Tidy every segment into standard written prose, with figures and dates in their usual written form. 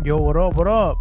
Yo, what up? What up?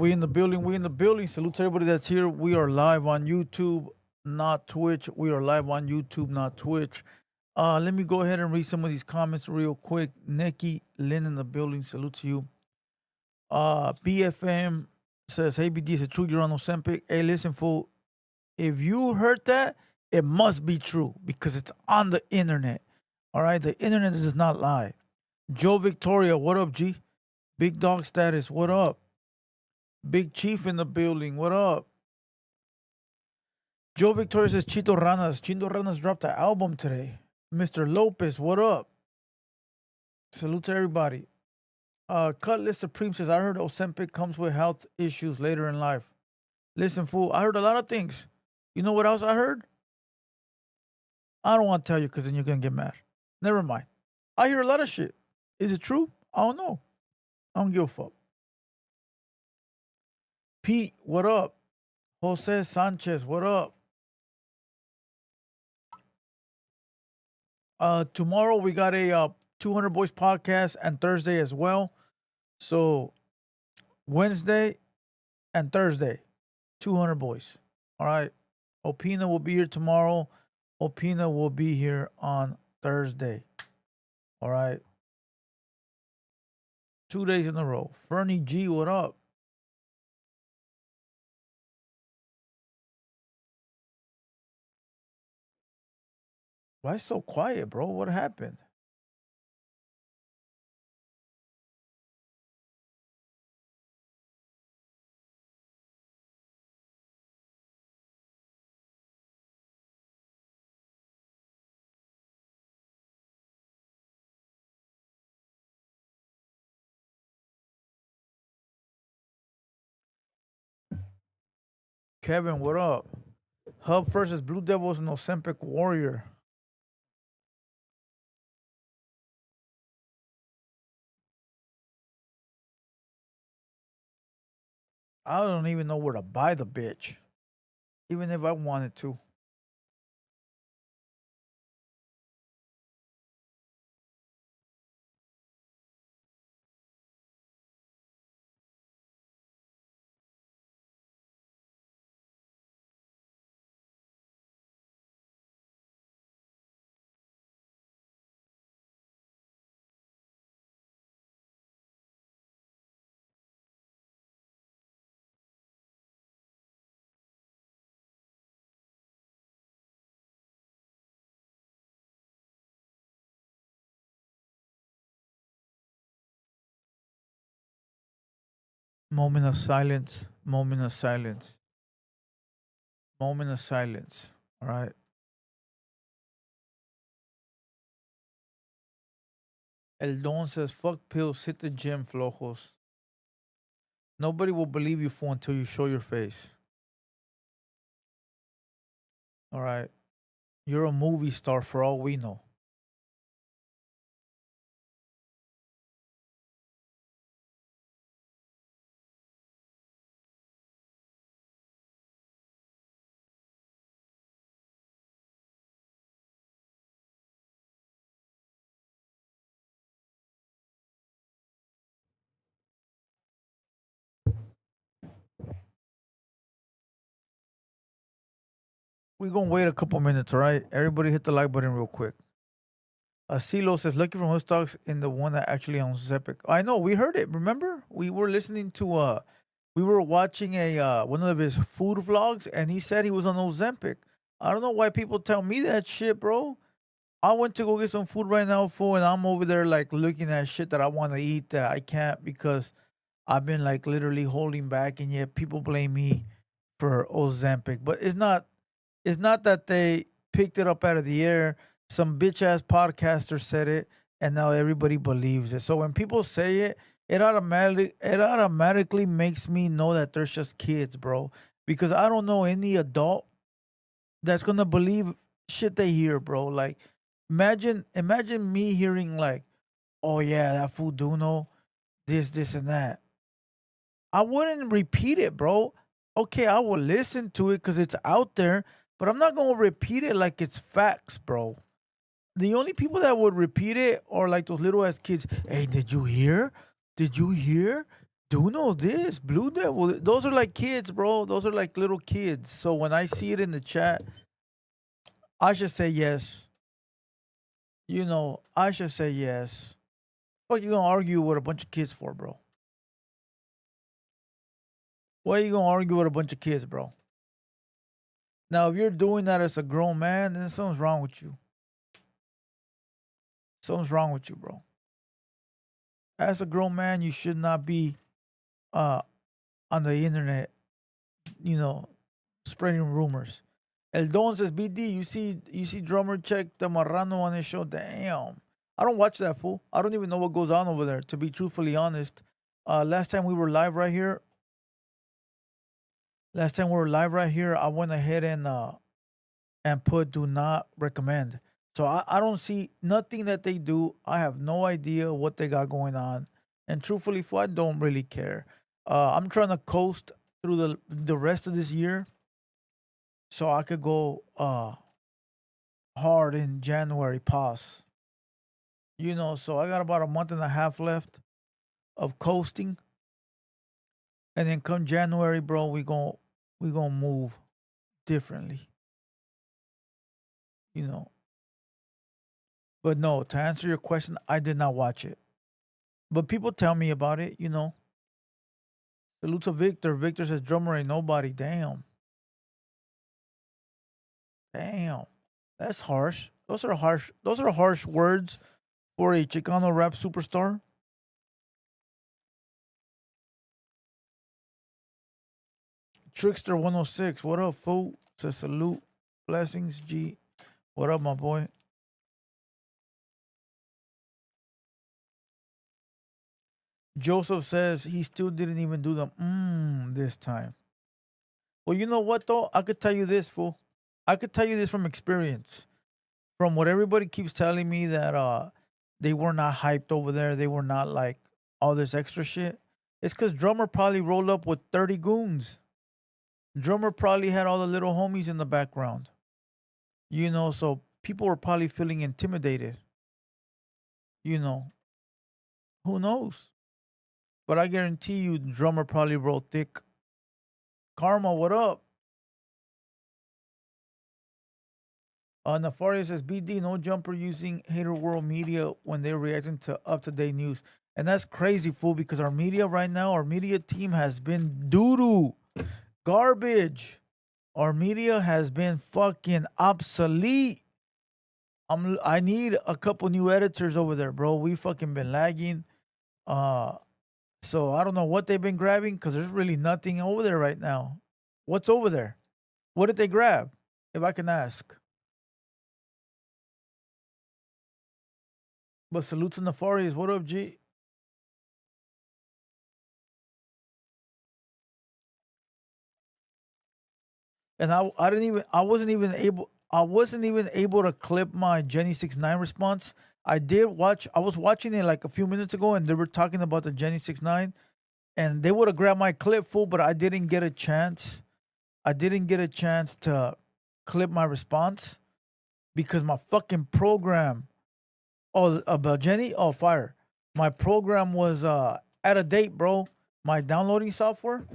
we in the building. We in the building. Salute to everybody that's here. We are live on YouTube, not Twitch. We are live on YouTube, not Twitch. Let me go ahead and read some of these comments real quick. Nikki Lynn in the building. Salute to you. BFM says, "Hey BD, is it true you're on Ozempic?" Hey, listen, fool. If you heard that, it must be true because it's on the internet. All right, the internet does not lie. Joe Victoria, what up, G? Big dog status, what up? Big Chief in the building. What up? Joe Victoria says Chito Ranas. Chito Ranas dropped an album today. Mr. Lopez, what up? Salute to everybody. Cutlass Supreme says, I heard Ozempic comes with health issues later in life. Listen, fool, I heard a lot of things. You know what else I heard? I don't want to tell you because then you're going to get mad. Never mind. I hear a lot of shit. Is it true? I don't know. I don't give a fuck. Pete, what up? Jose Sanchez, what up? Tomorrow we got a 200 Boys podcast and Thursday as well. So Wednesday and Thursday, 200 Boys. All right. Opina will be here tomorrow. Opina will be here on Thursday. All right. 2 days in a row. Fernie G, what up? Why so quiet, bro? What happened? Kevin, what up? Hub versus Blue Devils and Ozempic Warrior. I don't even know where to buy the bitch, even if I wanted to. Moment of silence. Moment of silence. Moment of silence. All right. El Don says, fuck pills, hit the gym, flojos. Nobody will believe you for until you show your face. All right. You're a movie star for all we know. We're going to wait a couple minutes, all right? Everybody hit the like button real quick. Silo says, Lucky from Hood Stocks in the one that actually owns Epic. I know, we heard it. Remember? We were listening to, we were watching a one of his food vlogs, and he said he was on Ozempic. I don't know why people tell me that shit, bro. I went to go get some food right now, fool, and I'm over there like looking at shit that I want to eat that I can't because I've been like literally holding back, and yet people blame me for Ozempic. But it's not that they picked it up out of the air. Some bitch ass podcaster said it, and now everybody believes it. So when people say it, it automatically makes me know that there's just kids, bro. Because I don't know any adult that's gonna believe shit they hear, bro. Like, imagine me hearing like, oh yeah, that fool do know this, and that. I wouldn't repeat it, bro. Okay, I will listen to it because it's out there, but I'm not gonna repeat it like it's facts, bro. The only people that would repeat it are like those little ass kids. Hey, did you hear? Did you hear? Do know this, Blue Devil. Those are like kids, bro. Those are like little kids. So when I see it in the chat, I should say yes. I should say yes. What you gonna argue with a bunch of kids for, bro? Why you gonna argue with a bunch of kids, bro? Now, if you're doing that as a grown man, then something's wrong with you. Something's wrong with you, bro. As a grown man, you should not be uh on the internet, you know, spreading rumors. El Don says, BD, you see drummer check the Marrano on his show. Damn. I don't watch that fool. I don't even know what goes on over there, to be truthfully honest. Last time we were live right here, I went ahead and put do not recommend. So I don't see nothing that they do. I have no idea what they got going on. And truthfully, fool, I don't really care. I'm trying to coast through the rest of this year so I could go hard in January pause. So I got about a month and a half left of coasting. And then come January, bro, we gonna move differently. You know. But no, to answer your question, I did not watch it. But people tell me about it. Salute to Victor. Victor says drummer ain't nobody. Damn. Damn. That's harsh. Those are harsh words for a Chicano rap superstar. Trickster 106. What up, fool? Says salute. Blessings, G. What up, my boy? Joseph says he still didn't even do the this time. Well, you know what though? I could tell you this, fool. I could tell you this from experience. From what everybody keeps telling me that they were not hyped over there. They were not like all this extra shit. It's because drummer probably rolled up with 30 goons. Drummer probably had all the little homies in the background. So people were probably feeling intimidated. You know, who knows? But I guarantee you, drummer probably rolled thick. Karma, what up? Nafaria says, BD, no jumper using Hater World Media when they're reacting to up to date news. And that's crazy, fool, because our media right now, our media team has been doo doo, garbage. Our media has been fucking obsolete. I need a couple new editors over there, bro. We fucking been lagging. So I don't know what they've been grabbing because there's really nothing over there right now. What's over there? What did they grab? If I can ask. But salute to Nefarious. What up, G? And I wasn't even able to clip my Jenny69 response. I was watching it like a few minutes ago and they were talking about the Jenny69 and they would have grabbed my clip full, but I didn't get a chance. I didn't get a chance to clip my response because my fucking program. Oh, about Jenny? Oh, fire. My program was out of date, bro. My downloading software,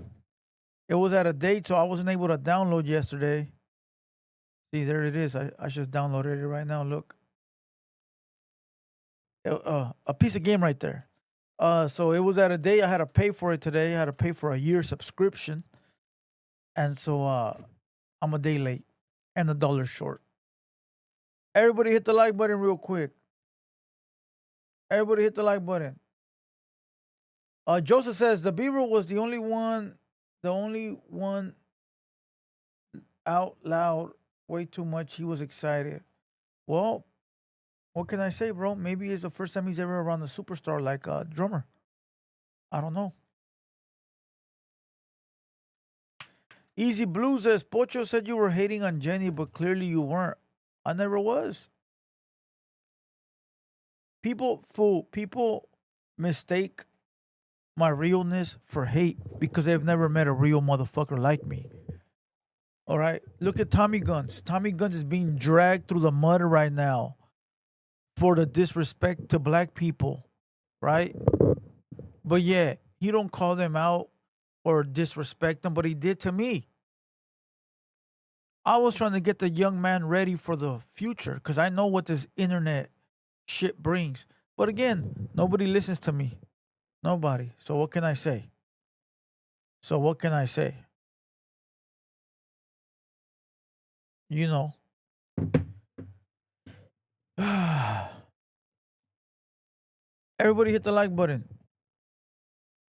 it was out of date, so I wasn't able to download yesterday. See, there it is. I just downloaded it right now. Look. A piece of game right there. So it was out of date. I had to pay for it today. I had to pay for a year subscription. And so I'm a day late and $1 short. Everybody hit the like button real quick. Everybody hit the like button. Joseph says the Beaver was the only one out loud way too much. He was excited. Well, what can I say, bro? Maybe it's the first time he's ever around a superstar like a drummer. I don't know. Easy Blue says, Pocho said you were hating on Jenny, but clearly you weren't. I never was. People mistake my realness for hate because they've never met a real motherfucker like me. All right. Look at Tommy Gunz. Tommy Gunz is being dragged through the mud right now for the disrespect to black people. Right? But yeah, he don't call them out or disrespect them, but he did to me. I was trying to get the young man ready for the future because I know what this internet shit brings. But again, nobody listens to me. Nobody. So what can I say? So what can I say? You know. Everybody hit the like button.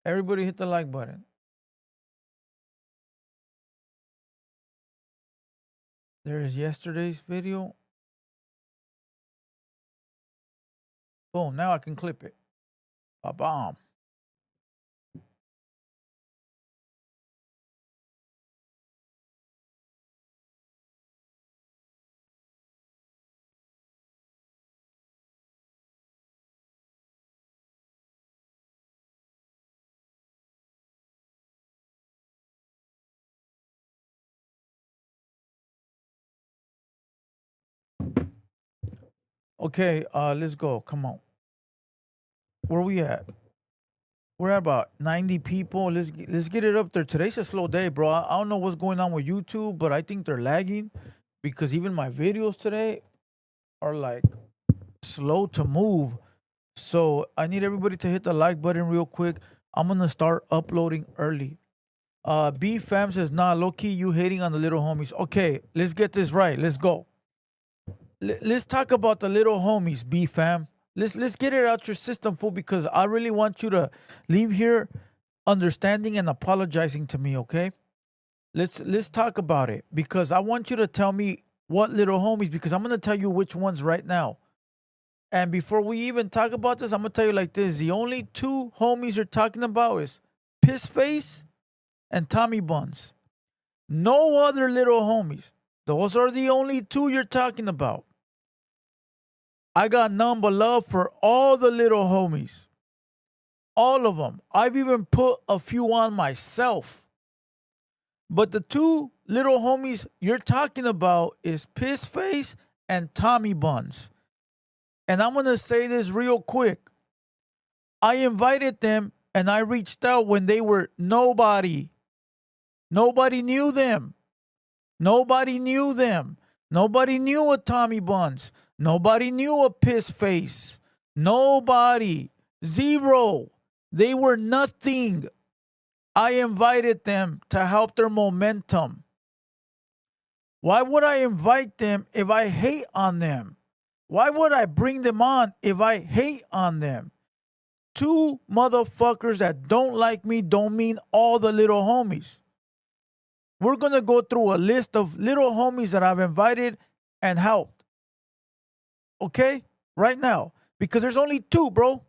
Everybody hit the like button. There is yesterday's video. Boom, now I can clip it. Ba-bomb. Okay, let's go. Come on. Where we at? We're at about 90 people. Let's get it up there. Today's a slow day, bro. I don't know what's going on with YouTube, but I think they're lagging because even my videos today are like slow to move. So I need everybody to hit the like button real quick. I'm gonna start uploading early. B fam says, nah, low key, you hating on the little homies. Okay, let's get this right. Let's go. Let's talk about the little homies, B fam. Let's get it out your system, fool, because I really want you to leave here understanding and apologizing to me, okay? Let's talk about it because I want you to tell me what little homies, because I'm gonna tell you which ones right now. And before we even talk about this, I'm gonna tell you like this: the only two homies you're talking about is Piss Face and Tommy Buns. No other little homies. Those are the only two you're talking about. I got none but love for all the little homies. All of them. I've even put a few on myself. But the two little homies you're talking about is Piss Face and Tommy Buns. And I'm going to say this real quick. I invited them and I reached out when they were nobody. Nobody knew them. Nobody knew them. Nobody knew a Tommy Buns. Nobody knew a Piss Face. Nobody. Zero. They were nothing. I invited them to help their momentum. Why would I invite them if I hate on them? Why would I bring them on if I hate on them? Two motherfuckers that don't like me don't mean all the little homies. We're going to go through a list of little homies that I've invited and helped. Okay? Right now. Because there's only two, bro.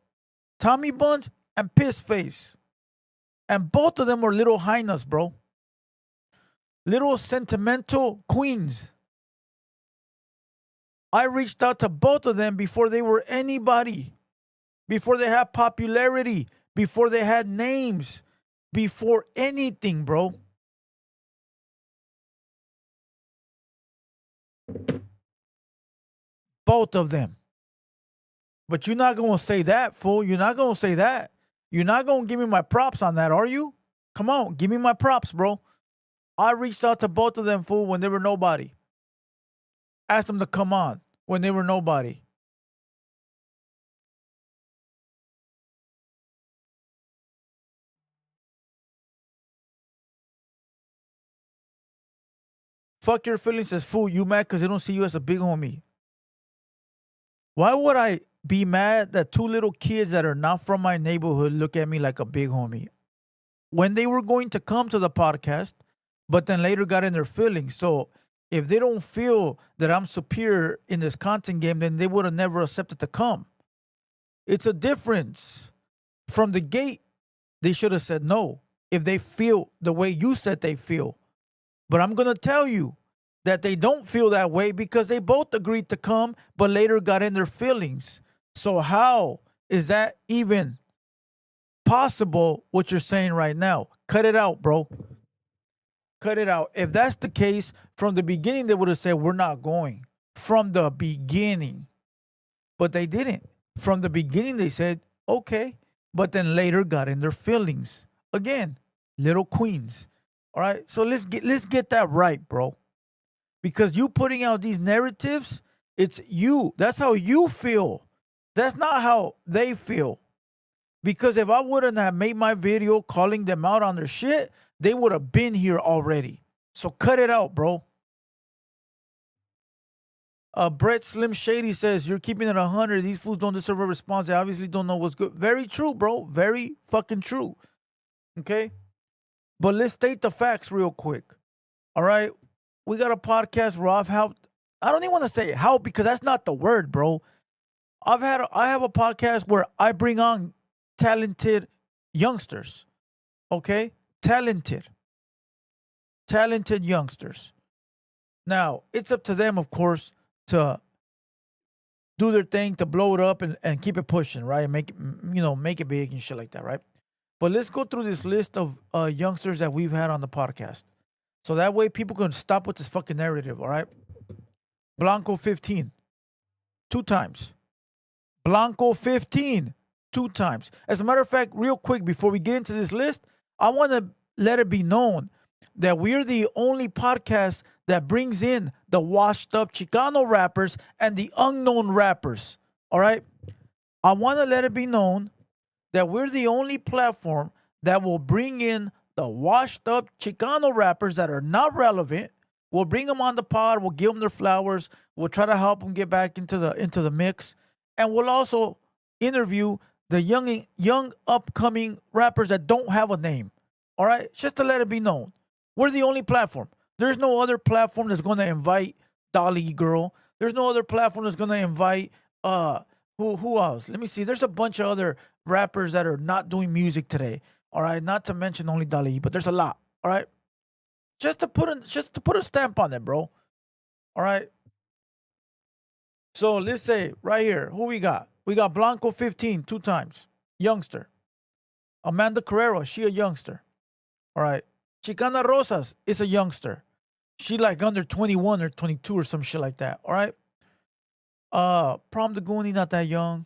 Tommy Buns and Piss Face. And both of them were little hyenas, bro. Little sentimental queens. I reached out to both of them before they were anybody. Before they had popularity. Before they had names. Before anything, bro. Both of them. But you're not going to say that, fool. You're not going to say that. You're not going to give me my props on that, are you? Come on, give me my props, bro. I reached out to both of them, fool, when they were nobody. Asked them to come on when they were nobody. Fuck your feelings as fool. You mad because they don't see you as a big homie. Why would I be mad that two little kids that are not from my neighborhood look at me like a big homie? When they were going to come to the podcast, but then later got in their feelings. So if they don't feel that I'm superior in this content game, then they would have never accepted to come. It's a difference. From the gate, they should have said no if they feel the way you said they feel. But I'm going to tell you that they don't feel that way because they both agreed to come, but later got in their feelings. So how is that even possible, what you're saying right now? Cut it out, bro. Cut it out. If that's the case, from the beginning, they would have said, we're not going. From the beginning. But they didn't. From the beginning, they said, okay, but then later got in their feelings. Again, little queens. All right. So let's get that right, bro. Because you putting out these narratives, it's you. That's how you feel. That's not how they feel. Because if I wouldn't have made my video calling them out on their shit, they would have been here already. So cut it out, bro. Brett Slim Shady says, you're keeping it 100. These fools don't deserve a response. They obviously don't know what's good. Very true, bro. Very fucking true. Okay? But let's state the facts real quick. All right? We got a podcast where I've helped. I don't even want to say help because that's not the word, bro. I have a podcast where I bring on talented youngsters. Okay? Talented youngsters. Now, it's up to them, of course, to do their thing, to blow it up and keep it pushing, right? And make it big and shit like that, right? But let's go through this list of youngsters that we've had on the podcast. So that way people can stop with this fucking narrative, all right? Blanco 15, 2 times. Blanco 15, 2 times. As a matter of fact, real quick, before we get into this list, I want to let it be known that we're the only podcast that brings in the washed up Chicano rappers and the unknown rappers. All right? I want to let it be known that we're the only platform that will bring in the washed up Chicano rappers that are not relevant. We'll bring them on the pod. We'll give them their flowers. We'll try to help them get back into the mix. And we'll also interview the young upcoming rappers that don't have a name. All right? Just to let it be known. We're the only platform. There's no other platform that's going to invite Dolly Girl. There's no other platform that's going to invite who else? Let me see. There's a bunch of other rappers that are not doing music today. All right, not to mention only Dolly, but there's a lot. All right, just to put a stamp on it, bro. All right. So let's say right here, who we got? We got Blanco 15, 2 times, youngster. Amanda Carrero, she a youngster. All right. Chicana Rosas is a youngster. She like under 21 or 22 or some shit like that. All right. Prom the Goonie, not that young.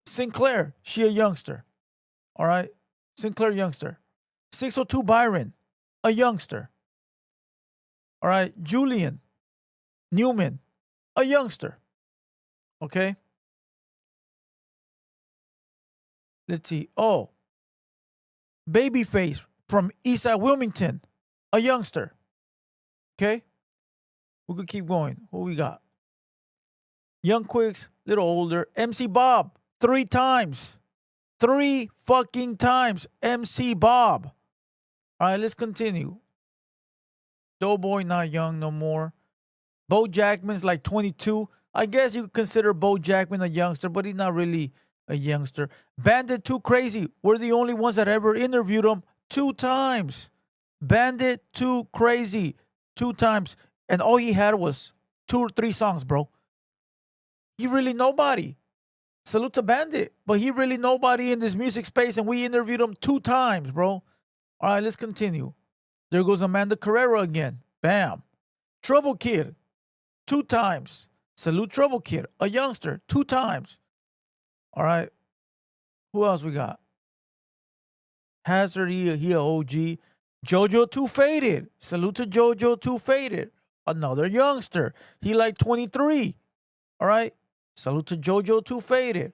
Sinclair, she a youngster. All right. Sinclair, youngster. 602 Byron, a youngster. All right. Julian Newman, a youngster. Okay. Let's see. Oh, Babyface from Eastside Wilmington, a youngster. Okay. We could keep going. Who we got? Young Quicks, little older. MC Bob, 3 times. 3 fucking times. MC Bob. All right, let's continue. Doughboy, not young no more. Bo Jackman's like 22. I guess you could consider Bo Jackman a youngster, but he's not really a youngster. Bandit Too Crazy. We're the only ones that ever interviewed him 2 times. Bandit Too Crazy 2 times. And all he had was 2 or 3 songs, bro. He really nobody. Salute to Bandit. But he really nobody in this music space, and we interviewed him 2 times, bro. All right, let's continue. There goes Amanda Carrera again. Bam. Trouble Kid, 2 times. Salute Trouble Kid, a youngster, 2 times. All right. Who else we got? Hazard, he a OG. JoJo Too Faded. Salute to JoJo Too Faded. Another youngster. He like 23. All right. Salute to JoJo Too Faded.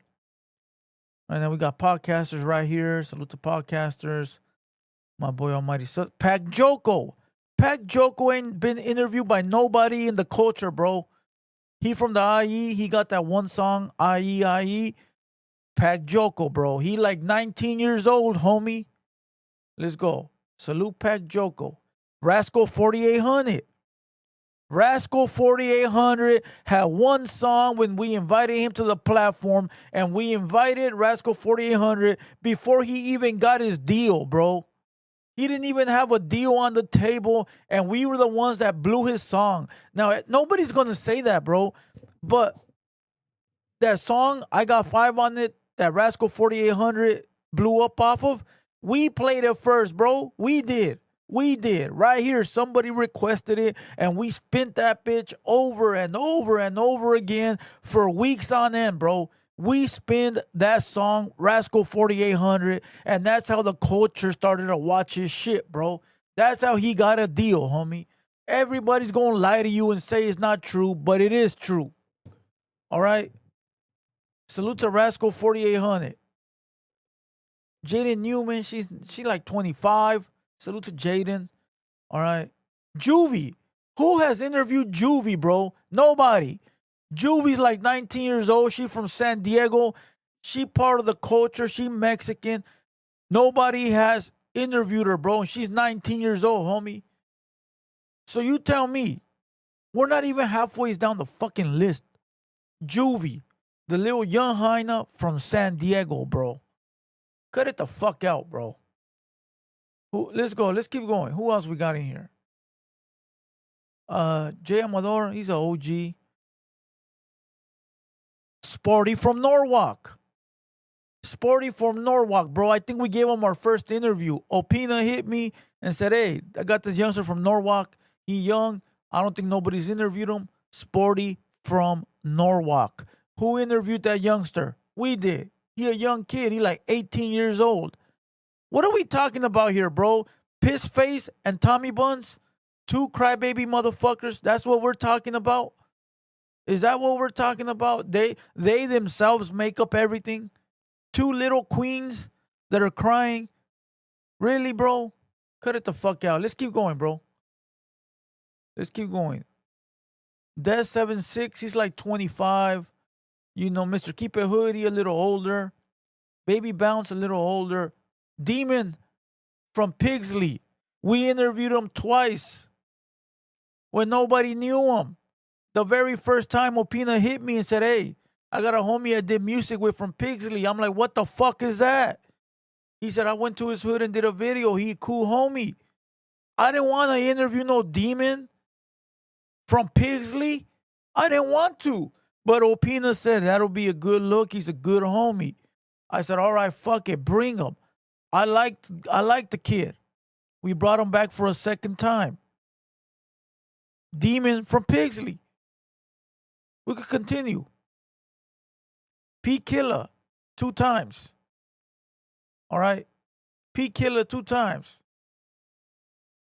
And then we got podcasters right here. Salute to podcasters. My boy Almighty. Pac Joko. Pac Joko ain't been interviewed by nobody in the culture, bro. He from the IE. He got that one song, IE. Pac Joko, bro. He like 19 years old, homie. Let's go. Salute Pac Joko. Rascal 4800. Rascal 4800 had one song when we invited him to the platform, and we invited Rascal 4800 before he even got his deal, bro. He didn't even have a deal on the table, and we were the ones that blew his song. Now, nobody's going to say that, bro, but that song, I Got 5 on it, that Rascal 4800 blew up off of, we played it first, bro. We did. Right here, somebody requested it, and we spent that bitch over and over and over again for weeks on end, bro. We spinned that song, Rascal 4800, and that's how the culture started to watch his shit, bro. That's how he got a deal, homie. Everybody's gonna lie to you and say it's not true, but it is true. All right? Salute to Rascal 4800. Jaden Newman, she like 25. Salute to Jaden. All right. Juvie. Who has interviewed Juvie, bro? Nobody. Juvie's like 19 years old. She from San Diego. She part of the culture. She Mexican. Nobody has interviewed her, bro. And she's 19 years old, homie. So you tell me, we're not even halfway down the fucking list. Juvie, the little young hyena from San Diego, bro. Cut it the fuck out, bro. Let's go. Let's keep going. Who else we got in here? Jay Amador, he's an OG. Sporty from Norwalk. Sporty from Norwalk, bro. I think we gave him our first interview. Opina hit me and said, hey, I got this youngster from Norwalk. He young. I don't think nobody's interviewed him. Sporty from Norwalk. Who interviewed that youngster? We did. He a young kid. He like 18 years old. What are we talking about here, bro? Piss Face and Tommy Buns? Two crybaby motherfuckers? That's what we're talking about? Is that what we're talking about? They themselves make up everything? Two little queens that are crying? Really, bro? Cut it the fuck out. Let's keep going, bro. Let's keep going. Des76, he's like 25. You know, Mr. Keep It Hoodie, a little older. Baby Bounce, a little older. Demon from Pigsley. We interviewed him twice when nobody knew him. The very first time Opina hit me and said, hey, I got a homie I did music with from Pigsley. I'm like, what the fuck is that? He said, I went to his hood and did a video. He a cool homie. I didn't want to interview no Demon from Pigsley. I didn't want to. But Opina said, that'll be a good look. He's a good homie. I said, all right, fuck it. Bring him. I liked the kid. We brought him back for a second time. Demon from Pigsley. We could continue. P Killer 2 times. All right. P Killer 2 times.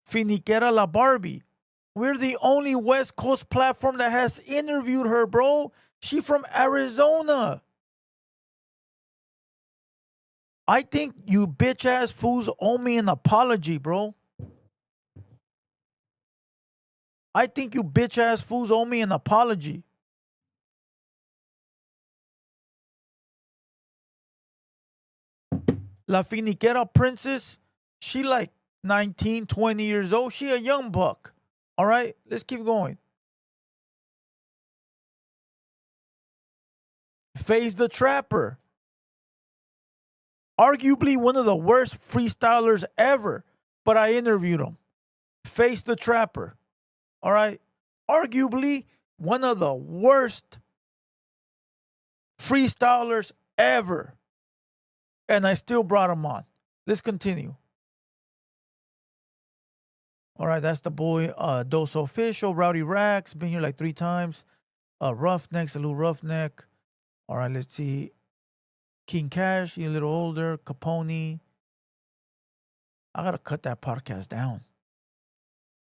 Finiquera La Barbie. We're the only West Coast platform that has interviewed her, bro. She from Arizona. I think you bitch ass fools owe me an apology, bro. I think you bitch ass fools owe me an apology. La Finiquera Princess, she like 19, 20 years old. She a young buck. All right, let's keep going. FaZe the Trapper. Arguably one of the worst freestylers ever, but I interviewed him. FaZe the Trapper. All right, arguably one of the worst freestylers ever. And I still brought him on. Let's continue. All right, that's the boy Dos Official, Rowdy Rax, been here like 3 times. Roughneck, Salute Roughneck. All right, let's see. King Cash, he a little older. Capone. I gotta cut that podcast down.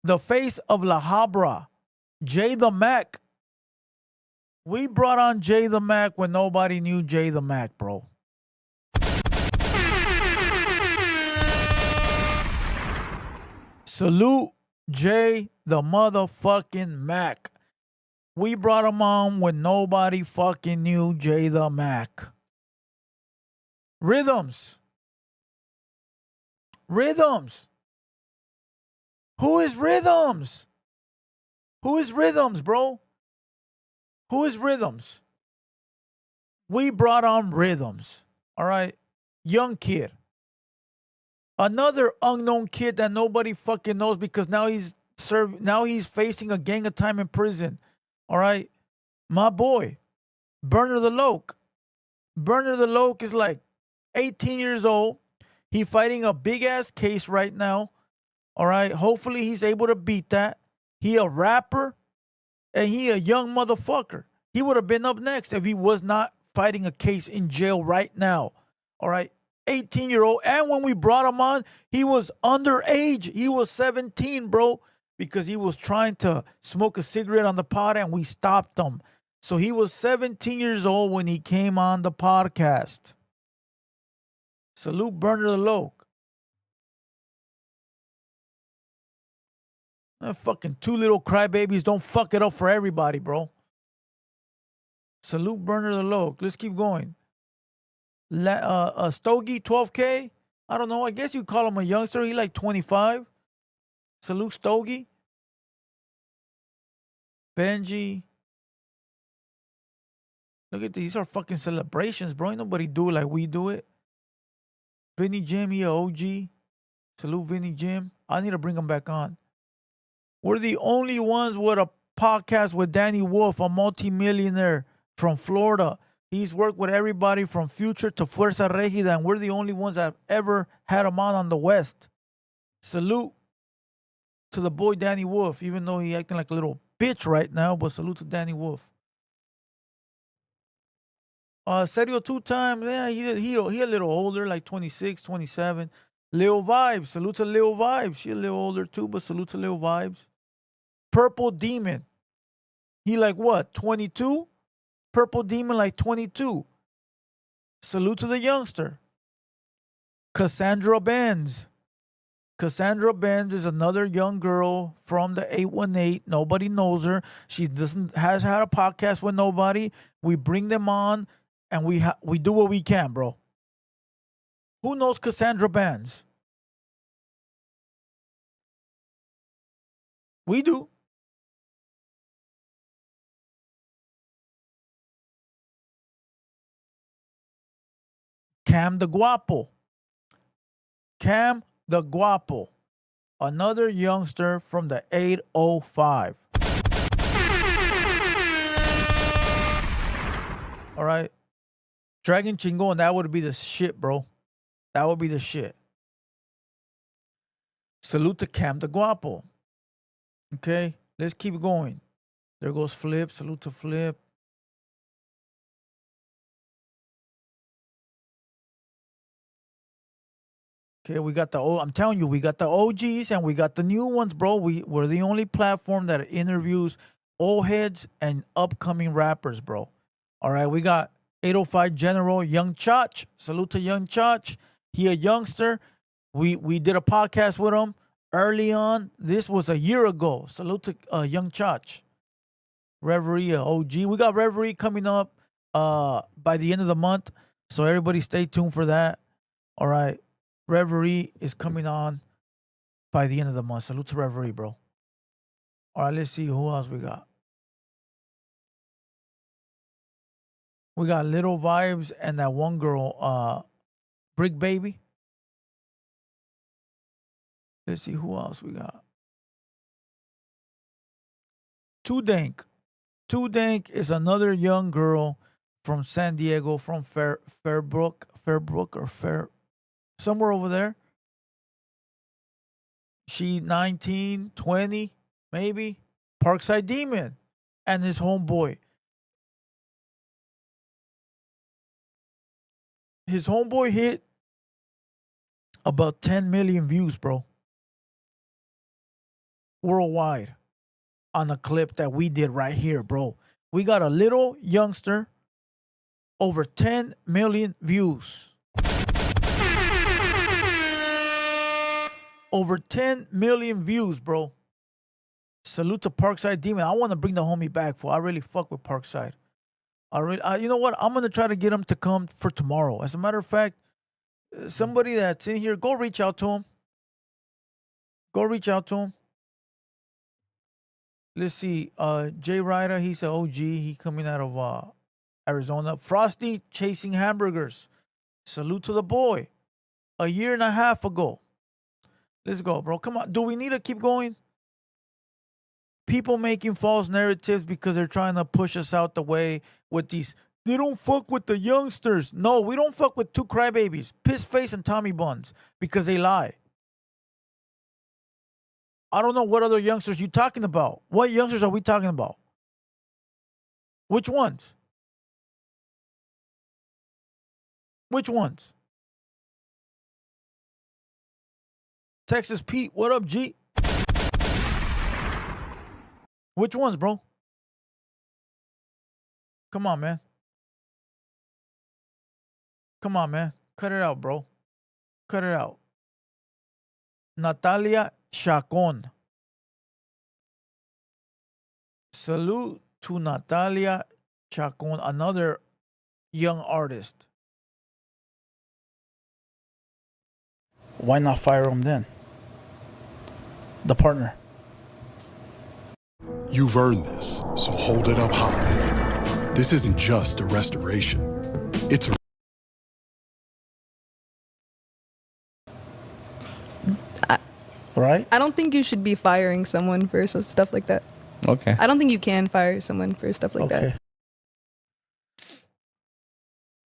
The face of La Habra, Jay the Mac. We brought on Jay the Mac when nobody knew Jay the Mac, bro. Salute Jay the motherfucking Mac. We brought him on when nobody fucking knew Jay the Mac. Rhythms. Rhythms. Who is Rhythms? Who is Rhythms, bro? Who is Rhythms? We brought on Rhythms. All right. Young kid. Another unknown kid that nobody fucking knows because now he's facing a gang of time in prison. All right. My boy, Burner the Loke. Burner the Loke is like 18 years old. He fighting a big ass case right now. All right. Hopefully he's able to beat that. He a rapper and he a young motherfucker. He would have been up next if he was not fighting a case in jail right now. All right. 18-year-old. And when we brought him on, he was underage. He was 17, bro, because he was trying to smoke a cigarette on the pod and we stopped him. So he was 17 years old when he came on the podcast. Salute Burner the Loke. Fucking two little crybabies don't fuck it up for everybody, bro. Salute Burner the Loke. Let's keep going. Stogie, 12K. I don't know. I guess you call him a youngster. He like 25. Salute Stogie. Benji. Look at these are fucking celebrations, bro. Ain't nobody do it like we do it. Vinny Jim, he a OG. Salute Vinny Jim. I need to bring him back on. We're the only ones with a podcast with Danny Wolf, a multimillionaire from Florida. He's worked with everybody from Future to Fuerza Regida, and we're the only ones that have ever had him on the West. Salute to the boy Danny Wolf, even though he acting like a little bitch right now, but salute to Danny Wolf. Serio 2 times, yeah, he a little older, like 26, 27. Lil Vibes, salute to Lil Vibes. She a little older too, but salute to Lil Vibes. Purple Demon, he like what, 22? Purple Demon like 22. Salute to the youngster. Cassandra Benz. Cassandra Benz is another young girl from the 818. Nobody knows her. She has had a podcast with nobody. We bring them on and we do what we can, bro. Who knows Cassandra Benz? We do. Cam the Guapo. Cam the Guapo. Another youngster from the 805. All right. Dragon Chingon, that would be the shit, bro. That would be the shit. Salute to Cam the Guapo. Okay, let's keep going. There goes Flip. Salute to Flip. Okay, we got I'm telling you, we got the OGs and we got the new ones, bro. We're the only platform that interviews old heads and upcoming rappers, bro. All right, we got 805 General Young Chach. Salute to Young Chach. He a youngster. We did a podcast with him early on. This was a year ago. Salute to Young Chach. Reverie, OG. We got Reverie coming up by the end of the month. So everybody stay tuned for that. All right. Reverie is coming on by the end of the month. Salute to Reverie, bro. All right, let's see who else we got. We got Little Vibes and that one girl, Brick Baby. Let's see who else we got. Too Dank. Too Dank is another young girl from San Diego, from Fairbrook or Fair, somewhere over there. She 19, 20, maybe. Parkside Demon and his homeboy. His homeboy hit about 10 million views, bro. Worldwide on a clip that we did right here, bro. We got a little youngster, over 10 million views. Over 10 million views, bro. Salute to Parkside Demon. I want to bring the homie back, for I really fuck with Parkside. You know what? I'm going to try to get him to come for tomorrow. As a matter of fact, somebody that's in here, go reach out to him. Go reach out to him. Let's see. Jay Ryder, he's an OG. He coming out of Arizona. Frosty Chasing Hamburgers. Salute to the boy. A year and a half ago. Let's go, bro. Come on. Do we need to keep going? People making false narratives because they're trying to push us out the way with these. They don't fuck with the youngsters. No, we don't fuck with two crybabies, Piss Face and Tommy Buns, because they lie. I don't know what other youngsters you talking about. What youngsters are we talking about? Which ones? Which ones? Texas Pete, what up, G? Which ones, bro? Come on, man. Come on, man. Cut it out, bro. Cut it out. Natalia Chacon. Salute to Natalia Chacon, another young artist. Why not fire him then? The partner. You've earned this, so hold it up high. This isn't just a restoration. It's a... Right? I don't think you should be firing someone for stuff like that. Okay. I don't think you can fire someone for stuff like that.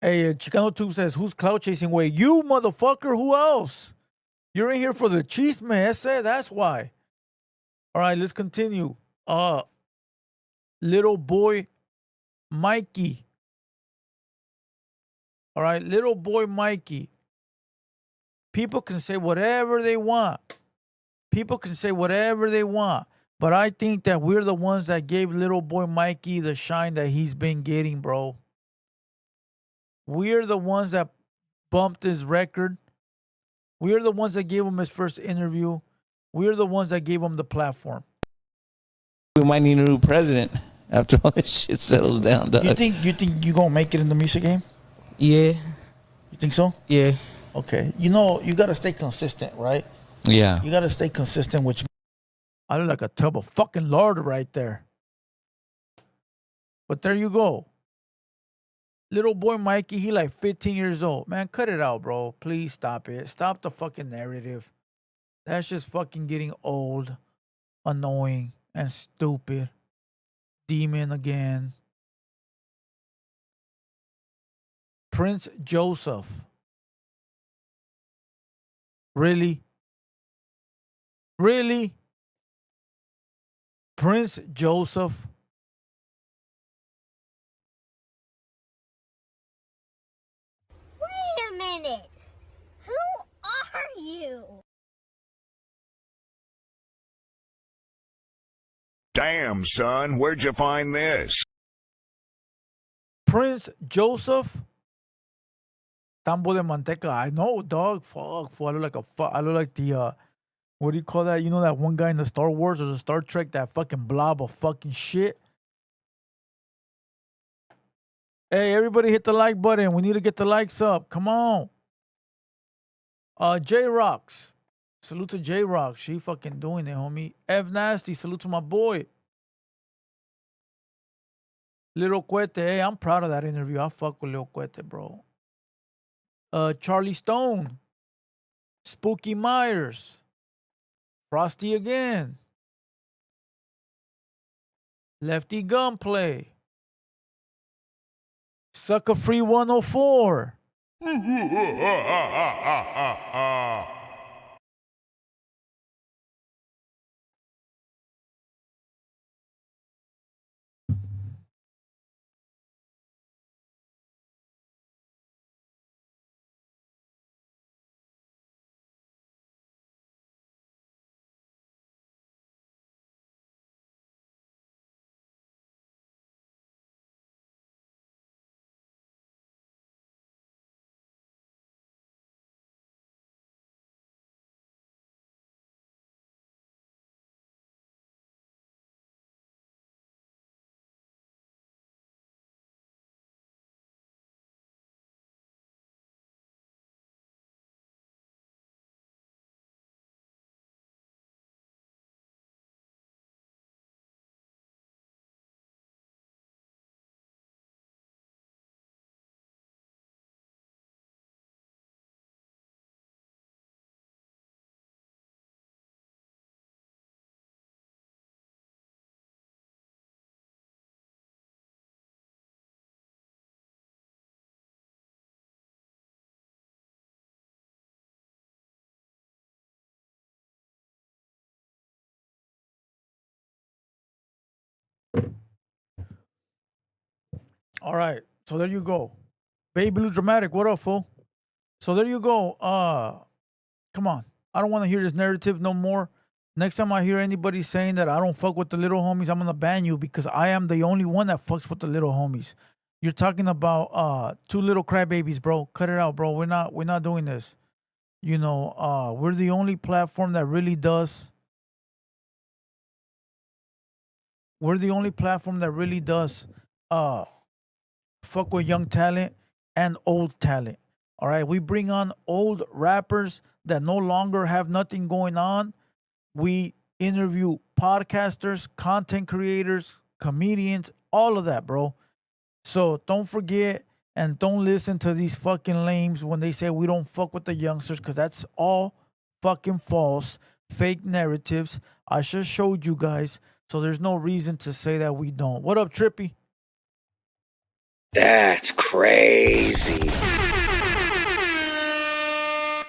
Hey, Chicano Tube says, who's clout chasing way? You, motherfucker. Who else? You're in here for the chisme, ese. That's why. All right, let's continue. Little boy Mikey. All right, little boy Mikey. People can say whatever they want. People can say whatever they want. But I think that we're the ones that gave little boy Mikey the shine that he's been getting, bro. We're the ones that bumped his record. We're the ones that gave him his first interview. We're the ones that gave him the platform. We might need a new president after all this shit settles down, dog. You think you gonna make it in the music game? Yeah. You think so? Yeah. Okay. You know, you gotta stay consistent, right? Yeah. You gotta stay consistent, which I look like a tub of fucking lard right there. But there you go. Little boy Mikey, he like 15 years old. Man, cut it out, bro. Please stop it. Stop the fucking narrative. That's just fucking getting old, annoying, and stupid. Demon again. Prince Joseph. Really? Really? Prince Joseph? Wait a minute. Who are you? Damn, son, where'd you find this? Prince Joseph? Tambo de manteca. I know, dog. Fuck. I look like the what do you call that? You know that one guy in the Star Wars or the Star Trek, that fucking blob of fucking shit? Hey, everybody hit the like button. We need to get the likes up. Come on. J-Rocks. Salute to J-Rock. She fucking doing it, homie. F Nasty. Salute to my boy. Little Cuete. Hey, I'm proud of that interview. I fuck with Little Cuete, bro. Charlie Stone. Spooky Myers. Frosty again. Lefty Gunplay. Sucker Free 104. All right. So there you go. Baby Blue Dramatic, what up, fool? So there you go. Come on. I don't want to hear this narrative no more. Next time I hear anybody saying that I don't fuck with the little homies, I'm gonna ban you because I am the only one that fucks with the little homies. You're talking about two little crybabies, bro. Cut it out, bro. We're not doing this. You know, we're the only platform that really does. We're the only platform that really does fuck with young talent and old talent. All right. We bring on old rappers that no longer have nothing going on. We interview podcasters, content creators, comedians, all of that, bro. So don't forget and don't listen to these fucking lames when they say we don't fuck with the youngsters, because that's all fucking false, fake narratives. I just showed you guys, so there's no reason to say that we don't. What up, Trippy? That's crazy.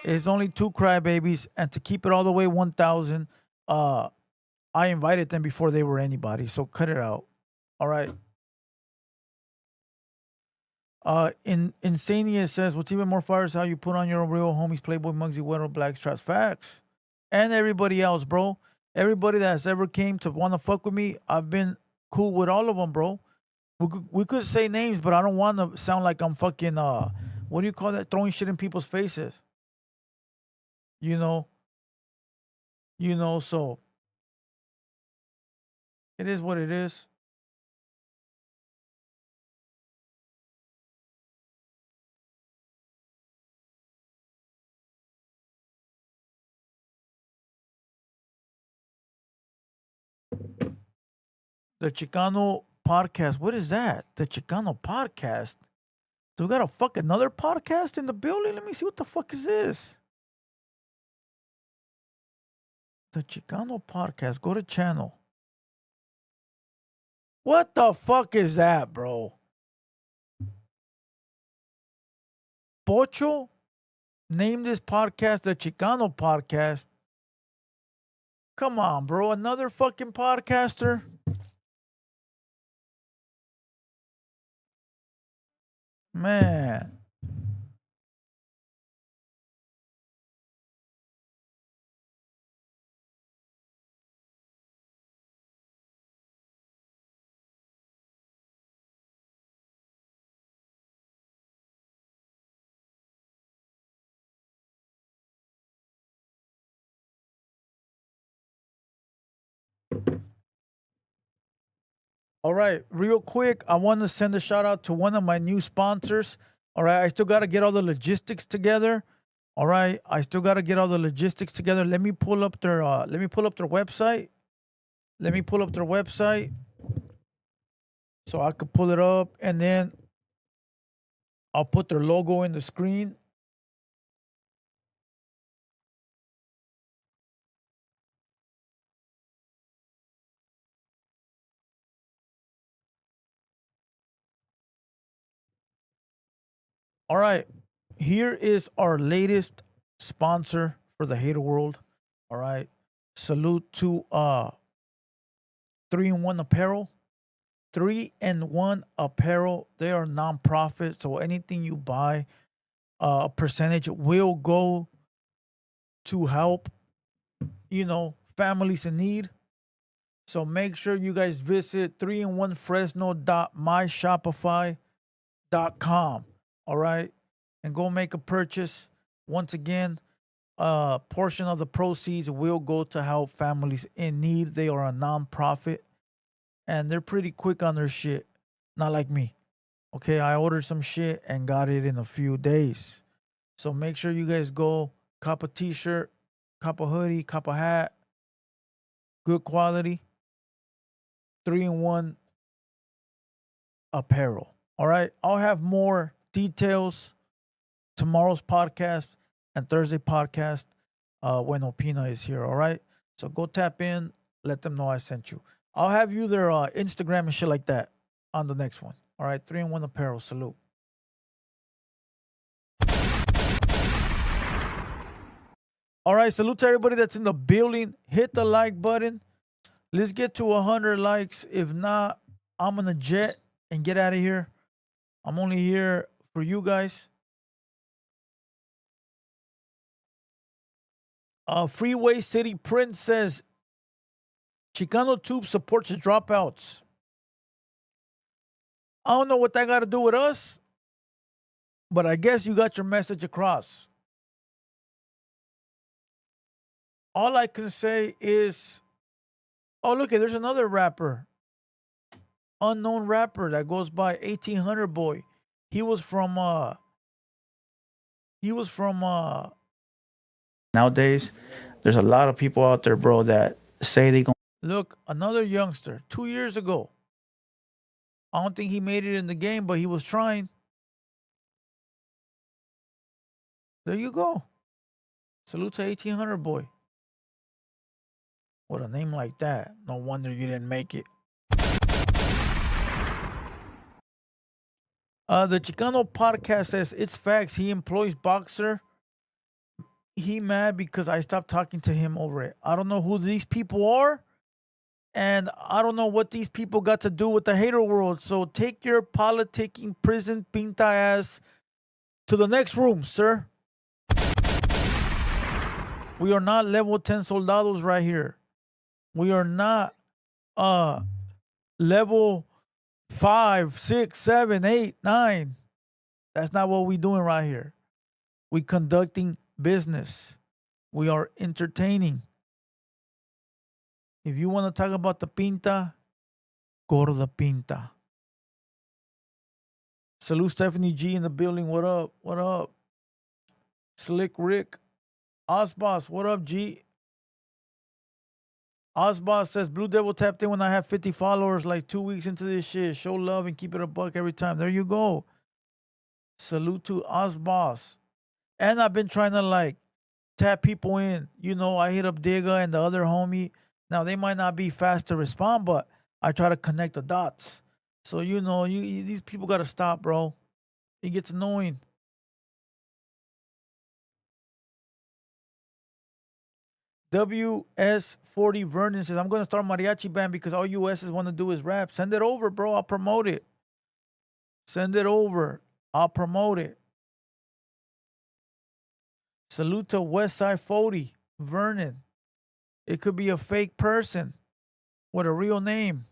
It's only two crybabies, and to keep it all the way 1,000, I invited them before they were anybody, so cut it out. All right. Insania says, what's even more fire is how you put on your real homies, Playboy, Muggsy, Weddle, Black Straps. Facts. And everybody else, bro. Everybody that's ever came to want to fuck with me, I've been cool with all of them, bro. We could say names, but I don't want to sound like I'm fucking, what do you call that? Throwing shit in people's faces. You know, so it is what it is. The Chicano podcast. What is that? The Chicano podcast. Do we got a fuck another podcast in the building? Let me see what the fuck is this. The Chicano podcast. Go to channel. What the fuck is that, bro? Pocho named this podcast the Chicano podcast. Come on, bro. Another fucking podcaster. Man. All right, real quick, I want to send a shout out to one of my new sponsors. All right, I still got to get all the logistics together. All right, I still got to get all the logistics together. Let me pull up their website. Let me pull up their website so I could pull it up, and then I'll put their logo in the screen. All right, here is our latest sponsor for the Hater World. All right, salute to 3-in-1 Apparel. 3-in-1 Apparel. They are nonprofit, so anything you buy, a percentage will go to help, families in need. So make sure you guys visit 3in1fresno.myshopify.com. All right, and go make a purchase. Once again, a portion of the proceeds will go to help families in need. They are a nonprofit, and they're pretty quick on their shit. Not like me. Okay, I ordered some shit and got it in a few days. So make sure you guys go cop a t-shirt, cop a hoodie, cop a hat. Good quality. 3-in-1 Apparel. All right, I'll have more details tomorrow's podcast and Thursday podcast when Opina is here. All right, so go tap in, let them know I sent you. I'll have you their Instagram and shit like that on the next one. All right, 3-in-1 Apparel. Salute. All right, salute to everybody that's in the building. Hit the like button. Let's get to 100 likes. If not, I'm gonna jet and get out of here. I'm only here for you guys. Freeway City Prince says Chicano Tube supports the dropouts. I don't know what that got to do with us, but I guess you got your message across. All I can say is, oh, look, there's another rapper, unknown rapper that goes by 1800 Boy. He was from nowadays, there's a lot of people out there, bro, that say they going. Look, another youngster, 2 years ago. I don't think he made it in the game, but he was trying. There you go. Salute to 1800 Boy. With a name like that, no wonder you didn't make it. The Chicano podcast says, it's facts. He employs boxer. He mad because I stopped talking to him over it. I don't know who these people are. And I don't know what these people got to do with the hater world. So take your politicking prison pinta ass to the next room, sir. We are not level 10 soldados right here. We are not level 5, 6, 7, 8, 9. That's not what we doing right here. We conducting business. We are entertaining. If you want to talk about the pinta, go to the pinta. Salute Stephanie G in the building. What up? What up? Slick Rick. Osboss, what up, G? Osboss says, Blue Devil tapped in when I have 50 followers like 2 weeks into this shit. Show love and keep it a buck every time. There you go. Salute to Osboss. And I've been trying to like tap people in. You know, I hit up Digga and the other homie. Now, they might not be fast to respond, but I try to connect the dots. So, you know, these people got to stop, bro. It gets annoying. WS40 Vernon says, I'm going to start a mariachi band because all USs want to do is rap. Send it over, bro. I'll promote it. Send it over. I'll promote it. Salute to Westside 40 Vernon. It could be a fake person with a real name.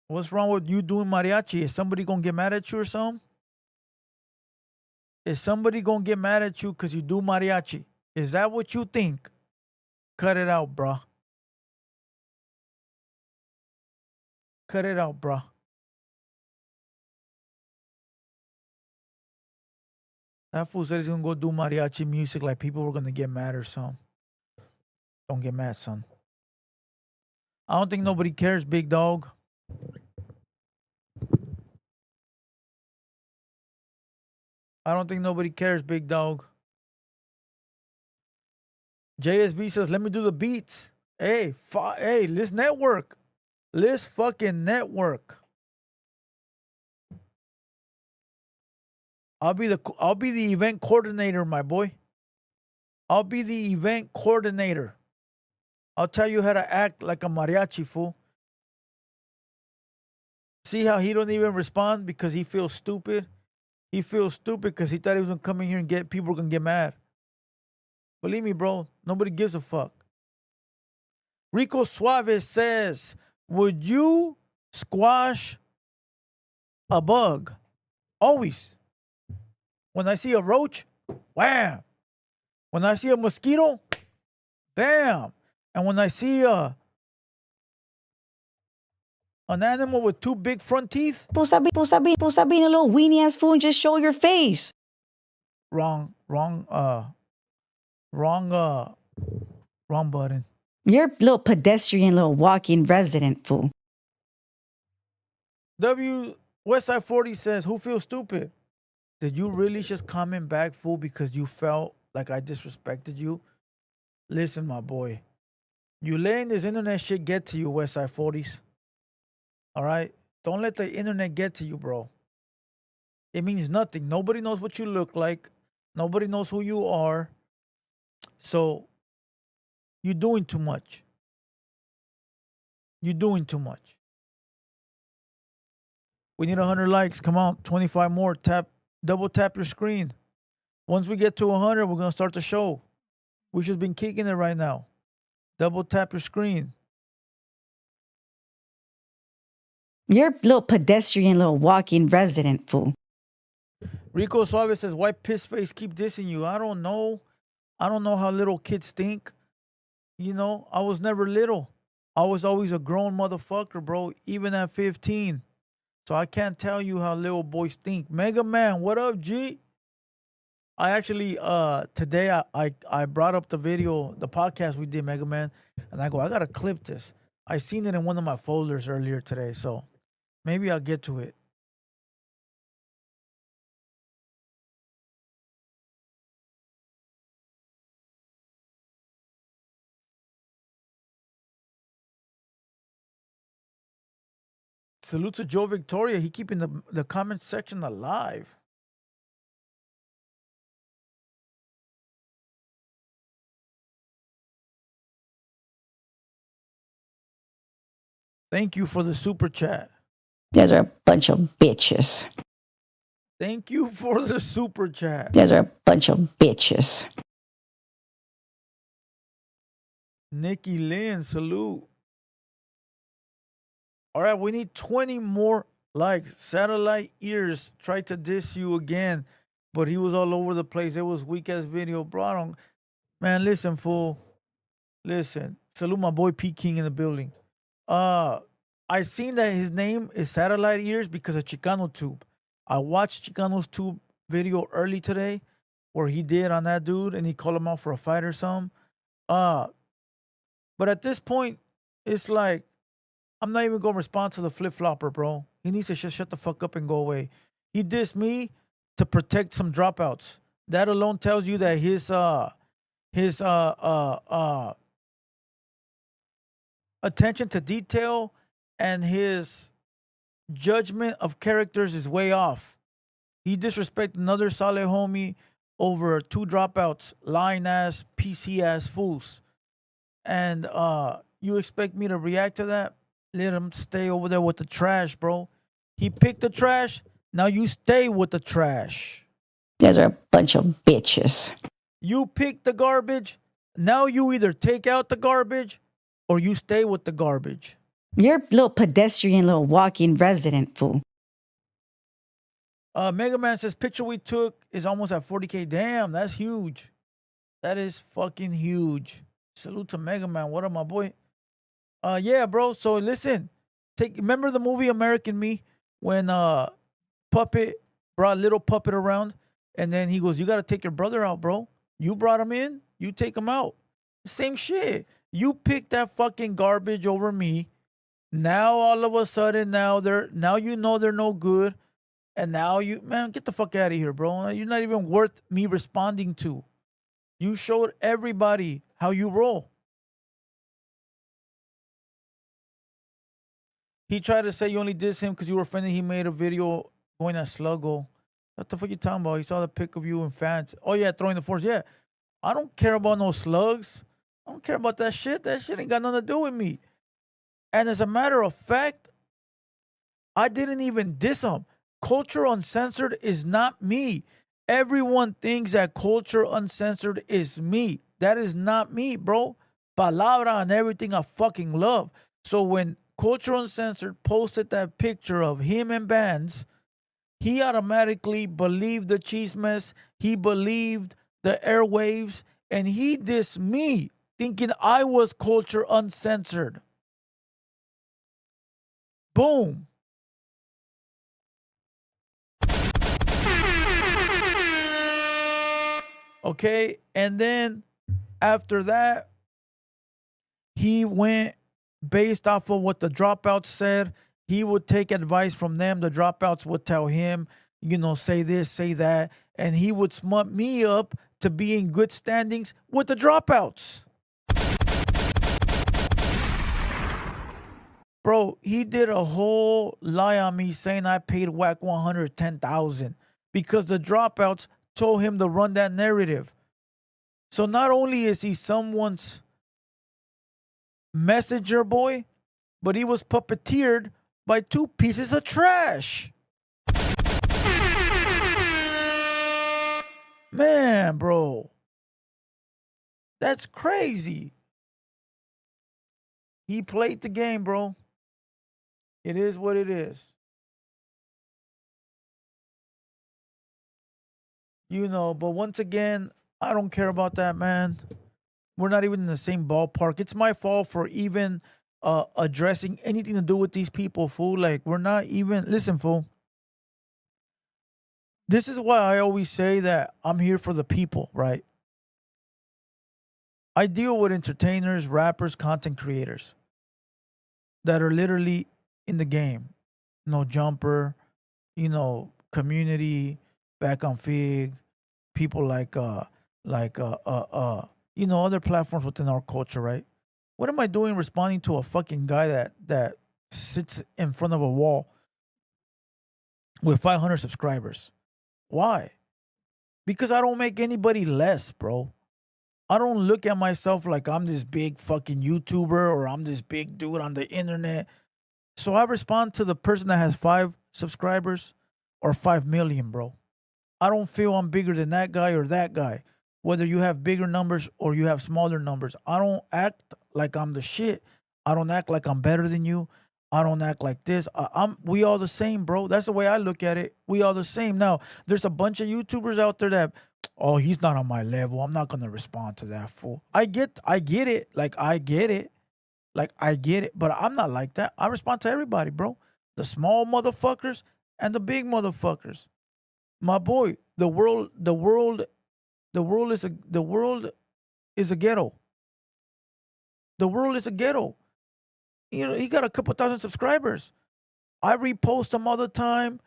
What's wrong with you doing mariachi? Is somebody going to get mad at you or something? Is somebody going to get mad at you because you do mariachi? Is that what you think? Cut it out, bruh. Cut it out, bruh. That fool said he's going to go do mariachi music like people were going to get mad or something. Don't get mad, son. I don't think nobody cares, big dog. I don't think nobody cares, big dog. JSV says, let me do the beats. Hey, let's network. Let's fucking network. I'll be the event coordinator, my boy. I'll be the event coordinator. I'll tell you how to act like a mariachi, fool. See how he don't even respond because he feels stupid? He feels stupid because he thought he was going to come in here and get people going to get mad. Believe me, bro, nobody gives a fuck. Rico Suave says, would you squash a bug? Always. When I see a roach, wham. When I see a mosquito, bam. And when I see an animal with two big front teeth, Stop being a little weenie ass fool and just show your face. wrong button. You're a little pedestrian, little walking resident fool. Westside 40 says, who feels stupid? Did you really just comment back, fool, because you felt like I disrespected you? Listen, my boy. You letting this internet shit get to you, Westside 40s. All right? Don't let the internet get to you, bro. It means nothing. Nobody knows what you look like. Nobody knows who you are. So, you're doing too much. You're doing too much. We need 100 likes. Come on, 25 more. Double tap your screen. Once we get to 100, we're gonna start the show. We just been kicking it right now. Double tap your screen. You're a little pedestrian, little walking resident, fool. Rico Suave says, why piss face keep dissing you? I don't know. I don't know how little kids think. You know, I was never little. I was always a grown motherfucker, bro, even at 15. So I can't tell you how little boys think. Mega Man, what up, G? I actually today I brought up the video, the podcast we did, Mega Man, and I go, I gotta clip this. I seen it in one of my folders earlier today, so maybe I'll get to it. Salute to Joe Victoria. He keeping the comment section alive. Thank you for the super chat. You guys are a bunch of bitches. Thank you for the super chat. You guys are a bunch of bitches. Nikki Lynn, salute. All right, we need 20 more likes. Satellite Ears tried to diss you again, but he was all over the place. It was weak ass video, bro. Man, listen, fool. Listen. Salute my boy P King in the building. I seen that his name is Satellite Ears because of Chicano Tube. I watched Chicano's Tube video early today where he did on that dude and he called him out for a fight or something. But at this point, it's like, I'm not even going to respond to the flip-flopper, bro. He needs to just shut the fuck up and go away. He dissed me to protect some dropouts. That alone tells you that his attention to detail and his judgment of characters is way off. He disrespected another solid homie over 2 dropouts, lying ass, PC ass fools. And you expect me to react to that? Let him stay over there with the trash, bro. He picked the trash. Now you stay with the trash. You guys are a bunch of bitches. You pick the garbage. Now you either take out the garbage or you stay with the garbage. You're a little pedestrian, little walking resident, fool. Mega Man says, picture we took is almost at 40K. Damn, that's huge. That is fucking huge. Salute to Mega Man. What up, my boy? Yeah, bro. So listen, remember the movie American Me when Puppet brought little Puppet around, and then he goes, "You got to take your brother out, bro. You brought him in, you take him out." Same shit. You picked that fucking garbage over me. Now all of a sudden, now you know they're no good, and now man, get the fuck out of here, bro. You're not even worth me responding to. You showed everybody how you roll. He tried to say you only diss him because you were offended he made a video going at Sluggo. What the fuck you talking about? He saw the pic of you and fans. Oh, yeah, throwing the force. Yeah, I don't care about no slugs. I don't care about that shit. That shit ain't got nothing to do with me. And as a matter of fact, I didn't even diss him. Culture Uncensored is not me. Everyone thinks that Culture Uncensored is me. That is not me, bro. Palabra and everything I fucking love. So when Culture Uncensored posted that picture of him and bands, he automatically believed the cheese mess. He believed the airwaves. And he dissed me thinking I was Culture Uncensored. Boom. Okay. And then after that, he went based off of what the dropouts said. He would take advice from them. The dropouts would tell him, say this, say that. And he would smut me up to be in good standings with the dropouts. Bro, he did a whole lie on me saying I paid whack 110,000 because the dropouts told him to run that narrative. So not only is he someone's messenger boy, but he was puppeteered by two pieces of trash. Man, bro. That's crazy. He played the game, bro. It is what it is. You know, but once again, I don't care about that, man. We're not even in the same ballpark. It's my fault for even addressing anything to do with these people, fool. Like, we're not even. Listen, fool. This is why I always say that I'm here for the people, right? I deal with entertainers, rappers, content creators that are literally in the game. No Jumper, Community, Back on Fig, people like other platforms within our culture, right? What am I doing responding to a fucking guy that sits in front of a wall with 500 subscribers? Why? Because I don't make anybody less, bro. I don't look at myself like I'm this big fucking YouTuber or I'm this big dude on the internet. So I respond to the person that has 5 subscribers or 5 million, bro. I don't feel I'm bigger than that guy or that guy. Whether you have bigger numbers or you have smaller numbers, I don't act like I'm the shit. I don't act like I'm better than you. I don't act like this. We all the same, bro. That's the way I look at it. We all the same. Now, there's a bunch of YouTubers out there that, oh, he's not on my level. I'm not gonna respond to that fool. I get it. Like I get it. But I'm not like that. I respond to everybody, bro. The small motherfuckers and the big motherfuckers. My boy, the world is a ghetto. The world is a ghetto. He got a couple thousand subscribers. I repost him all the time.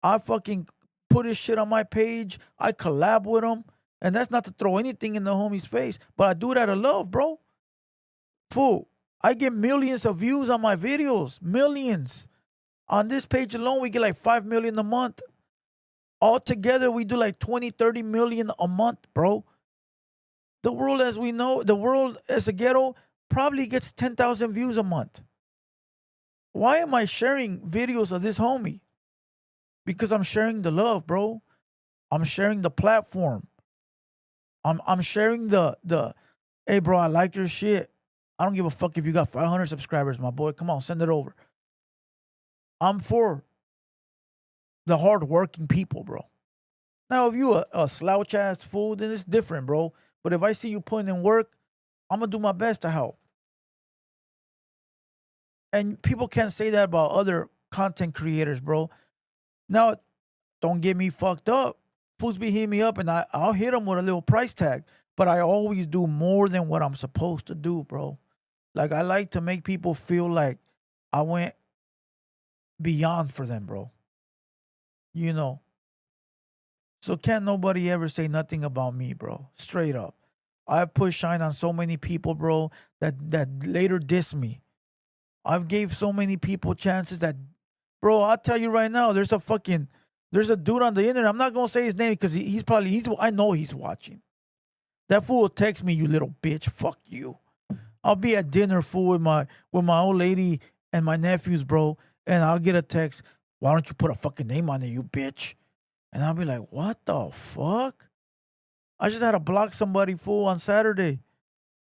I fucking put his shit on my page. I collab with him. And that's not to throw anything in the homie's face, but I do it out of love, bro. Fool, I get millions of views on my videos. Millions. On this page alone, we get like 5 million a month. All together, we do like 20, 30 million a month, bro. The world as we know, the world as a ghetto probably gets 10,000 views a month. Why am I sharing videos of this homie? Because I'm sharing the love, bro. I'm sharing the platform. I'm sharing the hey, bro, I like your shit. I don't give a fuck if you got 500 subscribers, my boy. Come on, send it over. I'm for the hardworking people, bro. Now, if you a slouch ass fool, then it's different, bro. But if I see you putting in work, I'm gonna do my best to help. And people can't say that about other content creators, bro. Now, don't get me fucked up. Fools be hitting me up and I'll hit them with a little price tag. But I always do more than what I'm supposed to do, bro. Like, I like to make people feel like I went beyond for them, bro. So can't nobody ever say nothing about me, bro. Straight up. I've put shine on so many people, bro, that later diss me. I've gave so many people chances that, bro, I'll tell you right now, there's a dude on the internet. I'm not gonna say his name because I know he's watching. That fool will text me, you little bitch. Fuck you. I'll be at dinner, fool, with my old lady and my nephews, bro, and I'll get a text. Why don't you put a fucking name on it, you bitch? And I'll be like, what the fuck? I just had to block somebody, fool, on Saturday.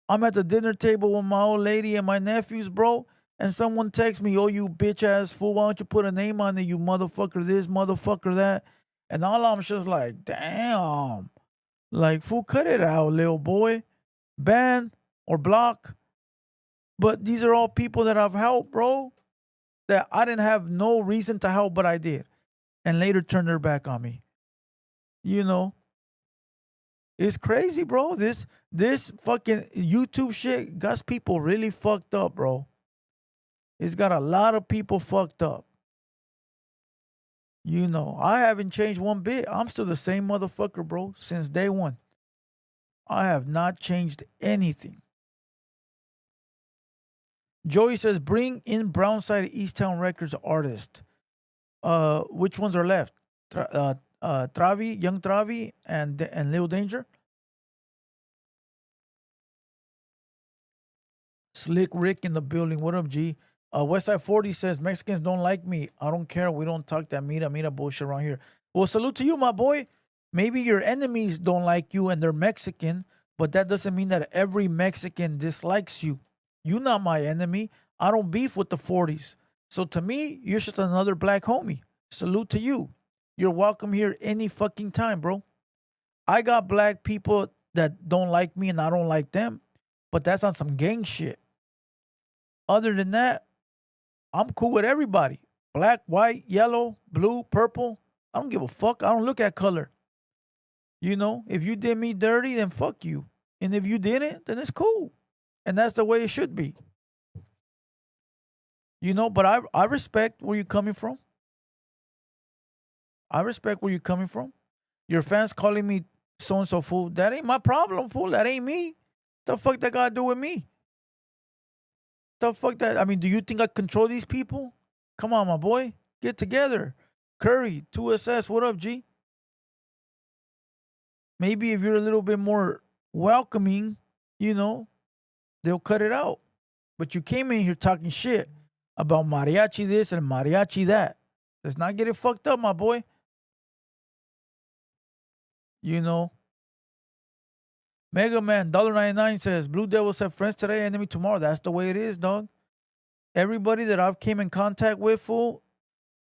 I'm at the dinner table with my old lady and my nephews, bro, and someone texts me, oh, you bitch ass fool, why don't you put a name on it, you motherfucker this, motherfucker that? And all I'm just like, damn. Like, fool, cut it out, little boy. Ban or block. But these are all people that I've helped, bro, that I didn't have no reason to help, but I did. And later turned their back on me. It's crazy, bro. This fucking YouTube shit got people really fucked up, bro. It's got a lot of people fucked up. I haven't changed one bit. I'm still the same motherfucker, bro, since day one. I have not changed anything. Joey says, bring in Brownside Easttown Records artist. Which ones are left? Travi, Young Travi, and Lil Danger. Slick Rick in the building. What up, G? Westside 40 says Mexicans don't like me. I don't care. We don't talk that mira bullshit around here. Well, salute to you, my boy. Maybe your enemies don't like you and they're Mexican, but that doesn't mean that every Mexican dislikes you. You're not my enemy. I don't beef with the 40s. So to me, you're just another black homie. Salute to you. You're welcome here any fucking time, bro. I got black people that don't like me and I don't like them, but that's on some gang shit. Other than that, I'm cool with everybody. Black, white, yellow, blue, purple. I don't give a fuck. I don't look at color. You know, if you did me dirty, then fuck you. And if you didn't, then it's cool. And that's the way it should be. You know, but I respect where you're coming from. I respect where you're coming from. Your fans calling me so-and-so fool. That ain't my problem, fool. That ain't me. The fuck that got to do with me? The fuck that? I mean, do you think I control these people? Come on, my boy. Get together. Curry, 2SS, what up, G? Maybe if you're a little bit more welcoming, you know, they'll cut it out. But you came in here talking shit about mariachi this and mariachi that. Let's not get it fucked up, my boy. You know. Mega Man, $1.99 says, Blue Devils have friends today, enemy tomorrow. That's the way it is, dog. Everybody that I've came in contact with, fool,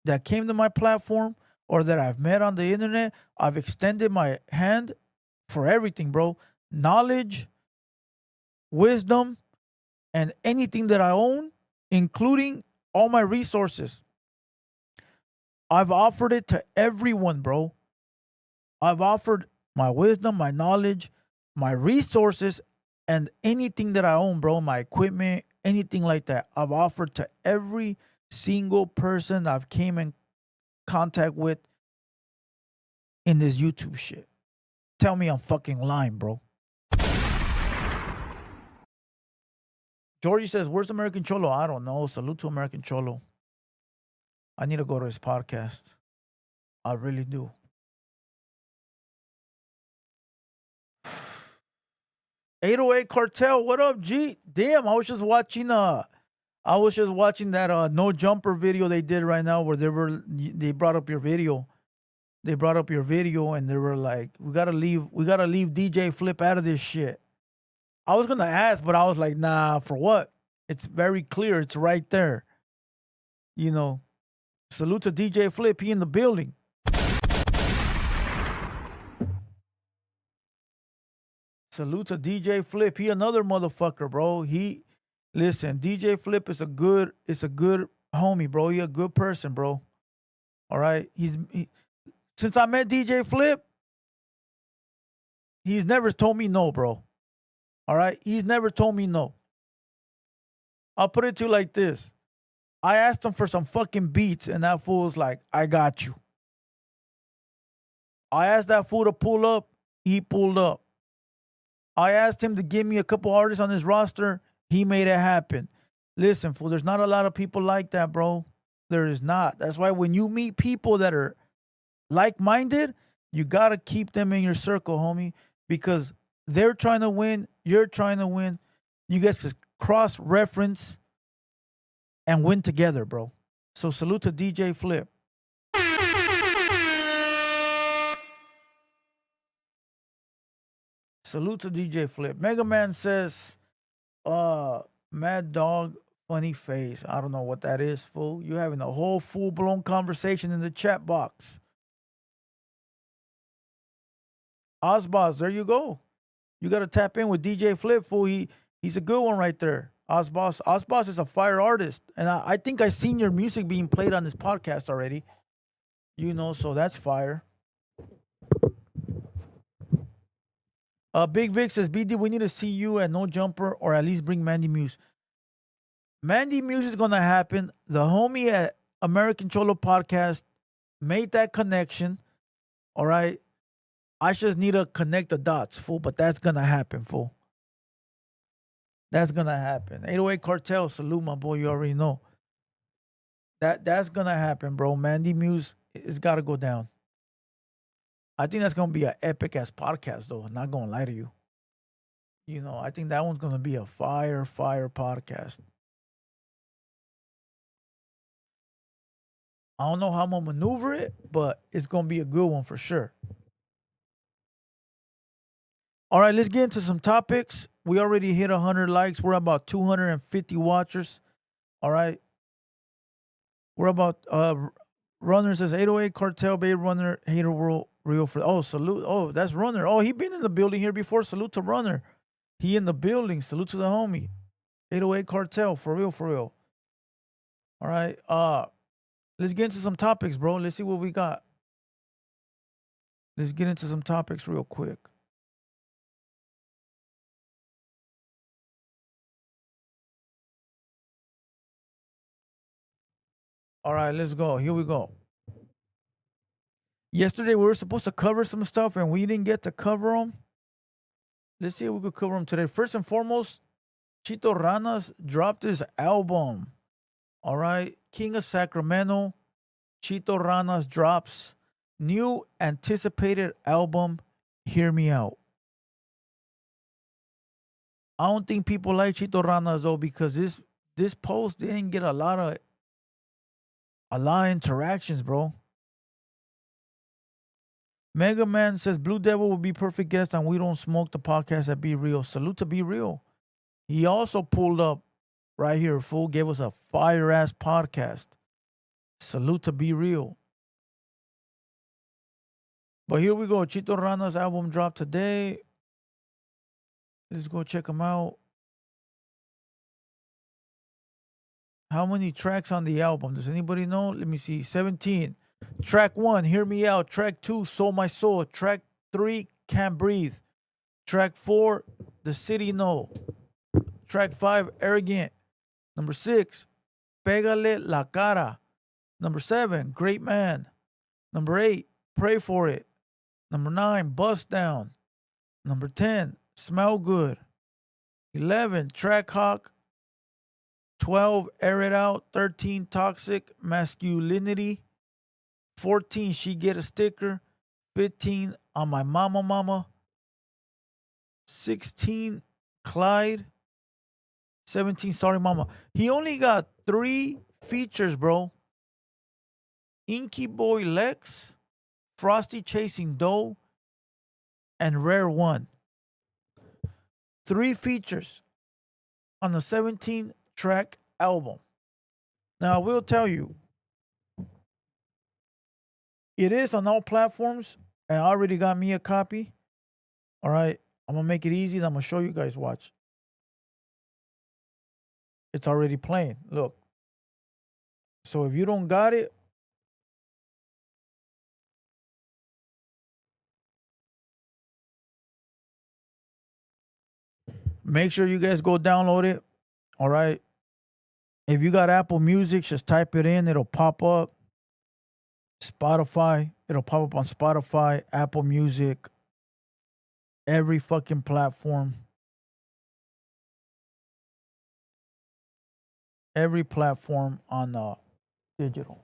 that came to my platform or that I've met on the internet, I've extended my hand for everything, bro. Knowledge, wisdom, and anything that I own, including all my resources. I've offered it to everyone, bro. I've offered my wisdom, my knowledge, my resources, and anything that I own, bro, my equipment, anything like that. I've offered to every single person I've came in contact with in this YouTube shit. Tell me I'm fucking lying, bro. Georgie says, where's American Cholo? I don't know. Salute to American Cholo. I need to go to his podcast. I really do. '808 Cartel, what up, G? Damn, I was just watching that no jumper video they did right now where they brought up your video. They brought up your video and they were like, we gotta leave DJ Flip out of this shit. I was gonna ask, but I was like, nah, for what? It's very clear, it's right there. You know. Salute to DJ Flip, he in the building. Salute to DJ Flip. He another motherfucker, bro. Listen, DJ Flip is a good homie, bro. He a good person, bro. All right. Since I met DJ Flip, he's never told me no, bro. All right. He's never told me no. I'll put it to you like this. I asked him for some fucking beats, and that fool's like, I got you. I asked that fool to pull up. He pulled up. I asked him to give me a couple artists on his roster. He made it happen. Listen, fool, there's not a lot of people like that, bro. There is not. That's why when you meet people that are like-minded, you got to keep them in your circle, homie, because they're trying to win. You're trying to win. You guys can cross-reference and win together, bro. So salute to DJ Flip. Salute to DJ Flip. Mega Man says, Mad Dog, funny face. I don't know what that is, fool. You having a whole full-blown conversation in the chat box. Ozboss, there you go. You got to tap in with DJ Flip, fool. He's a good one right there. Ozboss is a fire artist. And I think I seen your music being played on this podcast already. You know, so that's fire. Big Vic says, BD, we need to see you at No Jumper or at least bring Mandy Muse. Mandy Muse is going to happen. The homie at American Cholo Podcast made that connection. All right. I just need to connect the dots, fool. But that's going to happen, fool. That's going to happen. 808 Cartel, salute, my boy. You already know. That's going to happen, bro. Mandy Muse, it's got to go down. I think that's going to be an epic-ass podcast, though. I'm not going to lie to you. You know, I think that one's going to be a fire podcast. I don't know how I'm gonna maneuver it, but it's gonna be a good one for sure. All right, let's get into some topics. We already hit 100 likes. We're about 250 watchers. All right. We're about Runner says 808 Cartel Bay Runner Hater World Real for salute. Oh, that's Runner. Oh, he been in the building here before. Salute to Runner. He in the building. Salute to the homie. 808 Cartel for real, for real. All right. Let's get into some topics, bro. Let's see what we got. Let's get into some topics real quick. All right, let's go. Here we go. Yesterday, we were supposed to cover some stuff, and we didn't get to cover them. Let's see if we could cover them today. First and foremost, Chito Ranas dropped his album. All right. King of Sacramento, Chito Ranas drops new anticipated album, Hear Me Out. I don't think people like Chito Ranas, though, because this post didn't get a lot of interactions, bro. Mega Man says Blue Devil will be perfect guest on We Don't Smoke the podcast at Be Real. Salute to Be Real. He also pulled up right here, fool. Gave us a fire ass podcast. Salute to Be Real. But here we go. Chito Rana's album dropped today. Let's go check him out. How many tracks on the album? Does anybody know? Let me see. 17. Track 1, Hear Me Out. Track 2, Soul My Soul. Track 3, Can't Breathe. Track 4, The City No. Track 5, Arrogant. Number 6, Pégale la Cara. Number 7, Great Man. Number 8, Pray For It. Number 9, Bust Down. Number 10, Smell Good. 11, Track Hawk. 12, Air It Out. 13, Toxic Masculinity. 14, She Get a Sticker. 15, On My Mama Mama. 16, Clyde. 17, Sorry Mama. He only got 3 features, bro. Inky Boy Lex, Frosty Chasing Dough, and Rare One. 3 features on the 17-track album. Now, I will tell you, it is on all platforms, and I already got me a copy. All right, I'm going to make it easy, and I'm going to show you guys. Watch. It's already playing. Look. So if you don't got it, make sure you guys go download it. All right. If you got Apple Music, just type it in. It'll pop up. Spotify. It'll pop up on Spotify, Apple Music, every fucking platform. Every platform on digital.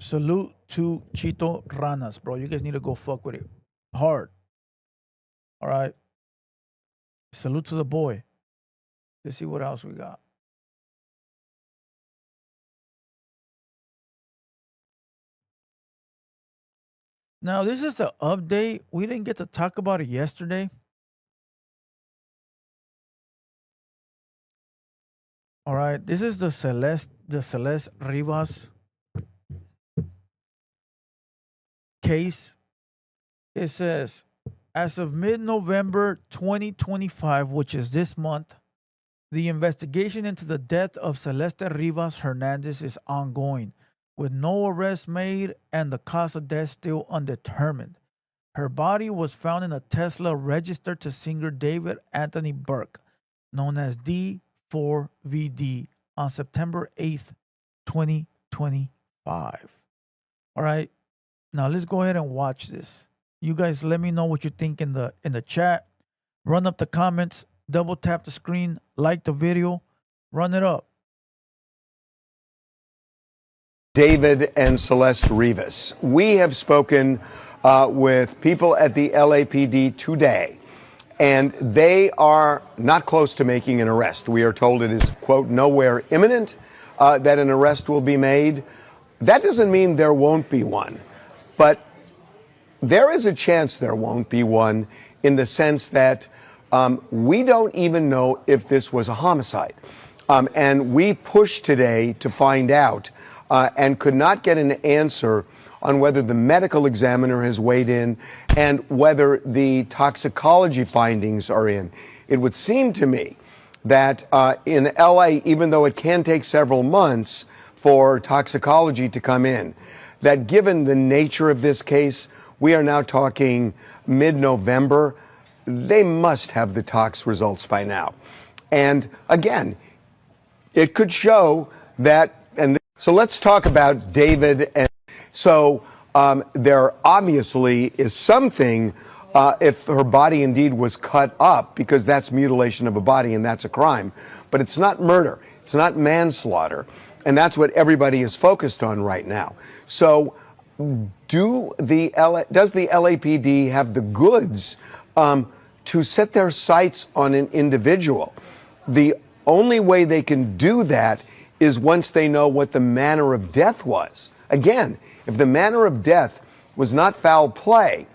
Salute to Chito Ranas, bro. You guys need to go fuck with it. Hard. All right. Salute to the boy. Let's see what else we got. Now, this is an update. We didn't get to talk about it yesterday. All right. This is the Celeste Rivas case. It says, as of mid-November 2025, which is this month, the investigation into the death of Celeste Rivas Hernandez is ongoing, with no arrests made and the cause of death still undetermined. Her body was found in a Tesla registered to singer David Anthony Burke, known as D4VD, on September 8th, 2025. All right. Now let's go ahead and watch this. You guys let me know what you think in the chat. Run up the comments, double tap the screen, like the video, run it up. David and Celeste Rivas. We have spoken with people at the LAPD today, and they are not close to making an arrest. We are told it is, quote, nowhere imminent that an arrest will be made. That doesn't mean there won't be one, but there is a chance there won't be one in the sense that we don't even know if this was a homicide. And we pushed today to find out and could not get an answer on whether the medical examiner has weighed in and whether the toxicology findings are in. It would seem to me that in LA, even though it can take several months for toxicology to come in, that given the nature of this case, we are now talking mid-November. They must have the tox results by now. And again, it could show that, and so let's talk about David. And so there obviously is something, if her body indeed was cut up, because that's mutilation of a body and that's a crime, but it's not murder, it's not manslaughter, and that's what everybody is focused on right now. So does the LAPD have the goods to set their sights on an individual? The only way they can do that is once they know what the manner of death was. Again, if the manner of death was not foul play,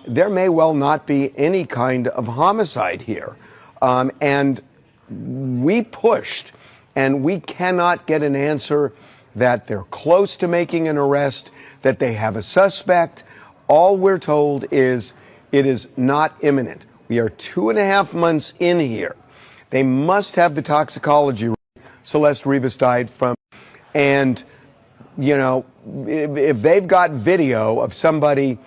there may well not be any kind of homicide here. And we pushed, and we cannot get an answer that they're close to making an arrest, that they have a suspect. All we're told is it is not imminent. We are 2.5 months in here. They must have the toxicology Celeste Rivas died from. And, you know, if they've got video of somebody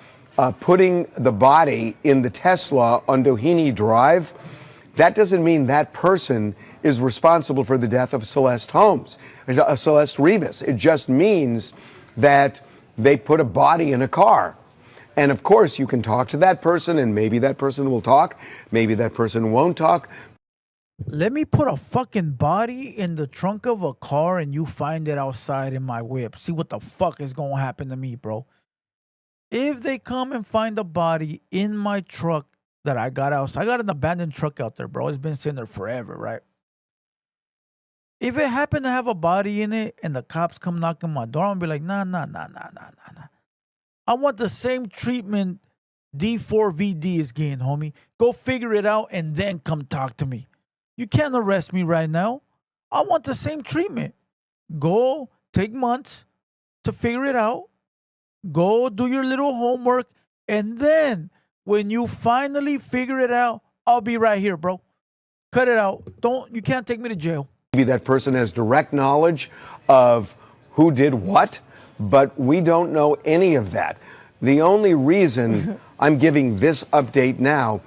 putting the body in the Tesla on Doheny Drive, that doesn't mean that person is responsible for the death of Celeste Rivas. It just means that they put a body in a car. And of course, you can talk to that person, and maybe that person will talk, maybe that person won't talk. Let me put a fucking body in the trunk of a car and you find it outside in my whip. See what the fuck is going to happen to me, bro. If they come and find a body in my truck that I got outside, I got an abandoned truck out there, bro. It's been sitting there forever, right? If it happened to have a body in it and the cops come knocking my door, I'm going to be like, nah. I want the same treatment D4VD is getting, homie. Go figure it out and then come talk to me. You can't arrest me right now. I want the same treatment. Go take months to figure it out. Go do your little homework. And then when you finally figure it out, I'll be right here, bro. Cut it out. You can't take me to jail. Maybe that person has direct knowledge of who did what, but we don't know any of that. The only reason I'm giving this update now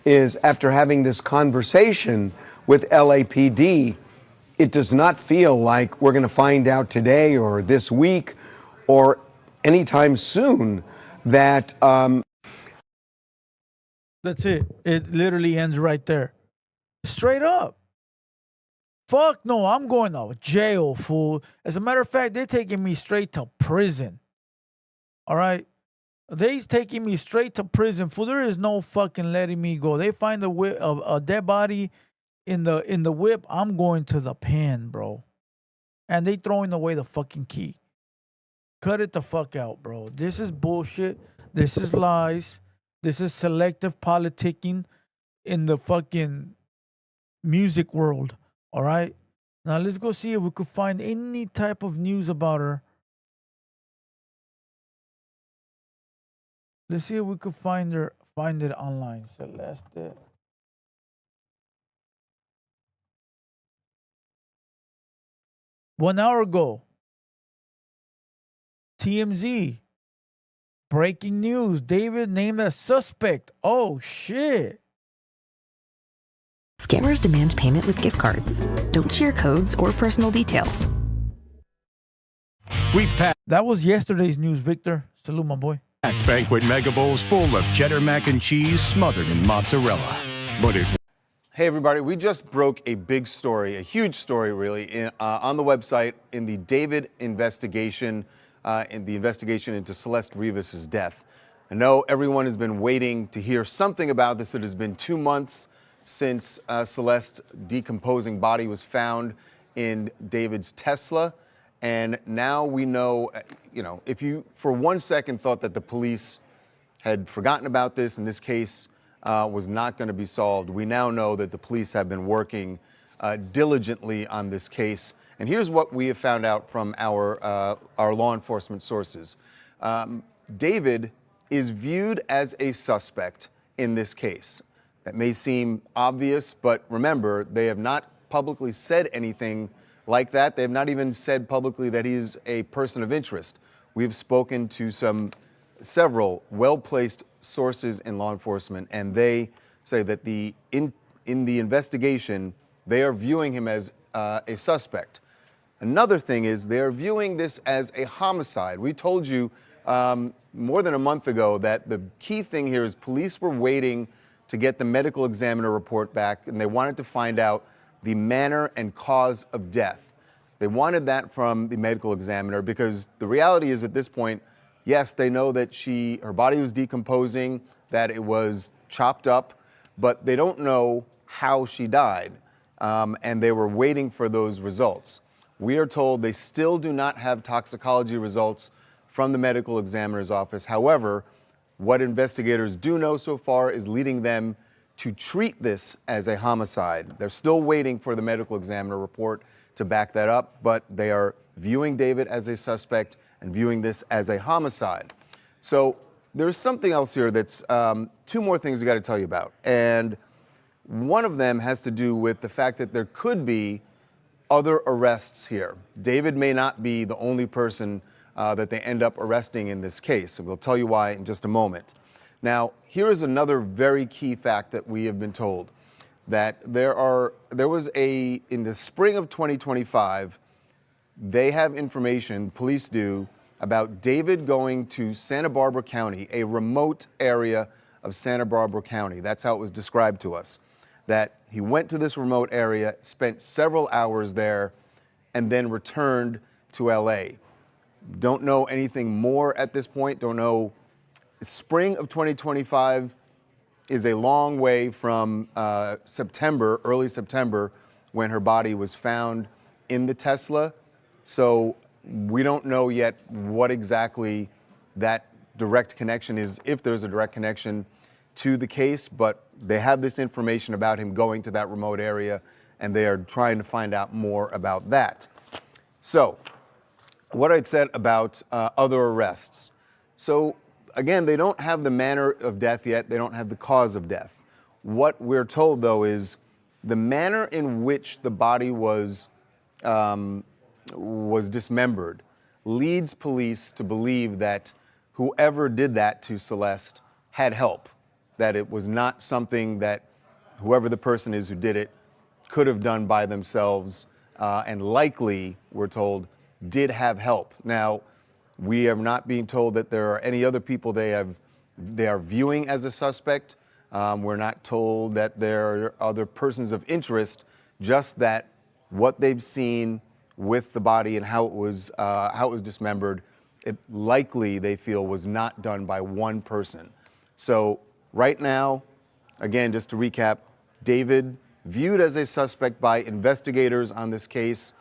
is after having this conversation with LAPD, it does not feel like we're going to find out today or this week or anytime soon that... That's it. It literally ends right there. Straight up. Fuck no, I'm going to jail, fool. As a matter of fact, they're taking me straight to prison. All right? They's taking me straight to prison, fool. There is no fucking letting me go. They find a dead body in the whip, I'm going to the pen, bro. And they throwing away the fucking key. Cut it the fuck out, bro. This is bullshit. This is lies. This is selective politicking in the fucking music world. All right? Now let's go see if we could find any type of news about her. Let's see if we could find it online. Celeste. One hour ago, TMZ, breaking news, David named as suspect. Oh, shit. Scammers demand payment with gift cards. Don't share codes or personal details. That was yesterday's news, Victor. Salute, my boy. Banquet mega bowls full of cheddar mac and cheese smothered in mozzarella. But it... Hey everybody, we just broke a big story, a huge story really, on the website in the David investigation, into Celeste Rivas' death. I know everyone has been waiting to hear something about this. It has been 2 months since Celeste's decomposing body was found in David's Tesla. And now we know, if you for 1 second thought that the police had forgotten about this and this case was not going to be solved, we now know that the police have been working diligently on this case. And here's what we have found out from our law enforcement sources. David is viewed as a suspect in this case. That may seem obvious, but remember, they have not publicly said anything like that. They have not even said publicly that he is a person of interest. We've spoken to several well-placed sources in law enforcement, and they say that in the investigation, they are viewing him as a suspect. Another thing is they are viewing this as a homicide. We told you more than a month ago that the key thing here is police were waiting to get the medical examiner report back, and they wanted to find out the manner and cause of death. They wanted that from the medical examiner because the reality is at this point, yes, they know that her body was decomposing, that it was chopped up, but they don't know how she died, and they were waiting for those results. We are told they still do not have toxicology results from the medical examiner's office. However, what investigators do know so far is leading them to treat this as a homicide. They're still waiting for the medical examiner report to back that up, but they are viewing David as a suspect and viewing this as a homicide. So there's something else here that's 2 more things we got to tell you about. And one of them has to do with the fact that there could be other arrests here. David may not be the only person that they end up arresting in this case. And we'll tell you why in just a moment. Now, here is another very key fact that we have been told, that there was in the spring of 2025, they have information, police do, about David going to Santa Barbara County, a remote area of Santa Barbara County. That's how it was described to us, that he went to this remote area, spent several hours there, and then returned to LA. Don't know anything more at this point, don't know. Spring of 2025 is a long way from September, early September, when her body was found in the Tesla. So we don't know yet what exactly that direct connection is, if there's a direct connection to the case, but they have this information about him going to that remote area, and they are trying to find out more about that. So, what I'd said about other arrests. So, again, they don't have the manner of death yet. They don't have the cause of death. What we're told, though, is the manner in which the body was dismembered leads police to believe that whoever did that to Celeste had help, that it was not something that whoever the person is who did it could have done by themselves, and likely, we're told, did have help. Now, we are not being told that there are any other people they are viewing as a suspect. We're not told that there are other persons of interest, just that what they've seen with the body and how it was dismembered, it likely, they feel, was not done by one person. So right now, again, just to recap, David viewed as a suspect by investigators on this case.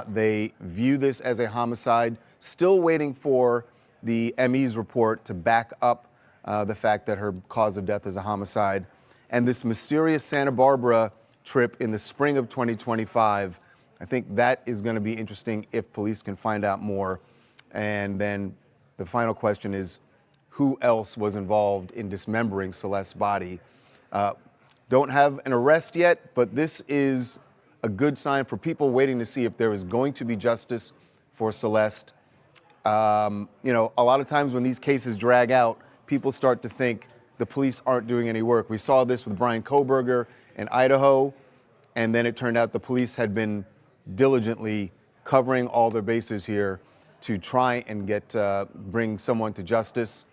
They view this as a homicide, still waiting for the ME's report to back up the fact that her cause of death is a homicide. And this mysterious Santa Barbara trip in the spring of 2025, I think that is going to be interesting if police can find out more. And then the final question is, who else was involved in dismembering Celeste's body? Don't have an arrest yet, but this is a good sign for people waiting to see if there is going to be justice for Celeste. A lot of times when these cases drag out, people start to think the police aren't doing any work. We saw this with Brian Kohberger in Idaho, and then it turned out the police had been diligently covering all their bases here to try and bring someone to justice.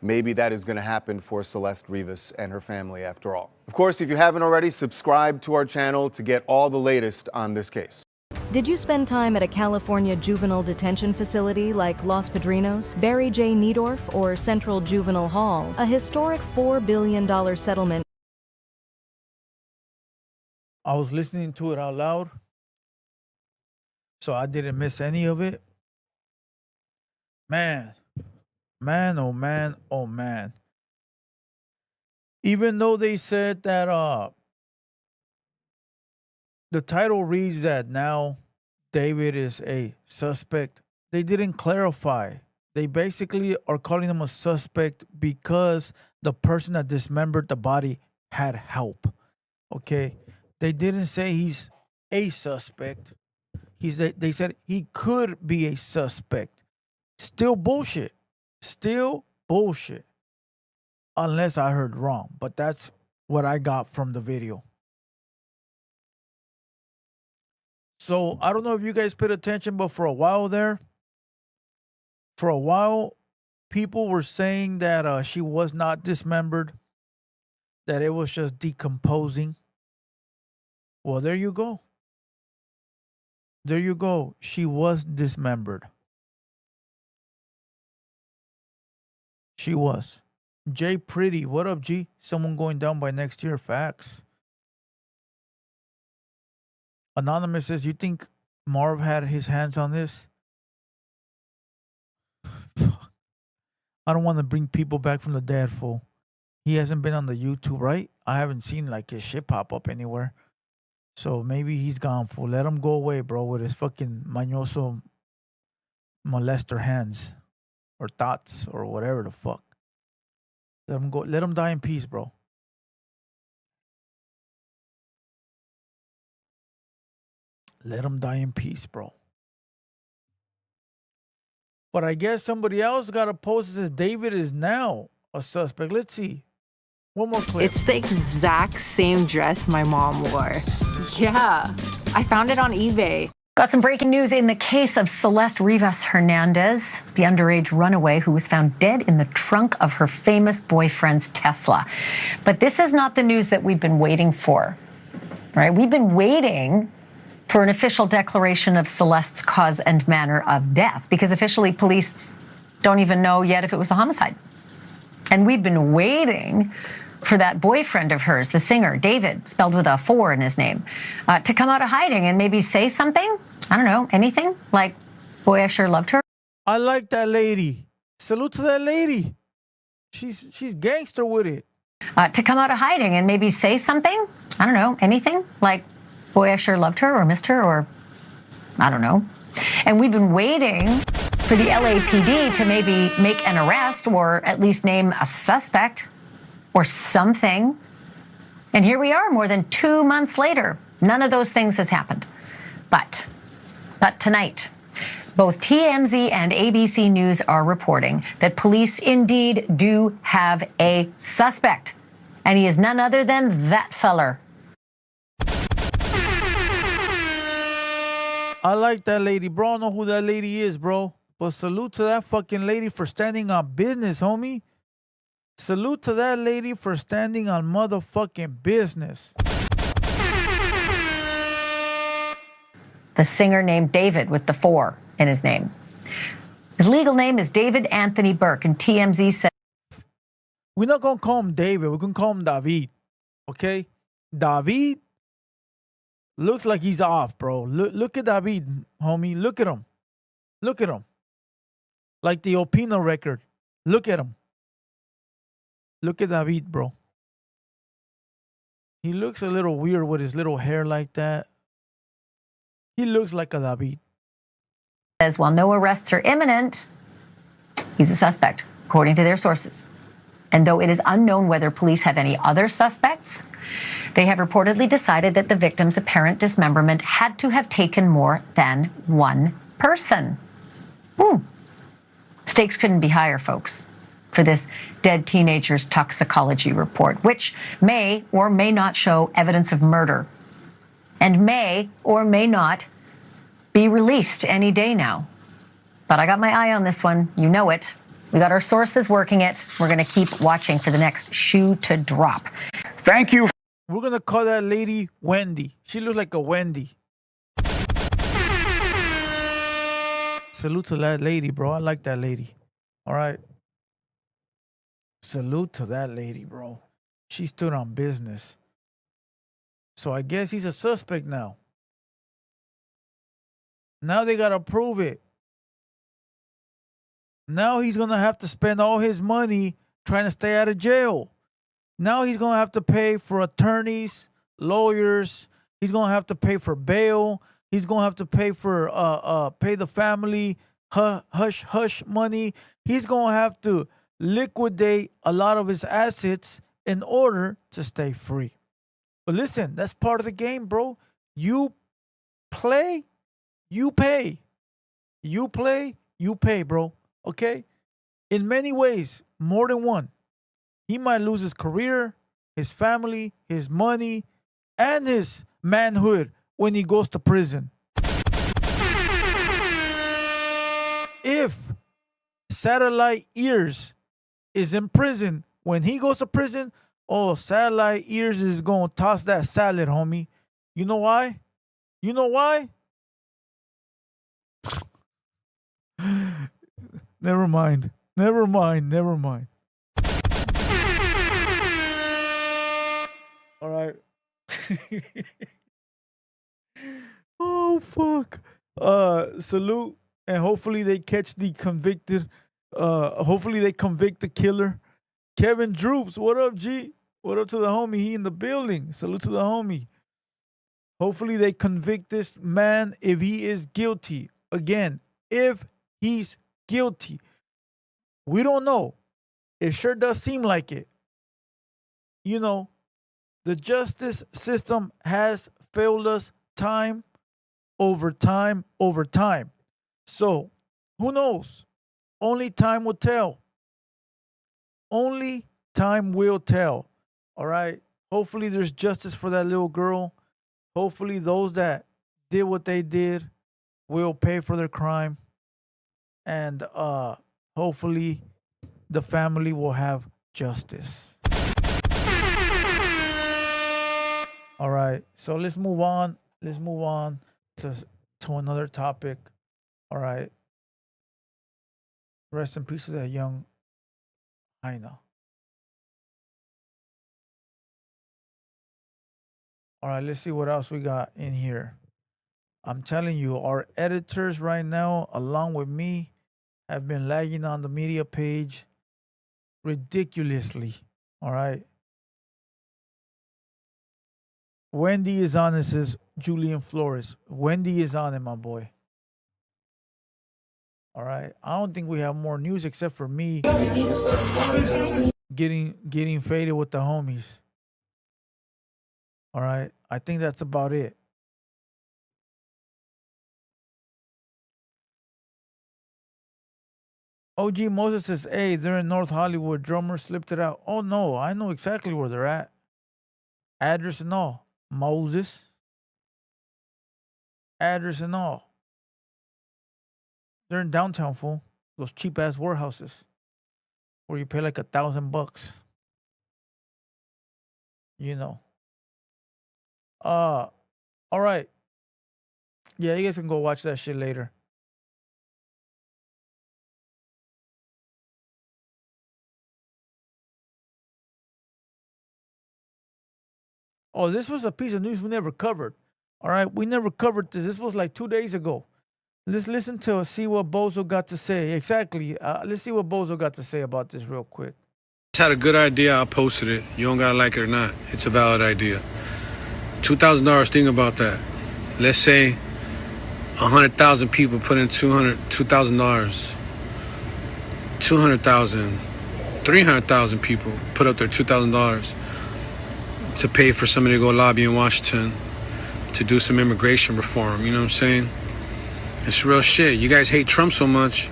Maybe that is going to happen for Celeste Rivas and her family after all. Of course, if you haven't already, subscribe to our channel to get all the latest on this case. Did you spend time at a California juvenile detention facility like Los Padrinos, Barry J. Niedorf, or Central Juvenile Hall, a historic $4 billion settlement? I was listening to it out loud, so I didn't miss any of it. Man, oh man, oh man. Even though they said that the title reads that now David is a suspect, they didn't clarify. They basically are calling him a suspect because the person that dismembered the body had help. Okay? They didn't say he's a suspect. They said he could be a suspect. Still bullshit. Still bullshit. Unless I heard wrong. But that's what I got from the video. So I don't know if you guys paid attention, but for a while, people were saying that she was not dismembered, that it was just decomposing. Well, there you go. There you go. She was dismembered. She was. Jay Pretty, what up, G? Someone going down by next year. Facts. Anonymous says, you think Marv had his hands on this? I don't want to bring people back from the dead, fool. He hasn't been on the YouTube, right? I haven't seen like his shit pop up anywhere. So maybe he's gone, fool. Let him go away, bro, with his fucking mañoso molester hands or thoughts or whatever the fuck. Let him go. Let him die in peace, bro. Let him die in peace, bro. But I guess somebody else got a post that says David is now a suspect. Let's see. One more clip. It's the exact same dress my mom wore. Yeah, I found it on eBay. Got some breaking news in the case of Celeste Rivas Hernandez, the underage runaway who was found dead in the trunk of her famous boyfriend's Tesla. But this is not the news that we've been waiting for, right? We've been waiting for an official declaration of Celeste's cause and manner of death, because officially police don't even know yet if it was a homicide. And we've been waiting for that boyfriend of hers, the singer, David, spelled with a 4 in his name, to come out of hiding and maybe say something. I don't know, anything like, boy, I sure loved her. I like that lady. Salute to that lady. She's gangster with it. To come out of hiding and maybe say something. I don't know, anything like, boy, I sure loved her or missed her or I don't know. And we've been waiting for the LAPD to maybe make an arrest or at least name a suspect or something. And here we are more than 2 months later. None of those things has happened. But tonight, both TMZ and ABC News are reporting that police indeed do have a suspect. And he is none other than that feller. I like that lady, bro. I don't know who that lady is, bro. But salute to that fucking lady for standing on business, homie. Salute to that lady for standing on motherfucking business. The singer named David with the 4 in his name. His legal name is David Anthony Burke, and TMZ said, we're not going to call him David. We're going to call him David. Okay? David looks like he's off, bro. Look at David, homie. Look at him. Look at him. Like the Opino record. Look at him. Look at David, bro. He looks a little weird with his little hair like that. He looks like a David. Says, while no arrests are imminent, he's a suspect, according to their sources. And though it is unknown whether police have any other suspects, they have reportedly decided that the victim's apparent dismemberment had to have taken more than one person. Stakes couldn't be higher, folks, for this dead teenager's toxicology report, which may or may not show evidence of murder and may or may not be released any day now. But I got my eye on this one. You know it. We got our sources working it. We're going to keep watching for the next shoe to drop. Thank you. We're going to call that lady Wendy. She looks like a Wendy. Salute to that lady, bro. I like that lady. All right. Salute to that lady, bro. She stood on business. So I guess he's a suspect now. Now they got to prove it. Now he's going to have to spend all his money trying to stay out of jail. Now he's going to have to pay for attorneys, lawyers. He's going to have to pay for bail. He's going to have to pay for pay the family hush money. He's going to have to liquidate a lot of his assets in order to stay free. But listen, that's part of the game, bro. You play, you pay. You play, you pay, bro. Okay? In many ways, more than one. He might lose his career, his family, his money, and his manhood when he goes to prison. If Satellite Ears is in prison, when he goes to prison, oh, Satellite Ears is going to toss that salad, homie. You know why? You know why? Never mind. Never mind. Never mind. All right. Oh, fuck. Salute. And hopefully they catch the convicted. Hopefully they convict the killer. Kevin Droops, what up, G? What up to the homie? He in the building. Salute to the homie. Hopefully they convict this man if he is guilty. Again, if he's guilty. We don't know. It sure does seem like it. You know, the justice system has failed us time over time over time. So, who knows? Only time will tell. Only time will tell. All right? Hopefully there's justice for that little girl. Hopefully those that did what they did will pay for their crime. And hopefully the family will have justice. All right. So let's move on. Let's move on to another topic. All right. Rest in peace to that young Heina. All right, let's see what else we got in here. I'm telling you, our editors right now, along with me, have been lagging on the media page ridiculously. All right. Wendy is on it, says Julian Flores. Wendy is on it, my boy. All right. I don't think we have more news except for me getting faded with the homies. All right. I think that's about it. OG Moses says, hey, they're in North Hollywood. Drummer slipped it out. Oh, no. I know exactly where they're at. Address and all. Moses. Address and all. They're in downtown, fool. Those cheap-ass warehouses where you pay like $1,000. You know. All right. Yeah, you guys can go watch that shit later. Oh, this was a piece of news we never covered. All right, we never covered this. This was like 2 days ago. Let's listen to see what Bozo got to say. Exactly. Let's see what Bozo got to say about this real quick. Just had a good idea. I posted it. You don't gotta like it or not. It's a valid idea. $2,000. Think about that. Let's say 100,000 people put in $2,000. 200,000, 300,000 people put up their $2,000 to pay for somebody to go lobby in Washington to do some immigration reform. You know what I'm saying? It's real shit. You guys hate Trump so much.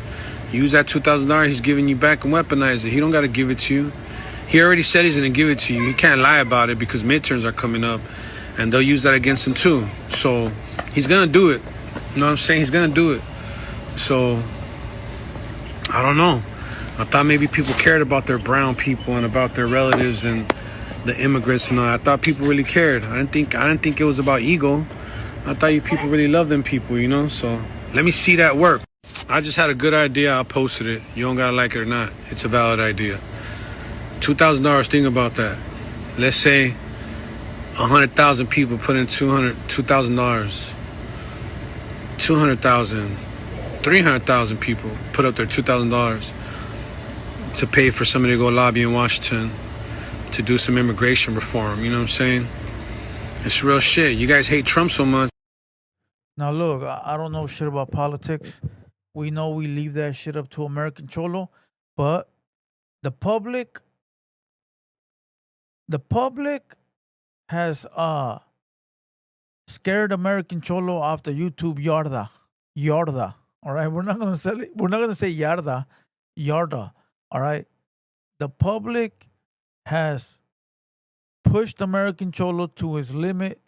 Use that $2,000 he's giving you back and weaponize it. He don't got to give it to you. He already said he's going to give it to you. He can't lie about it because midterms are coming up and they'll use that against him too. So he's going to do it. You know what I'm saying? He's going to do it. So I don't know. I thought maybe people cared about their brown people and about their relatives and the immigrants and all. I thought people really cared. I didn't think it was about ego. I thought you people really love them people, you know? So let me see that work. I just had a good idea. I posted it. You don't gotta like it or not. It's a valid idea. $2,000. Think about that. Let's say 100,000 people put in $2,000. 200,000, 300,000 people put up their $2,000 to pay for somebody to go lobby in Washington to do some immigration reform. You know what I'm saying? It's real shit. You guys hate Trump so much. Now look, I don't know shit about politics. We know we leave that shit up to American Cholo, but the public has scared American Cholo off the YouTube yarda. All right. We're not gonna sell it. We're not gonna say yarda. All right. The public has pushed American Cholo to his limit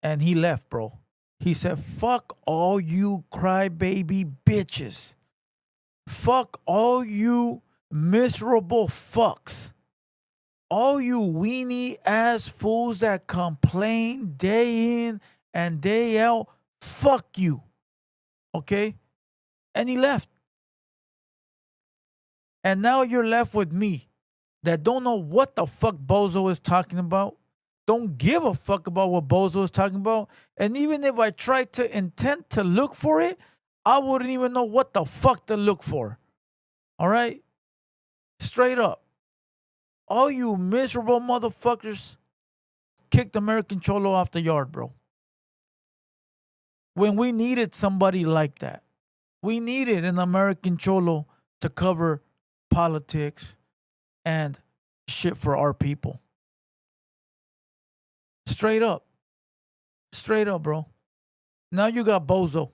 and he left, bro. He said, fuck all you crybaby bitches. Fuck all you miserable fucks. All you weenie ass fools that complain day in and day out, fuck you. Okay? And he left. And now you're left with me that don't know what the fuck Bozo is talking about. Don't give a fuck about what Bozo is talking about. And even if I tried to intend to look for it, I wouldn't even know what the fuck to look for. All right? Straight up. All you miserable motherfuckers kicked American Cholo off the yard, bro. When we needed somebody like that. We needed an American Cholo to cover politics and shit for our people. Straight up. Straight up, bro. Now you got Bozo.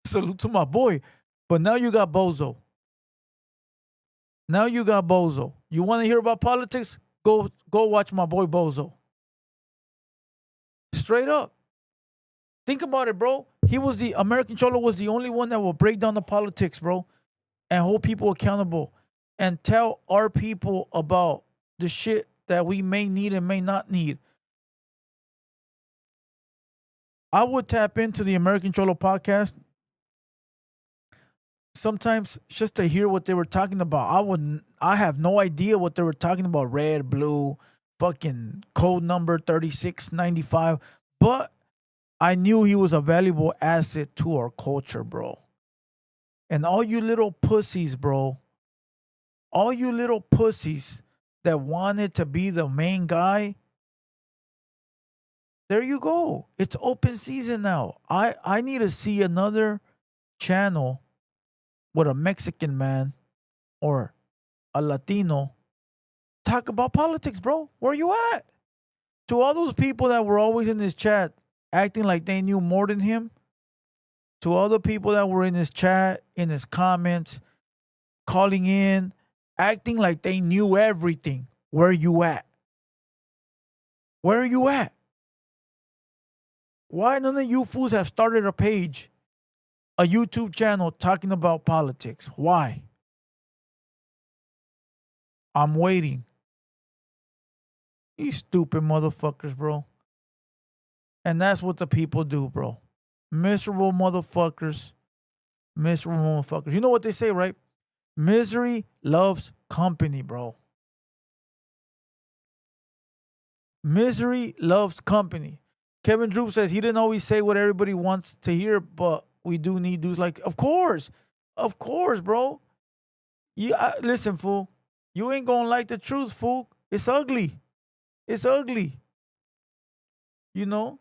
Salute to my boy. But now you got Bozo. Now you got Bozo. You want to hear about politics? Go watch my boy Bozo. Straight up. Think about it, bro. American Cholo was the only one that will break down the politics, bro, and hold people accountable and tell our people about the shit that we may need and may not need. I would tap into the American Cholo podcast sometimes just to hear what they were talking about. I have no idea what they were talking about. Red, blue, fucking code number 3695. But I knew he was a valuable asset to our culture, bro. And all you little pussies, bro. All you little pussies that wanted to be the main guy. There you go. It's open season now. I need to see another channel with a Mexican man or a Latino talk about politics, bro. Where you at? To all those people that were always in this chat acting like they knew more than him, to all the people that were in his chat, in his comments, calling in, acting like they knew everything, where you at? Where are you at? Why none of you fools have started a page, a YouTube channel talking about politics? Why? I'm waiting. You stupid motherfuckers, bro. And that's what the people do, bro. Miserable motherfuckers. Miserable motherfuckers. You know what they say, right? Misery loves company, bro. Misery loves company. Kevin Droop says he didn't always say what everybody wants to hear, but we do need dudes like, of course, bro. Listen, fool. You ain't gonna like the truth, fool. It's ugly. It's ugly. You know?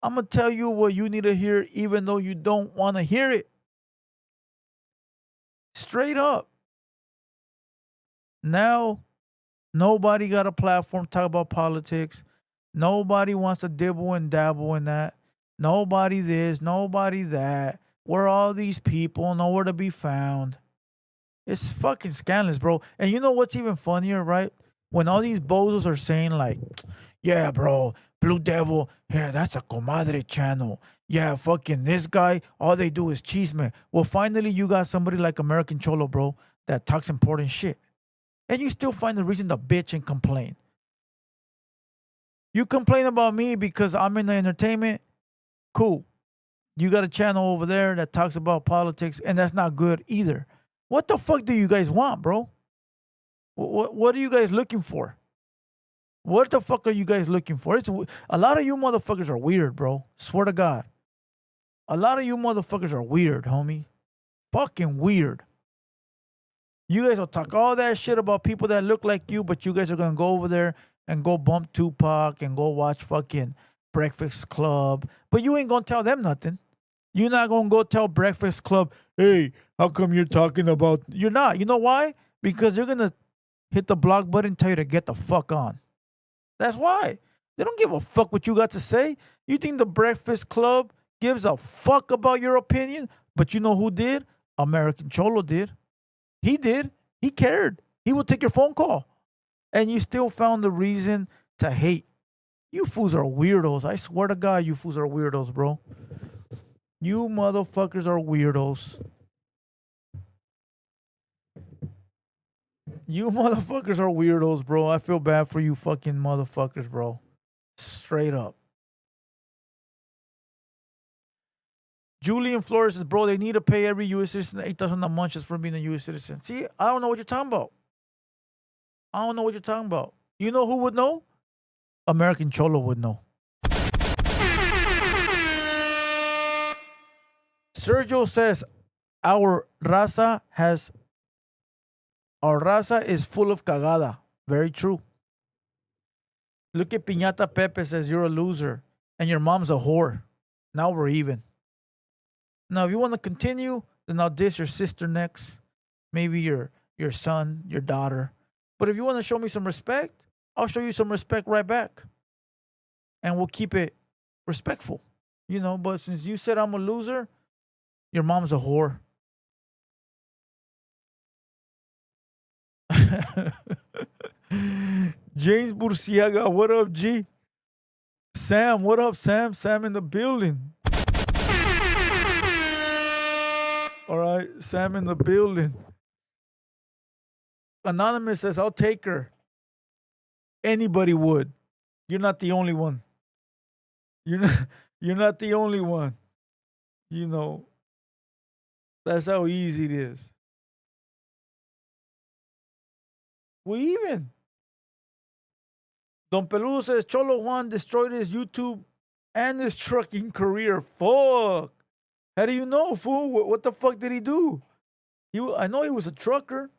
I'm gonna tell you what you need to hear, even though you don't want to hear it. Straight up. Now, nobody got a platform to talk about politics. Nobody wants to dibble and dabble in that. Nobody this, nobody that. Where all these people, nowhere to be found. It's fucking scandalous, bro. And you know what's even funnier, right? When all these bozos are saying like, yeah, bro, Blue Devil, yeah, that's a comadre channel. Yeah, fucking this guy, all they do is chisme. Well, finally you got somebody like American Cholo, bro, that talks important shit. And you still find a reason to bitch and complain. You complain about me because I'm in the entertainment? Cool. You got a channel over there that talks about politics, and that's not good either. What the fuck do you guys want, bro? What are you guys looking for? What the fuck are you guys looking for? A lot of you motherfuckers are weird, bro. Swear to God. A lot of you motherfuckers are weird, homie. Fucking weird. You guys will talk all that shit about people that look like you, but you guys are gonna go over there and go bump Tupac and go watch fucking Breakfast Club. But you ain't gonna tell them nothing. You're not gonna go tell Breakfast Club, hey, how come you're talking about... You're not. You know why? Because they're gonna hit the block button and tell you to get the fuck on. That's why. They don't give a fuck what you got to say. You think the Breakfast Club gives a fuck about your opinion? But you know who did? American Cholo did. He did. He cared. He would take your phone call. And you still found the reason to hate. You fools are weirdos. I swear to God, you fools are weirdos, bro. You motherfuckers are weirdos. You motherfuckers are weirdos, bro. I feel bad for you fucking motherfuckers, bro. Straight up. Julian Flores says, bro, they need to pay every U.S. citizen 8,000 a month just for being a U.S. citizen. See, I don't know what you're talking about. I don't know what you're talking about. You know who would know? American Cholo would know. Sergio says, our raza is full of cagada. Very true. Look at Piñata Pepe says, you're a loser and your mom's a whore. Now we're even. Now, if you want to continue, then I'll diss your sister next. Maybe your son, your daughter. But if you want to show me some respect, I'll show you some respect right back. And we'll keep it respectful. You know, but since you said I'm a loser, your mom's a whore. James Burciaga, what up, G? Sam, what up, Sam? Sam in the building. All right, Sam in the building. Anonymous says, I'll take her. Anybody would. You're not the only one. You're not the only one. You know, that's how easy it is. We even. Don Peludo says, Cholo Juan destroyed his YouTube and his trucking career. Fuck. How do you know, fool? What the fuck did he do? I know he was a trucker.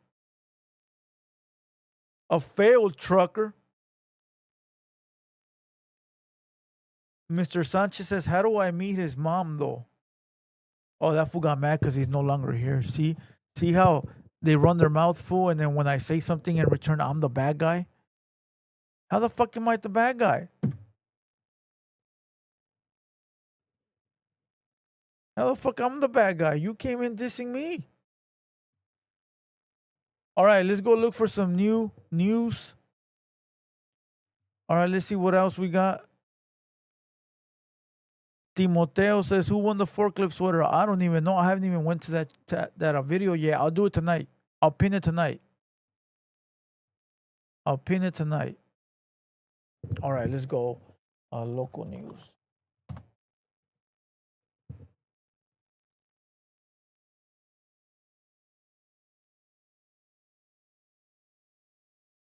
A failed trucker. Mr. Sanchez says, how do I meet his mom, though? Oh, that fool got mad because he's no longer here. See how they run their mouth, fool, and then when I say something in return, I'm the bad guy? How the fuck am I the bad guy? How the fuck I'm the bad guy? You came in dissing me. All right, let's go look for some new news. All right, let's see what else we got. Timoteo says, who won the forklift sweater? I don't even know. I haven't even went to that video yet. I'll do it tonight. I'll pin it tonight. All right, let's go. Local news.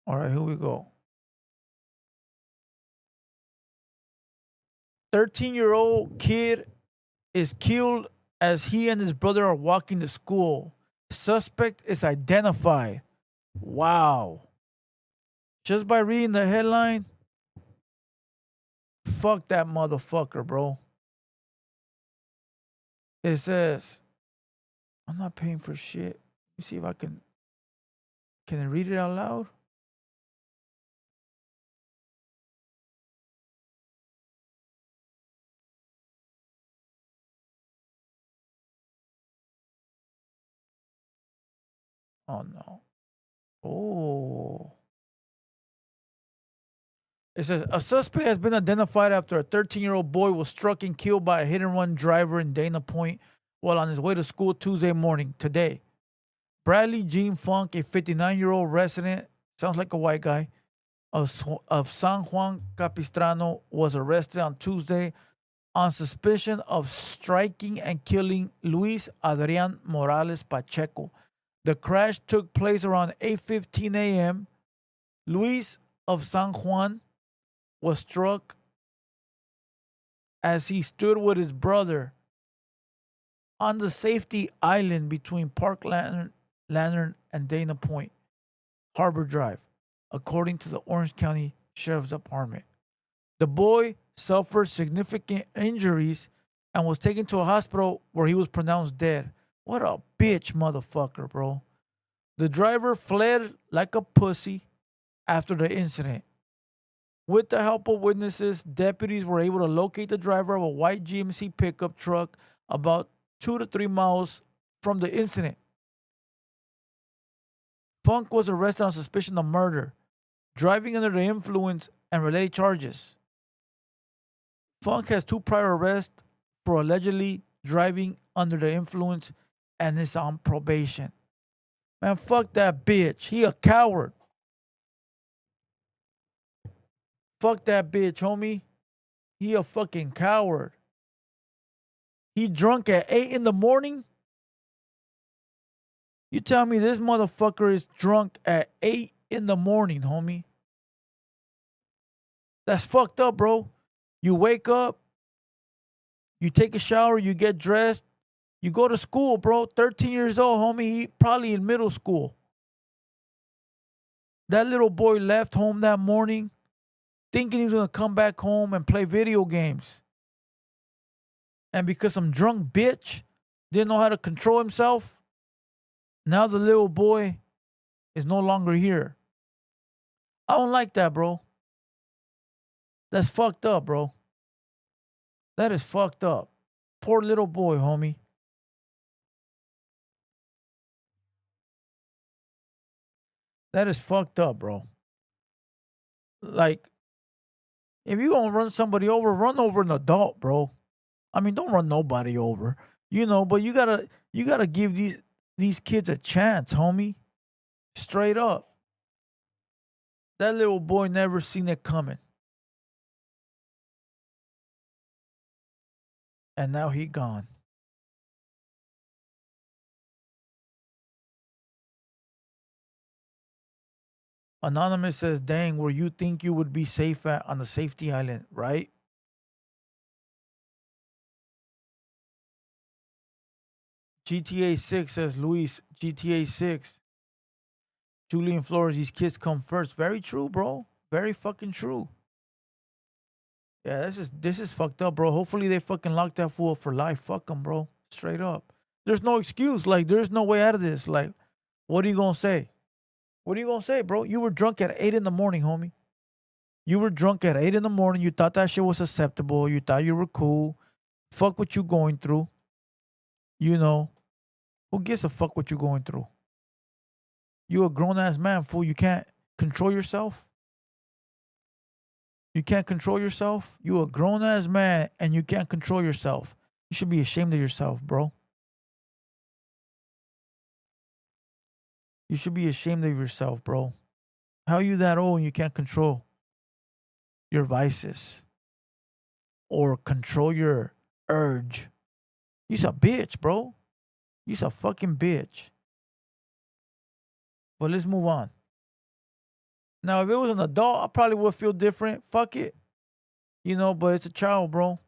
All right, here we go. 13-year-old kid is killed as he and his brother are walking to school. Suspect is identified. Wow. Just by reading the headline, fuck that motherfucker, bro. It says, I'm not paying for shit. Let me see if I can I read it out loud? Oh, no. Oh. It says, a suspect has been identified after a 13-year-old boy was struck and killed by a hit-and-run driver in Dana Point while on his way to school Tuesday morning, today. Bradley Gene Funk, a 59-year-old resident, sounds like a white guy, of San Juan Capistrano, was arrested on Tuesday on suspicion of striking and killing Luis Adrian Morales Pacheco. The crash took place around 8:15 a.m. Luis of San Juan was struck as he stood with his brother on the safety island between Park Lantern and Dana Point, Harbor Drive, according to the Orange County Sheriff's Department. The boy suffered significant injuries and was taken to a hospital where he was pronounced dead. What a bitch motherfucker, bro. The driver fled like a pussy after the incident. With the help of witnesses, deputies were able to locate the driver of a white GMC pickup truck about 2 to 3 miles from the incident. Funk was arrested on suspicion of murder, driving under the influence, and related charges. Funk has 2 prior arrests for allegedly driving under the influence and is on probation. Man, fuck that bitch. He a coward. Fuck that bitch, homie. He a fucking coward. He drunk at 8 in the morning? You tell me this motherfucker is drunk at 8 in the morning, homie. That's fucked up, bro. You wake up, you take a shower, you get dressed, you go to school, bro. 13 years old, homie. He probably in middle school. That little boy left home that morning thinking he was going to come back home and play video games. And because some drunk bitch didn't know how to control himself, now the little boy is no longer here. I don't like that, bro. That's fucked up, bro. That is fucked up. Poor little boy, homie. That is fucked up, bro. Like, if you gonna run somebody over, run over an adult, bro. I mean, don't run nobody over, but you gotta give these kids a chance, homie. Straight up. That little boy never seen it coming. And now he gone. Anonymous says, dang, where you think you would be safe at on the safety island, right? GTA 6 says, Luis, GTA 6. Julian Flores, these kids come first. Very true, bro. Very fucking true. Yeah, this is fucked up, bro. Hopefully they fucking lock that fool up for life. Fuck him, bro. Straight up. There's no excuse. Like, there's no way out of this. Like, what are you gonna say? What are you gonna say, bro? You were drunk at 8 in the morning, homie. You were drunk at 8 in the morning. You thought that shit was acceptable. You thought you were cool. Fuck what you going through. Who gives a fuck what you going through? You a grown-ass man, fool. You can't control yourself? You can't control yourself? You a grown-ass man and you can't control yourself. You should be ashamed of yourself, bro. You should be ashamed of yourself, bro. How are you that old and you can't control your vices or control your urge? You's a bitch, bro. You's a fucking bitch. But let's move on. Now, if it was an adult, I probably would feel different. Fuck it. But it's a child, bro.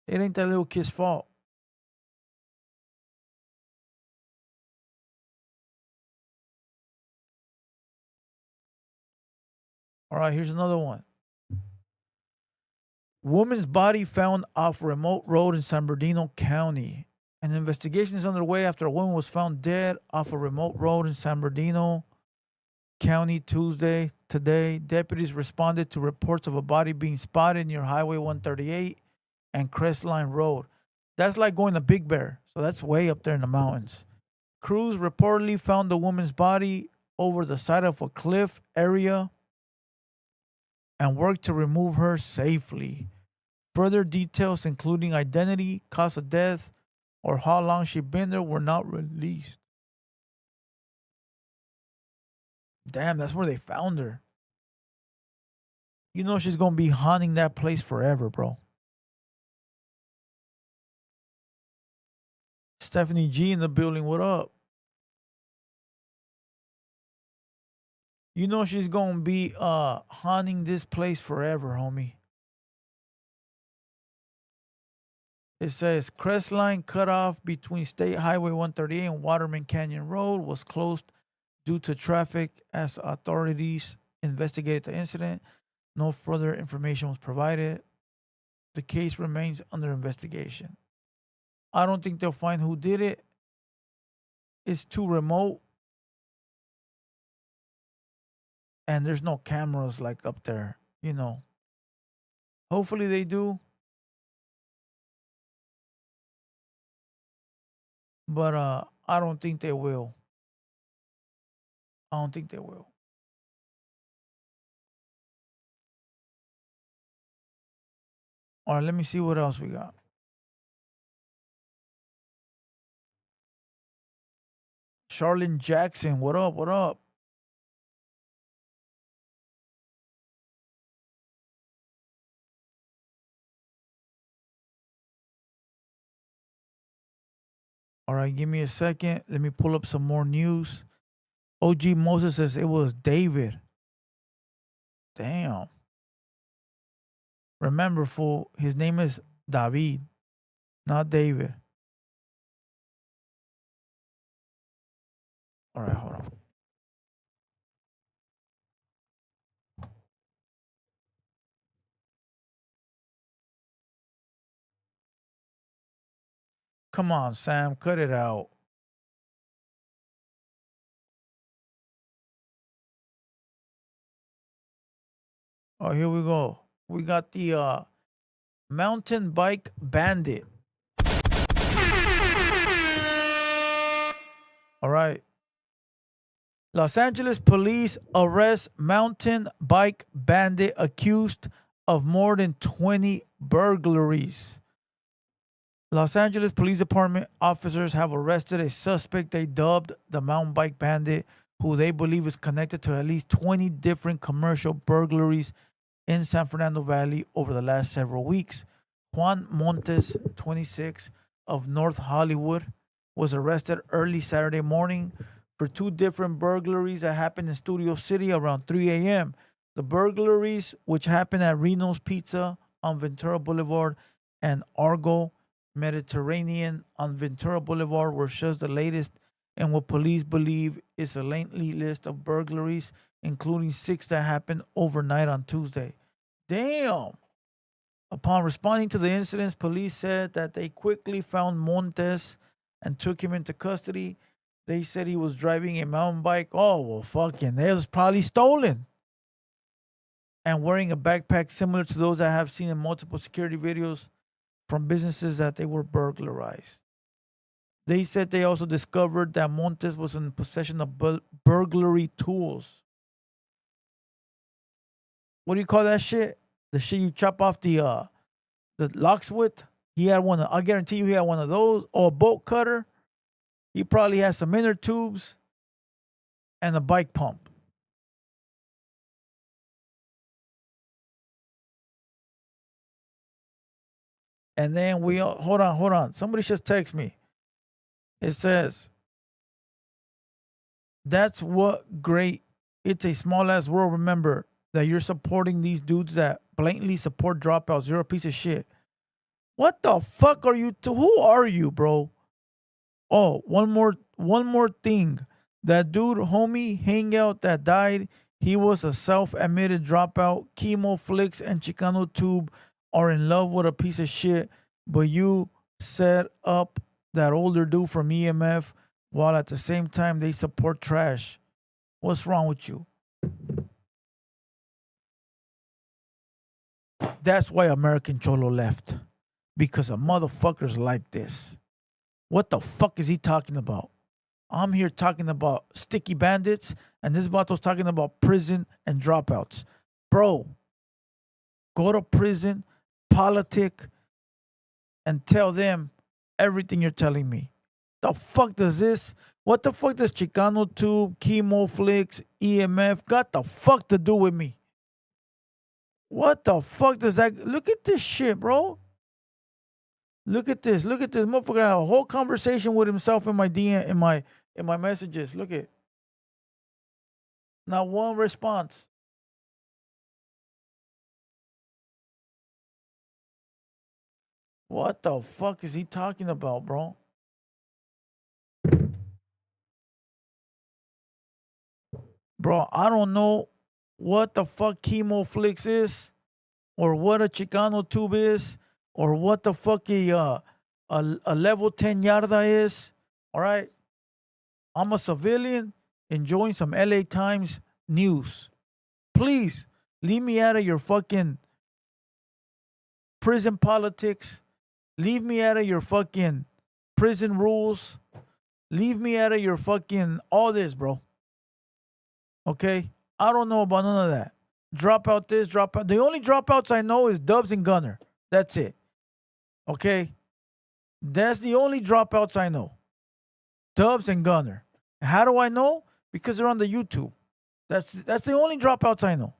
It ain't that little kid's fault. All right, here's another one. Woman's body found off remote road in San Bernardino County. An investigation is underway after a woman was found dead off a remote road in San Bernardino County Tuesday. Today, deputies responded to reports of a body being spotted near Highway 138 and Crestline Road. That's like going to Big Bear, so that's way up there in the mountains. Crews reportedly found the woman's body over the side of a cliff area and worked to remove her safely. Further details, including identity, cause of death, or how long she'd been there, were not released. Damn, that's where they found her. She's going to be haunting that place forever, bro. Stephanie G in the building. What up? You know she's gonna be haunting this place forever, homie. It says crest line cut off between State Highway 138 and Waterman Canyon Road was closed due to traffic as authorities investigated the incident. No further information was provided. The case remains under investigation. I don't think they'll find who did it. It's too remote. And there's no cameras like up there, you know. Hopefully they do. But I don't think they will. I don't think they will. All right, let me see what else we got. Charlene Jackson, what up? What up? All right, give me a second. Let me pull up some more news. OG Moses says it was David. Damn. Remember, fool, his name is David, not David. All right, hold on. Come on, Sam, cut it out. Oh, here we go. We got the mountain bike bandit. All right. Los Angeles police arrest mountain bike bandit accused of more than 20 burglaries. Los Angeles Police Department officers have arrested a suspect they dubbed the mountain bike bandit, who they believe is connected to at least 20 different commercial burglaries in San Fernando Valley over the last several weeks. Juan Montes, 26, of North Hollywood, was arrested early Saturday morning for two different burglaries that happened in Studio City around 3 a.m. The burglaries, which happened at Reno's Pizza on Ventura Boulevard and Argo Mediterranean on Ventura Boulevard, were just the latest in what police believe is a lengthy list of burglaries, including 6 that happened overnight on Tuesday. Damn! Upon responding to the incidents, police said that they quickly found Montes and took him into custody. They said he was driving a mountain bike. Oh, well, fucking, it was probably stolen. And wearing a backpack similar to those I have seen in multiple security videos from businesses that they were burglarized. They said they also discovered that Montes was in possession of burglary tools. What do you call that shit? The shit you chop off the locks with? He had one. I guarantee you he had one of those. Or a bolt cutter. He probably has some inner tubes and a bike pump. And then hold on. Somebody just text me. It says, that's what great. It's a small ass world. Remember that you're supporting these dudes that blatantly support dropouts. You're a piece of shit. What the fuck are you? Who are you, bro? Oh, one more thing. That dude, homie, hangout that died, he was a self-admitted dropout. Chemo flicks and Chicano Tube are in love with a piece of shit, but you set up that older dude from EMF while at the same time they support trash. What's wrong with you? That's why American Cholo left. Because of motherfuckers like this. What the fuck is he talking about? I'm here talking about sticky bandits, and this vato's talking about prison and dropouts. Bro, go to prison, politic, and tell them everything you're telling me. The fuck does this? What the fuck does Chicano Tube, Chemo Flicks, EMF got the fuck to do with me? What the fuck does that? Look at this shit, bro. Look at this. Look at this motherfucker. Had a whole conversation with himself in my DM in my messages. Look at. Not one response. What the fuck is he talking about, bro? Bro, I don't know what the fuck chemo flicks is, or what a Chicano tube is, or what the fuck a level 10 yarda is. All right. I'm a civilian enjoying some LA Times news. Please leave me out of your fucking prison politics. Leave me out of your fucking prison rules. Leave me out of your fucking all this, bro. Okay? I don't know about none of that. Drop out this, drop out. The only dropouts I know is Dubs and Gunner. That's it. Okay? That's the only dropouts I know. Dubs and Gunner. How do I know? Because they're on the YouTube. That's the only dropouts I know.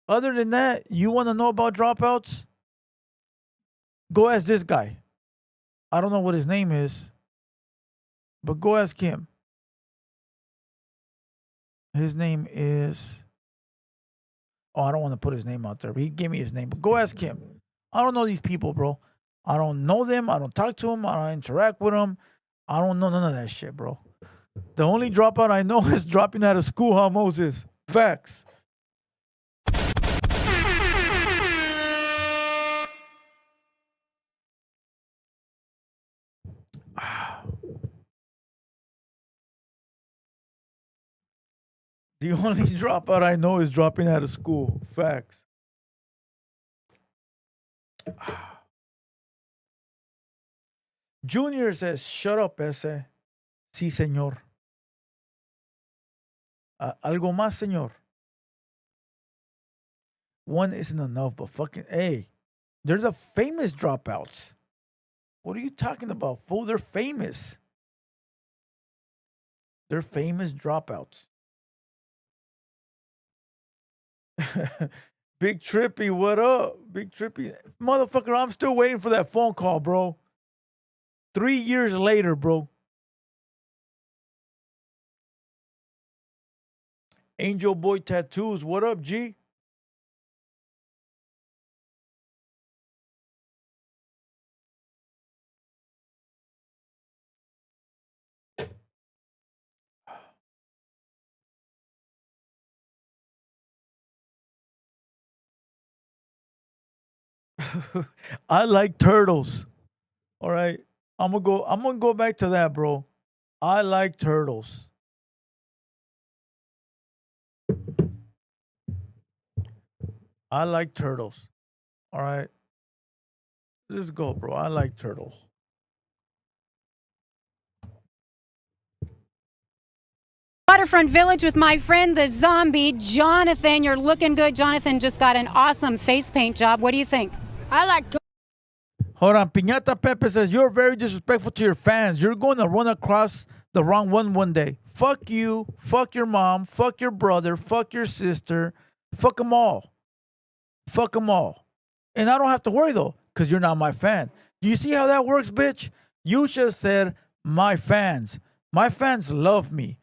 Other than that, you want to know about dropouts? Go ask this guy. I don't know what his name is, but go ask him. His name is... Oh, I don't want to put his name out there, but he gave me his name. But go ask him. I don't know these people, bro. I don't know them. I don't talk to them. I don't interact with them. I don't know none of that shit, bro. The only dropout I know is dropping out of school, huh, Moses? Facts. The only dropout I know is dropping out of school. Facts. Junior says, shut up, ese. Sí, señor. Algo más, señor. One isn't enough, but fucking, hey, they're the famous dropouts. What are you talking about, fool? They're famous. They're famous dropouts. Big Trippy, what up? Big Trippy. Motherfucker, I'm still waiting for that phone call, bro. 3 years later, bro. Angel Boy Tattoos, what up, G? I like turtles. All right. I'm gonna go back to that, bro. I like turtles. I like turtles. All right. Let's go, bro. I like turtles. Waterfront Village with my friend, the zombie, Jonathan. You're looking good. Jonathan just got an awesome face paint job. What do you think? I like Hold on. Piñata Pepe says, you're very disrespectful to your fans. You're going to run across the wrong one day. Fuck you. Fuck your mom. Fuck your brother. Fuck your sister. Fuck them all. Fuck them all. And I don't have to worry, though, because you're not my fan. Do you see how that works, bitch? You just said, my fans. My fans love me.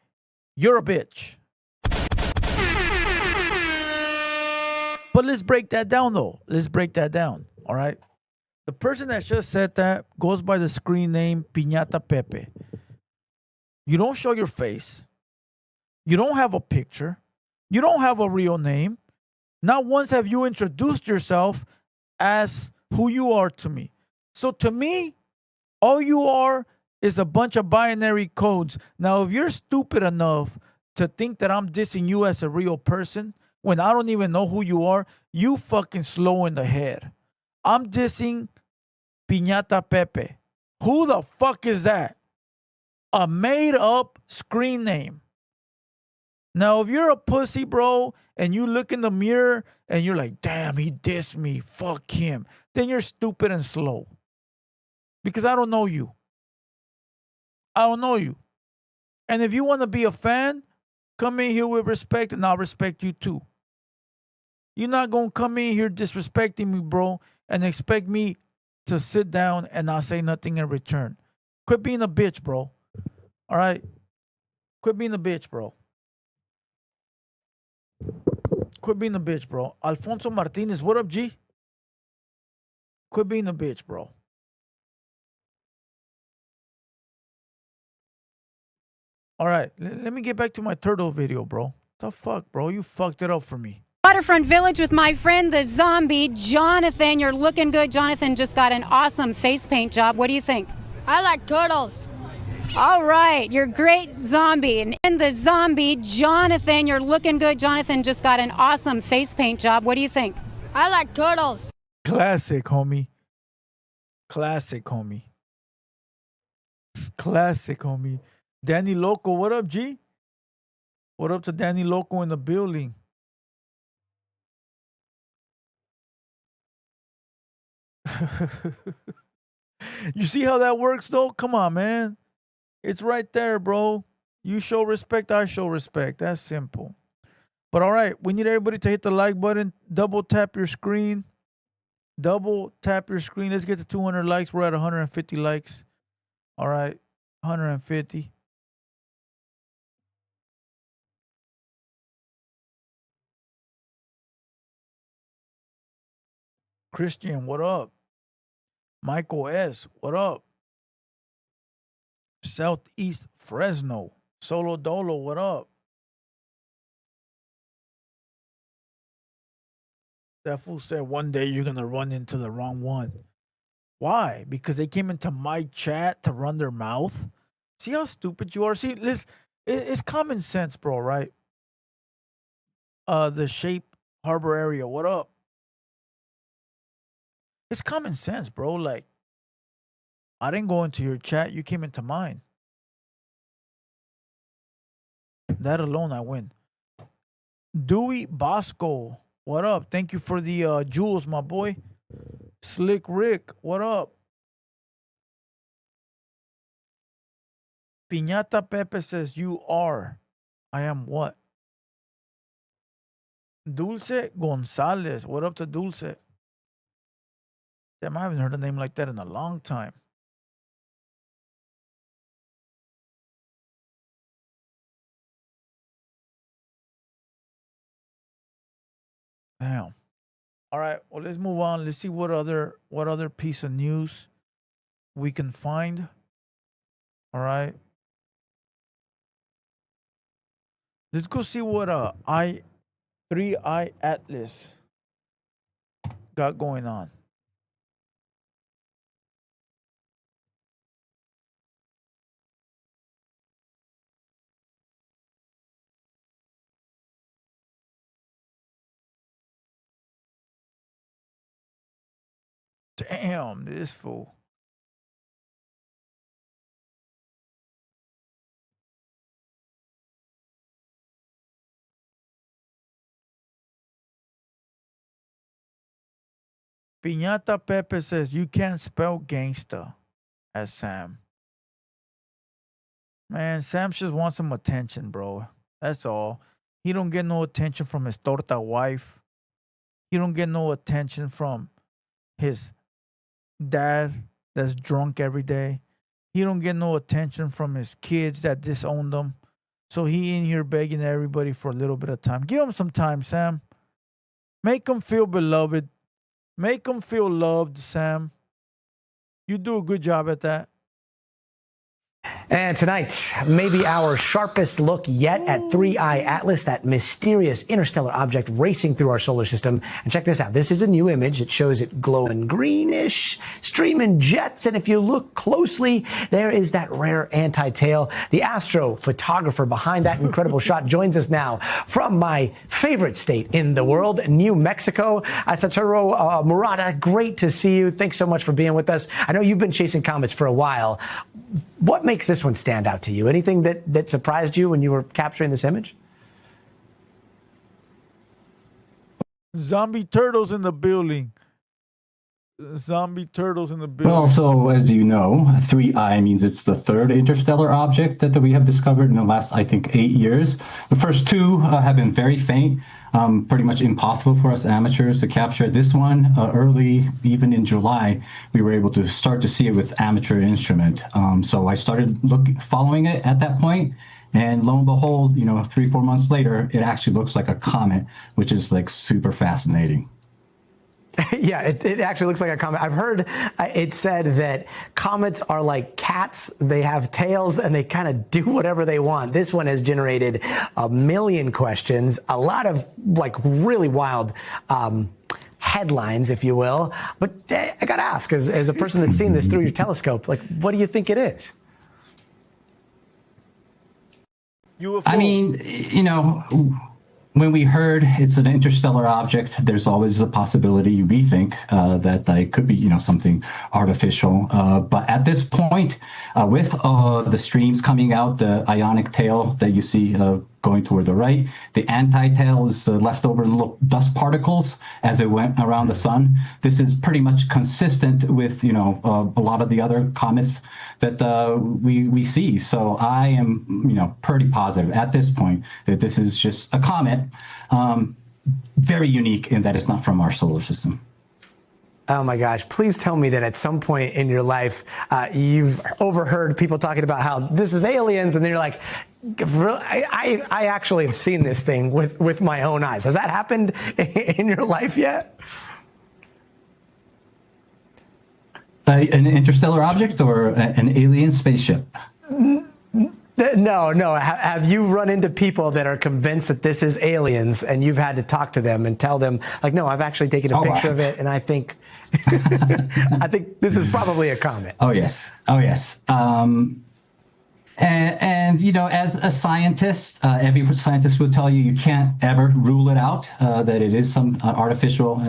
You're a bitch. But let's break that down, though. Let's break that down, all right? The person that just said that goes by the screen name Piñata Pepe. You don't show your face. You don't have a picture. You don't have a real name. Not once have you introduced yourself as who you are to me. So to me, all you are is a bunch of binary codes. Now, if you're stupid enough to think that I'm dissing you as a real person when I don't even know who you are, you fucking slow in the head. I'm dissing Piñata Pepe. Who the fuck is that? A made-up screen name. Now, if you're a pussy, bro, and you look in the mirror and you're like, damn, he dissed me, fuck him, then you're stupid and slow. Because I don't know you. I don't know you. And if you want to be a fan, come in here with respect and I'll respect you too. You're not going to come in here disrespecting me, bro, and expect me to sit down and not say nothing in return. Quit being a bitch, bro. All right? Quit being a bitch, bro. Quit being a bitch, bro. Alfonso Martinez, what up, G? Quit being a bitch, bro. All right, let me get back to my turtle video, bro. The fuck, bro? You fucked it up for me. Waterfront Village with my friend, the zombie, Jonathan. You're looking good. Jonathan just got an awesome face paint job. What do you think? I like turtles. All right, you're great, zombie. And the zombie, Jonathan. You're looking good. Jonathan just got an awesome face paint job. What do you think? I like turtles. Classic, homie. Classic, homie. Classic, homie. Danny Loco, what up, G? What up to Danny Loco in the building? You see how that works, though? Come on, man. It's right there, bro. You show respect, I show respect. That's simple. But all right, we need everybody to hit the like button. Double tap your screen. Double tap your screen. Let's get to 200 likes. We're at 150 likes. All right, 150. Christian, what up? Michael S., what up? Southeast Fresno. Solo Dolo, what up? That fool said one day you're going to run into the wrong one. Why? Because they came into my chat to run their mouth? See how stupid you are? See, listen, it's common sense, bro, right? The Shape Harbor area, what up? It's common sense, bro. Like, I didn't go into your chat. You came into mine. That alone, I win. Dewey Bosco, what up? Thank you for the jewels, my boy. Slick Rick, what up? Piñata Pepe says, you are. I am what? Dulce Gonzalez, what up to Dulce? Damn, I haven't heard a name like that in a long time. Damn. All right, well, let's move on. Let's see what other piece of news we can find. All right. Let's go see what 3i Atlas got going on. Damn, this fool. Piñata Pepe says, you can't spell gangsta as Sam. Man, Sam just wants some attention, bro. That's all. He don't get no attention from his torta wife. He don't get no attention from his dad that's drunk every day. He don't get no attention from his kids that disowned him. So he in here begging everybody for a little bit of time. Give him some time, Sam. Make him feel beloved. Make him feel loved, Sam. You do a good job at that. And tonight, maybe our sharpest look yet at 3i Atlas, that mysterious interstellar object racing through our solar system. And check this out. This is a new image. It shows it glowing greenish, streaming jets. And if you look closely, there is that rare anti-tail. The astrophotographer behind that incredible shot joins us now from my favorite state in the world, New Mexico. Satoru Murata, great to see you. Thanks so much for being with us. I know you've been chasing comets for a while. What makes this one stand out to you? Anything that surprised you when you were capturing this image? Zombie turtles in the building. Zombie turtles in the building. Well, so as you know, 3i means it's the third interstellar object that we have discovered in the last, I think, 8 years. The first two have been very faint. pretty much impossible for us amateurs to capture. This one, early, even in July, we were able to start to see it with amateur instrument. So I started following it at that point, and lo and behold, 3-4 months later, it actually looks like a comet, which is like super fascinating. Yeah, it actually looks like a comet. I've heard it said that comets are like cats. They have tails and they kind of do whatever they want. This one has generated a million questions, a lot of like really wild headlines, if you will. But I got to ask, as a person that's seen this through your telescope, like, what do you think it is? UFO. I mean, when we heard it's an interstellar object, there's always a possibility, we think, that it could be, something artificial. But at this point, with the streams coming out, the ionic tail that you see going toward the right, the anti-tail is the leftover little dust particles as it went around the sun. This is pretty much consistent with, a lot of the other comets that we see. So I am, pretty positive at this point that this is just a comet, very unique in that it's not from our solar system. Oh my gosh, please tell me that at some point in your life, you've overheard people talking about how this is aliens, and then you're like, I actually have seen this thing with my own eyes. Has that happened in your life yet? An interstellar object or an alien spaceship? No. Have you run into people that are convinced that this is aliens, and you've had to talk to them and tell them, like, no, I've actually taken a picture of it, and I think I think this is probably a comet. Oh yes. And as a scientist, every scientist will tell you you can't ever rule it out that it is some artificial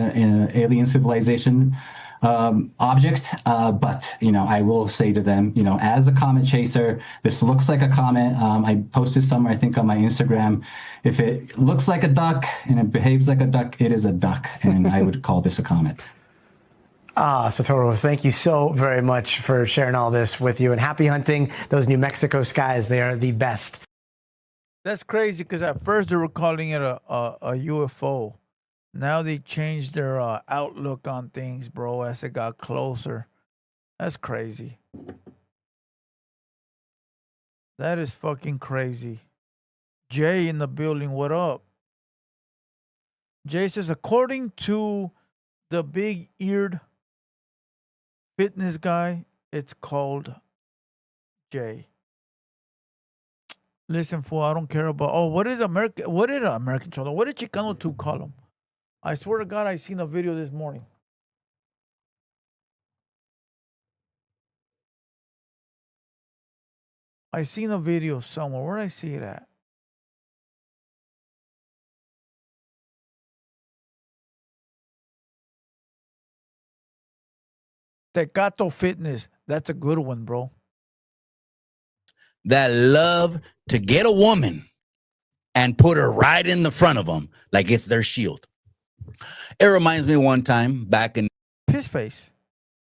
alien civilization object. But I will say to them, as a comet chaser, this looks like a comet. I posted somewhere, I think, on my Instagram. If it looks like a duck and it behaves like a duck, it is a duck, and I would call this a comet. Satoru, thank you so very much for sharing all this with you, and happy hunting those New Mexico skies. They are the best. That's crazy, because at first they were calling it a UFO. Now they changed their outlook on things, bro, as it got closer. That's crazy. That is fucking crazy. Jay in the building, what up? Jay says, according to the big-eared fitness guy, it's called Jay. Listen, fool, I don't care about... Oh, what did American Cholo? What did Chicano 2 call him? I swear to God, I seen a video this morning. I seen a video somewhere. Where did I see it at? Tecato Fitness. That's a good one, bro. That love to get a woman and put her right in the front of them like it's their shield. It reminds me one time back in his face,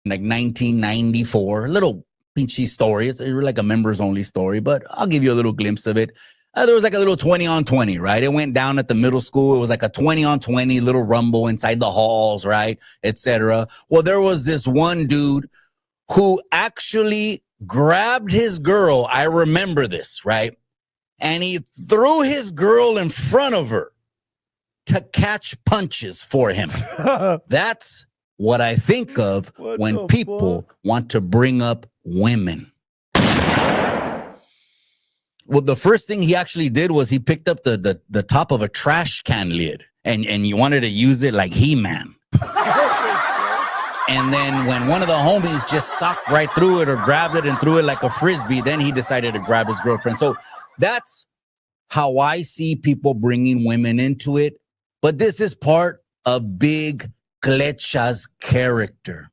like 1994, a little pinchy story. It's like a members only story, but I'll give you a little glimpse of it. There was like a little 20 on 20, right? It went down at the middle school. It was like a 20 on 20 little rumble inside the halls, right? Etc. Well, there was this one dude who actually grabbed his girl. I remember this, right? And he threw his girl in front of her to catch punches for him. That's what I think of when people want to bring up women. Well, the first thing he actually did was he picked up the top of a trash can lid and you wanted to use it like He-Man. And then when one of the homies just socked right through it or grabbed it and threw it like a frisbee, then he decided to grab his girlfriend. So that's how I see people bringing women into it. But this is part of Big Clecha's character.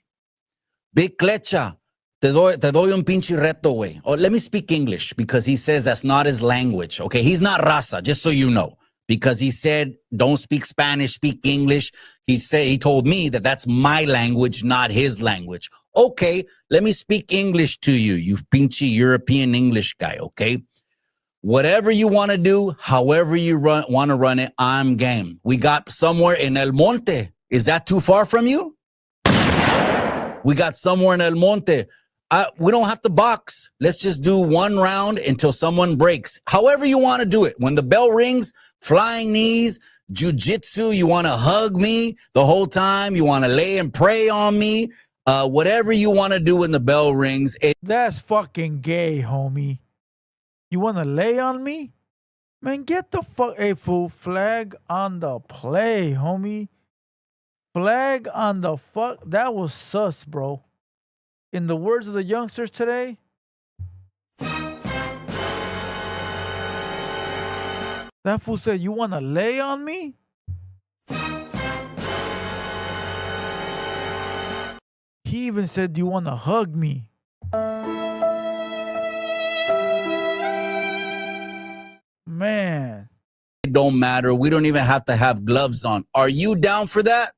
Big Clecha, te doy un pinche reto, güey. Oh, let me speak English because he says that's not his language. Okay, he's not raza, just so you know. Because he said, don't speak Spanish, speak English. He told me that that's my language, not his language. Okay, let me speak English to you, you pinche European English guy, okay? Whatever you want to do, however you want to run it, I'm game. We got somewhere in El Monte. Is that too far from you? We got somewhere in El Monte. We don't have to box. Let's just do one round until someone breaks. However you want to do it. When the bell rings, flying knees, jiu-jitsu, you want to hug me the whole time. You want to lay and pray on me. Whatever you want to do when the bell rings. That's fucking gay, homie. You want to lay on me? Man, get the fuck... Hey, fool, flag on the play, homie. Flag on the fuck... That was sus, bro. In the words of the youngsters today... That fool said, you want to lay on me? He even said, you want to hug me? Man. It don't matter. We don't even have to have gloves on. Are you down for that?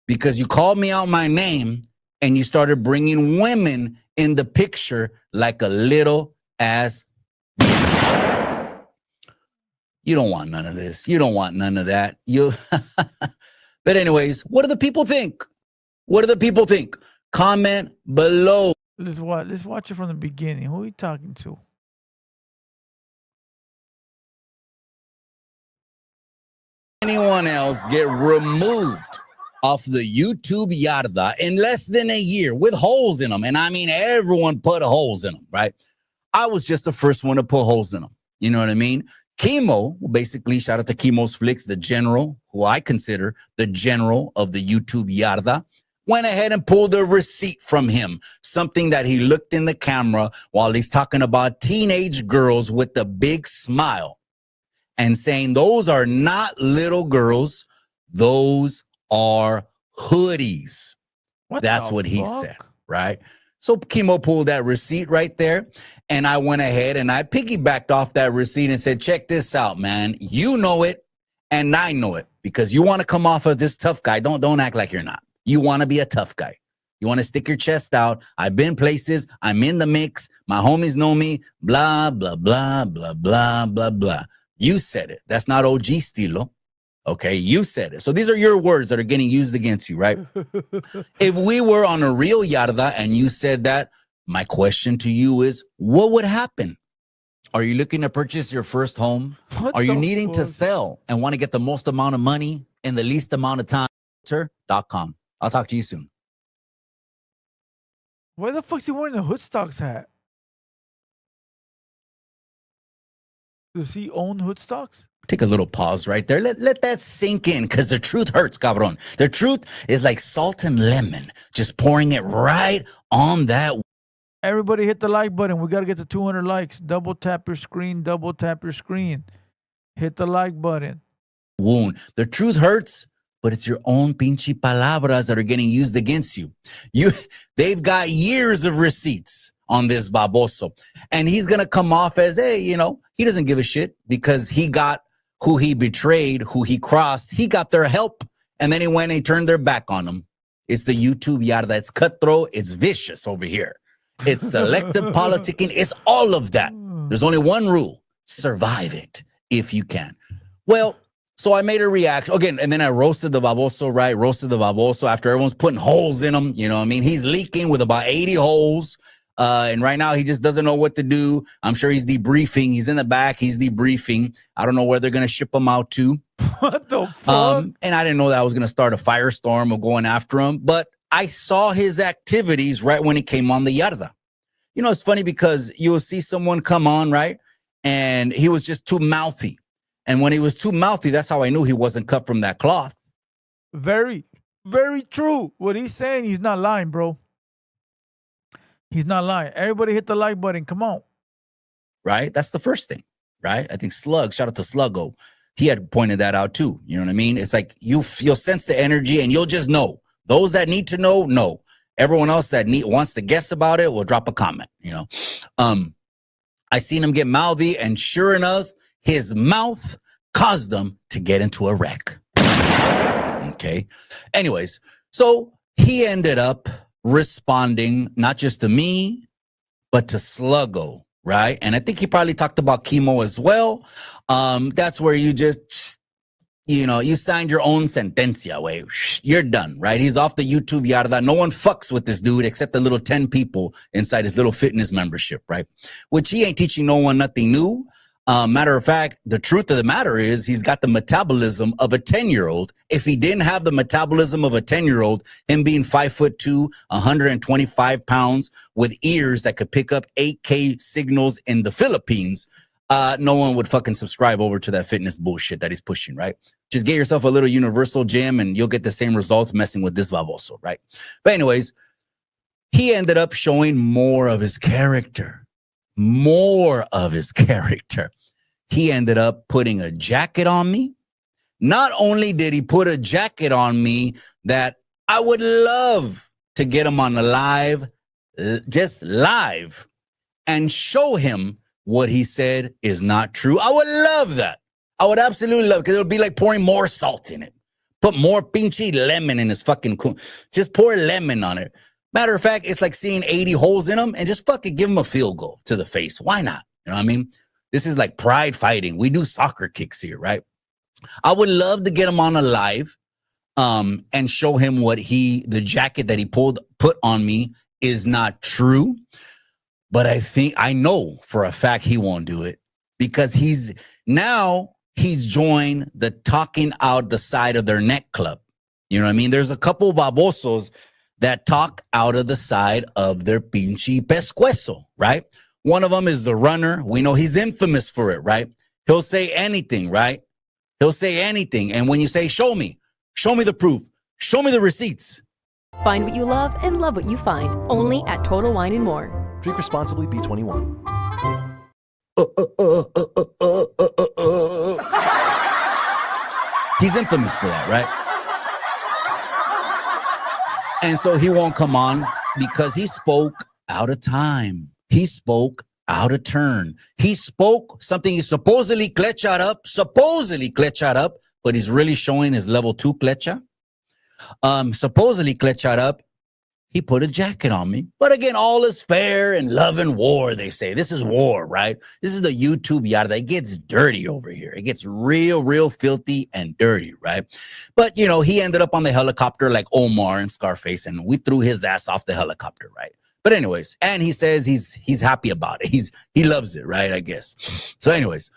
Because you called me out my name and you started bringing women in the picture like a little ass bitch. You don't want none of this. You don't want none of that. But anyways, what do the people think? What do the people think? Comment below. Let's watch it from the beginning. Who are you talking to? Anyone else get removed off the YouTube yarda in less than a year with holes in them. And I mean, everyone put holes in them, right? I was just the first one to put holes in them. You know what I mean? Chemo, basically, shout out to Chemo's Flicks, the general, who I consider the general of the YouTube yarda, went ahead and pulled a receipt from him, something that he looked in the camera while he's talking about teenage girls with a big smile and saying, those are not little girls, those are hoodies. That's what he said, right? So Chemo pulled that receipt right there, and I went ahead and I piggybacked off that receipt and said, check this out, man. You know it, and I know it, because you want to come off of this tough guy. Don't act like you're not. You want to be a tough guy. You want to stick your chest out. I've been places. I'm in the mix. My homies know me. Blah, blah, blah, blah, blah, blah, blah. You said it. That's not OG stilo. Okay, you said it. So these are your words that are getting used against you, right? If we were on a real yarda and you said that, my question to you is, what would happen? Are you looking to purchase your first home? Are you needing to sell and want to get the most amount of money in the least amount of time? .com. I'll talk to you soon. Why the fuck's he wearing a Hoodstocks hat? Does he own Hoodstocks? Take a little pause right there. Let that sink in, because the truth hurts, cabron. The truth is like salt and lemon, just pouring it right on that. Everybody hit the like button. We got to get to 200 likes. Double tap your screen. Double tap your screen. Hit the like button. Wound. The truth hurts, but it's your own pinche palabras that are getting used against you. They've got years of receipts on this baboso. And he's going to come off as, hey, you know, he doesn't give a shit because he got who he betrayed, who he crossed. He got their help. And then he went and he turned their back on him. It's the YouTube yarda. It's cutthroat. It's vicious over here. It's selective politicking. It's all of that. There's only one rule. Survive it if you can. Well, so I made a reaction again, and then I roasted the baboso, right? Roasted the baboso after everyone's putting holes in him. You know what I mean? He's leaking with about 80 holes. And right now he just doesn't know what to do. I'm sure he's debriefing. He's in the back. He's debriefing. I don't know where they're going to ship him out to. What the fuck? And I didn't know that I was going to start a firestorm of going after him. But I saw his activities right when he came on the yarda. You know, it's funny because you will see someone come on, right? And he was just too mouthy. And when he was too mouthy, that's how I knew he wasn't cut from that cloth. Very, very true. What he's saying, he's not lying, bro. He's not lying. Everybody hit the like button. Come on. Right? That's the first thing, right? I think Slug, shout out to Sluggo. He had pointed that out too. You know what I mean? It's like you'll sense the energy and you'll just know. Those that need to know. Everyone else that wants to guess about it will drop a comment, you know. I seen him get mouthy, and sure enough, his mouth caused them to get into a wreck. Okay. Anyways, so he ended up responding not just to me, but to Sluggo, right? And I think he probably talked about chemo as well. That's where you just, you signed your own sentencia, way. You're done, right? He's off the YouTube yarda. No one fucks with this dude except the little 10 people inside his little fitness membership, right? Which he ain't teaching no one nothing new. Matter of fact, the truth of the matter is he's got the metabolism of a 10-year-old. If he didn't have the metabolism of a 10-year-old, him being 5'2", 125 pounds with ears that could pick up 8K signals in the Philippines, no one would fucking subscribe over to that fitness bullshit that he's pushing, right? Just get yourself a little universal gym and you'll get the same results messing with this baboso, right? But anyways, he ended up showing more of his character. More of his character. He ended up putting a jacket on me. Not only did he put a jacket on me that I would love to get him on the live, just live, and show him what he said is not true. I would love that. I would absolutely love it because it would be like pouring more salt in it. Put more pinchy lemon in his fucking just pour lemon on it. Matter of fact, it's like seeing 80 holes in him and just fucking give him a field goal to the face. Why not? You know what I mean? This is like pride fighting. We do soccer kicks here, right? I would love to get him on a live and show him what the jacket that he put on me is not true. But I know for a fact he won't do it because he's joined the talking out the side of their neck club. You know what I mean? There's a couple babosos that talk out of the side of their pinche pescuezo, right? One of them is the runner. We know he's infamous for it, right? He'll say anything, right? He'll say anything. And when you say, show me the proof, show me the receipts. Find what you love and love what you find. Only at Total Wine & More. Drink responsibly, B21. He's infamous for that, right? And so he won't come on because he spoke out of time. He spoke out of turn. He spoke something he supposedly clechat up, but he's really showing his level 2 clecha. Supposedly clechat up. He put a jacket on me. But again, all is fair in love and war, they say. This is war, right? This is the YouTube yada. It gets dirty over here. It gets real filthy and dirty, right? But, he ended up on the helicopter like Omar and Scarface, and we threw his ass off the helicopter, right? But anyways, and he says he's happy about it. He loves it, right? I guess. So anyways,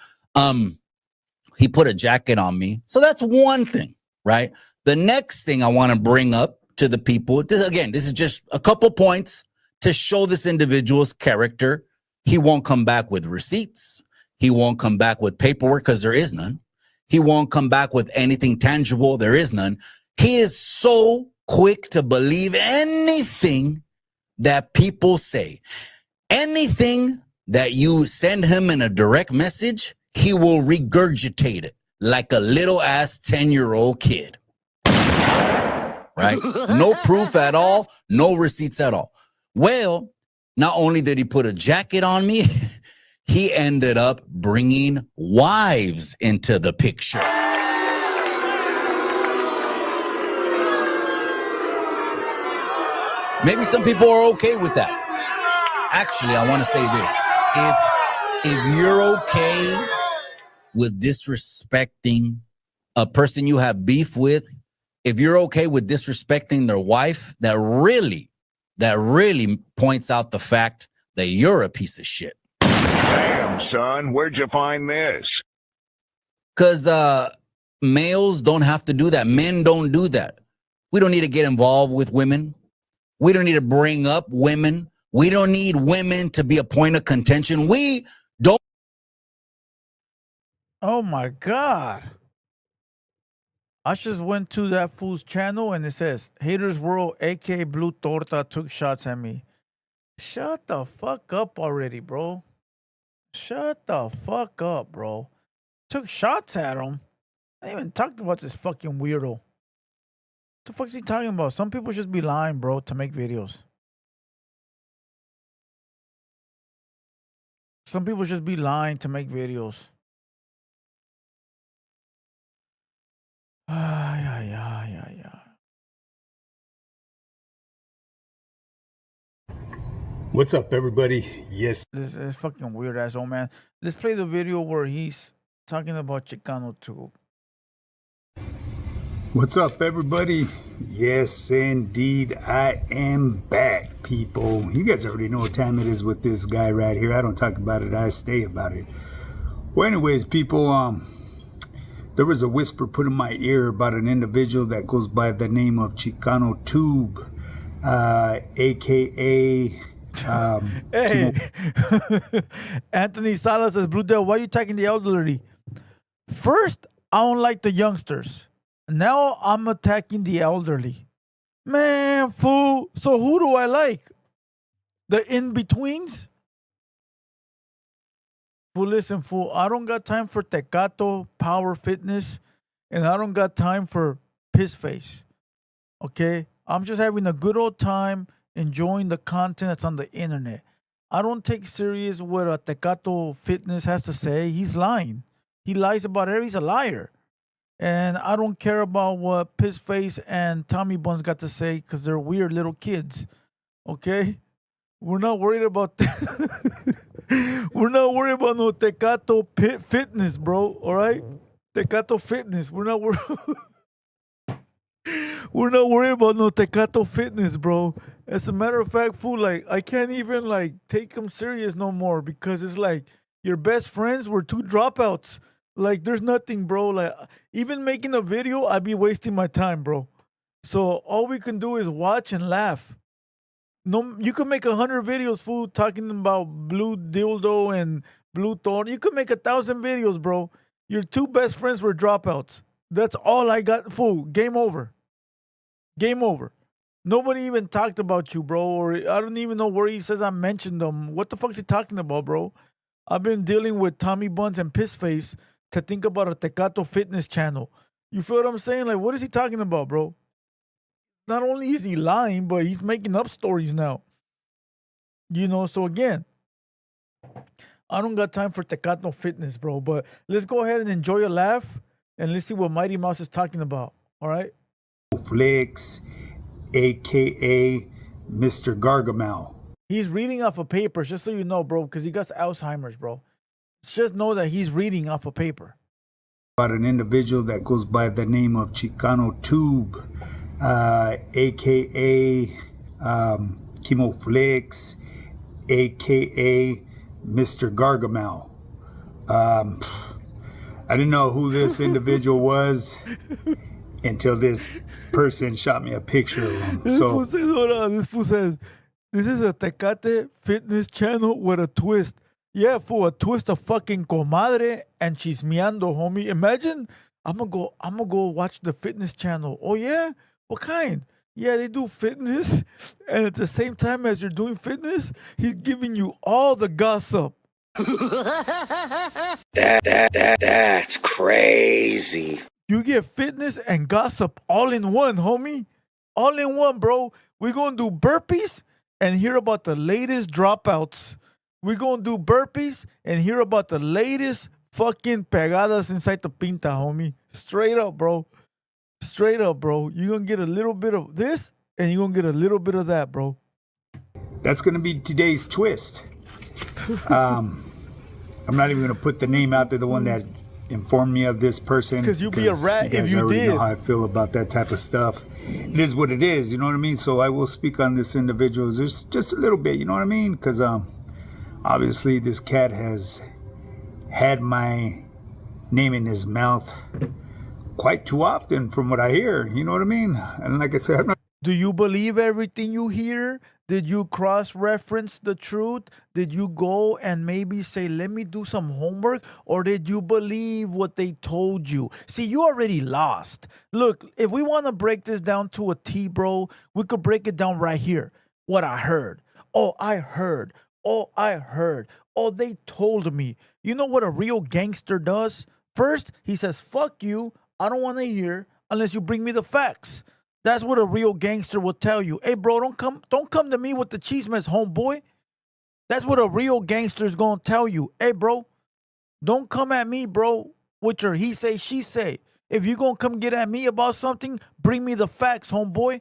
he put a jacket on me. So that's one thing, right? The next thing I want to bring up to the people, this is just a couple points to show this individual's character. He won't come back with receipts. He won't come back with paperwork because there is none. He won't come back with anything tangible. There is none. He is so quick to believe anything that people say. Anything that you send him in a direct message, he will regurgitate it like a little ass 10-year-old kid. Right? No proof at all, no receipts at all. Well, not only did he put a jacket on me, he ended up bringing wives into the picture. Maybe some people are okay with that. Actually, I want to say this. If you're okay with disrespecting a person you have beef with, if you're okay with disrespecting their wife, that really points out the fact that you're a piece of shit. Damn, son, where'd you find this? Because males don't have to do that. Men don't do that. We don't need to get involved with women. We don't need to bring up women. We don't need women to be a point of contention. We don't. Oh, my God. I just went to that fool's channel and it says, TheHaterWorld, a.k.a. Blue Torta, took shots at me. Shut the fuck up already, bro. Shut the fuck up, bro. Took shots at him. I even talked about this fucking weirdo. What the fuck is he talking about? Some people just be lying, bro, to make videos. Some people just be lying to make videos. What's up, everybody? Yes. This is fucking weird ass old man. Let's play the video where he's talking about Chicano too. What's up, everybody? Yes, indeed, I am back, people. You guys already know what time it is with this guy right here. I don't talk about it, I stay about it. Well, anyways, people, there was a whisper put in my ear about an individual that goes by the name of Chicano Tube, aka Hey, Anthony Salas says, Blue Devil, why are you attacking the elderly? First, I don't like the youngsters. Now I'm attacking the elderly. Man, fool. So who do I like? The in-betweens? Fool, listen, fool. I don't got time for Tecato, Power Fitness, and I don't got time for Piss Face. Okay? I'm just having a good old time enjoying the content that's on the internet. I don't take serious what a Tecato Fitness has to say. He's lying. He lies about it. He's a liar. And I don't care about what Pissface and Tommy Buns got to say because they're weird little kids. Okay? We're not worried about we're not worried about no Tecato Fitness, bro. All right? Tecato Fitness. We're not worried. We're not worried about no Tecato Fitness, bro. As a matter of fact, fool, like, I can't even, like, take them serious no more because it's like your best friends were two dropouts. Like, there's nothing, bro. Like, even making a video, I'd be wasting my time, bro. So all we can do is watch and laugh. No, you can make 100 videos, fool, talking about blue dildo and blue thorn. You could make 1,000 videos, bro. Your two best friends were dropouts. That's all I got, fool. Game over. Game over. Nobody even talked about you, bro. Or I don't even know where he says I mentioned them. What the fuck's he talking about, bro? I've been dealing with Tommy Buns and Pissface to think about a Tecato Fitness channel. You feel what I'm saying? Like, what is he talking about, bro? Not only is he lying, but he's making up stories now. You know, so again, I don't got time for Tecato Fitness, bro. But let's go ahead and enjoy a laugh, and let's see what Mighty Mouse is talking about. All right? Flicks, aka Mr. Gargamel. He's reading off of papers, just so you know, bro, because he got Alzheimer's, bro. Just know that he's reading off a paper. About an individual that goes by the name of Chicano Tube, aka Chemo Flicks, aka Mr. Gargamel. I didn't know who this individual was until this person shot me a picture of him. This fool says, hold on, this fool says, this is a Tecate Fitness channel with a twist. Yeah, for a twist of fucking comadre and chismeando, homie. Imagine, I'm gonna go watch the fitness channel. Oh yeah? What kind? Yeah, they do fitness, and at the same time as you're doing fitness, he's giving you all the gossip. That's crazy. You get fitness and gossip all in one, homie. All in one, bro. We're gonna do burpees and hear about the latest dropouts. We're going to do burpees and hear about the latest fucking pegadas inside the pinta, homie. Straight up, bro. Straight up, bro. You're going to get a little bit of this and you're going to get a little bit of that, bro. That's going to be today's twist. I'm not even going to put the name out there, the one that informed me of this person. Because you'd be a rat if you already did. Know how I feel about that type of stuff. It is what it is, you know what I mean? So I will speak on this individual just a little bit, you know what I mean? Because obviously this cat has had my name in his mouth quite too often from what I hear, you know what I mean? And like I said, I'm not... Do you believe everything you hear? Did you cross-reference the truth? Did you go and maybe say, let me do some homework? Or did you believe what they told you? See, you already lost. Look, if we want to break this down to a T, bro, we could break it down right here. What I heard. Oh, I heard. Oh, I heard. Oh, they told me. You know what a real gangster does? First, he says, fuck you. I don't want to hear unless you bring me the facts. That's what a real gangster will tell you. Hey, bro, don't come to me with the cheese mess, homeboy. That's what a real gangster is going to tell you. Hey, bro, don't come at me, bro, with your he say, she say. If you're going to come get at me about something, bring me the facts, homeboy.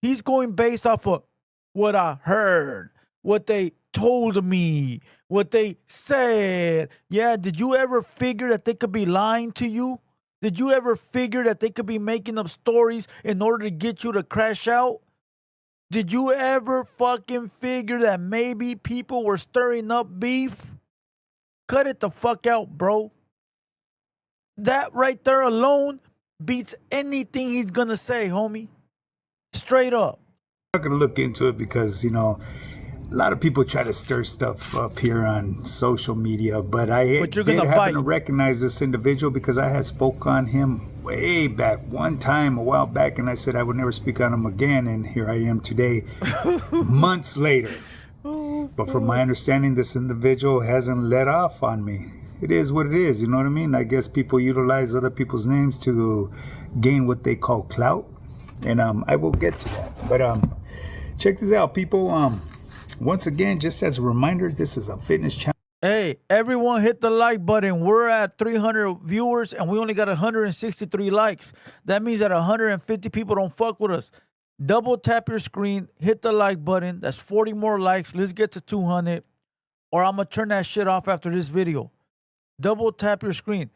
He's going based off of what I heard. what they told me, what they said. Yeah, did you ever figure that they could be lying to you? Did you ever figure that they could be making up stories in order to get you to crash out? Did you ever fucking figure that maybe people were stirring up beef? Cut it the fuck out, bro. That right there alone beats anything he's gonna say, homie. Straight up. I'm not going to look into it because, you know, a lot of people try to stir stuff up here on social media, but I you're did gonna happen to bite. recognize this individual because I had spoke on him way back one time a while back, and I said I would never speak on him again, and here I am today, months later. But from my understanding, this individual hasn't let off on me. It is what it is, you know what I mean? I guess people utilize other people's names to gain what they call clout, and I will get to that. But check this out, people. Once again, just as a reminder, this is a fitness channel. Hey, everyone hit the like button. We're at 300 viewers and we only got 163 likes. That means that 150 people don't fuck with us. Double tap your screen, hit the like button. That's 40 more likes. Let's get to 200 or I'm going to turn that shit off after this video. Double tap your screen.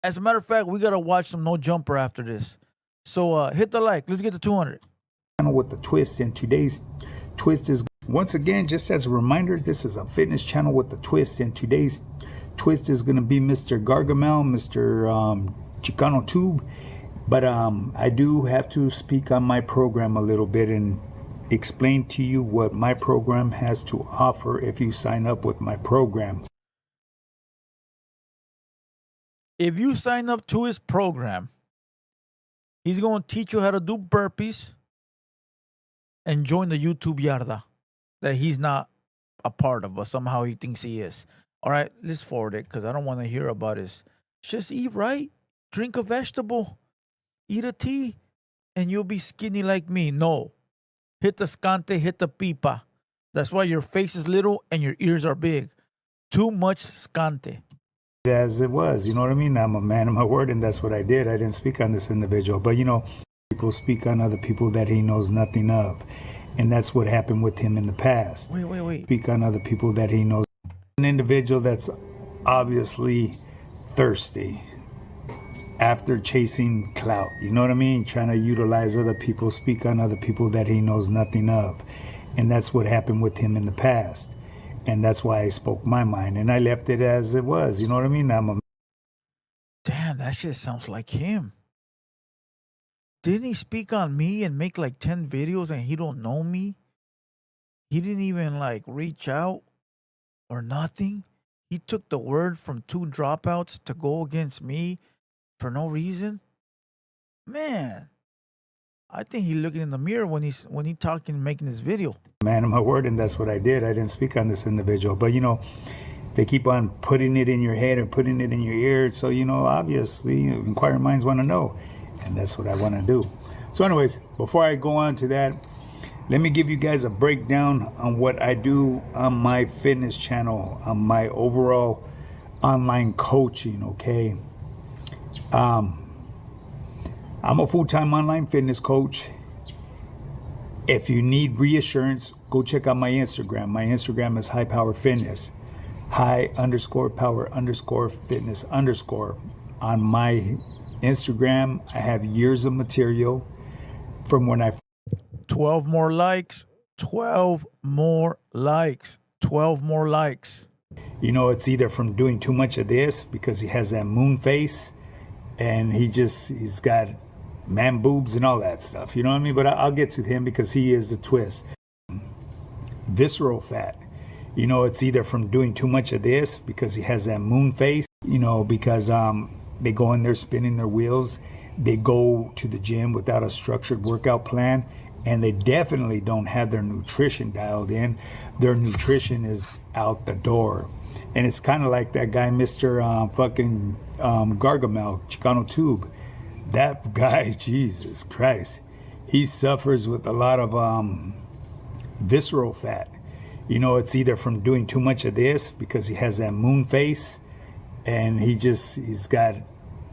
As a matter of fact, we got to watch some No Jumper after this. So hit the like. Let's get to 200. With the twist, and today's twist is, once again, just as a reminder, this is a fitness channel with the twist, and today's twist is going to be Mr. Gargamel, Mr. Chicano Tube. But I do have to speak on my program a little bit and explain to you what my program has to offer if you sign up with my program. If you sign up to his program, he's going to teach you how to do burpees and join the YouTube yarda that he's not a part of, but somehow he thinks he is. All right, let's forward it because I don't want to hear about his. Just eat right, drink a vegetable, eat a tea, and you'll be skinny like me. No. Hit the scante, hit the pipa. That's why your face is little and your ears are big. Too much scante. As it was, you know what I mean? I'm a man of my word, and that's what I did. I didn't speak on this individual, but you know, people speak on other people that he knows nothing of, and that's what happened with him in the past. Wait. Speak on other people that he knows. An individual that's obviously thirsty after chasing clout, you know what I mean? Trying to utilize other people, speak on other people that he knows nothing of, and that's what happened with him in the past. And that's why I spoke my mind, and I left it as it was. You know what I mean? Damn, that shit sounds like him. Didn't he speak on me and make like 10 videos and he don't know me? He didn't even like reach out or nothing. He took the word from 2 dropouts to go against me for no reason. Man, I think he's looking in the mirror when he talking, making this video. Man of my word, and that's what I did. I didn't speak on this individual, but you know, they keep on putting it in your head or putting it in your ear. So you know, obviously, inquiring minds want to know, and that's what I want to do. So, anyways, before I go on to that, let me give you guys a breakdown on what I do on my fitness channel, on my overall online coaching. Okay, I'm a full-time online fitness coach. If you need reassurance, go check out my Instagram. My Instagram is High Power Fitness. High_power_fitness_. On my Instagram, I have years of material from when I... 12 more likes. 12 more likes. 12 more likes. You know, it's either from doing too much of this because he has that moon face and he's got man boobs and all that stuff, you know what I mean? But I'll get to him because he is the twist. Visceral fat, you know, it's either from doing too much of this because he has that moon face, you know, because they go in there spinning their wheels, they go to the gym without a structured workout plan, and they definitely don't have their nutrition dialed in. Their nutrition is out the door. And it's kind of like that guy, Mr. Gargamel, Chicano Tube. That guy, Jesus Christ, he suffers with a lot of visceral fat. You know, it's either from doing too much of this because he has that moon face and he's got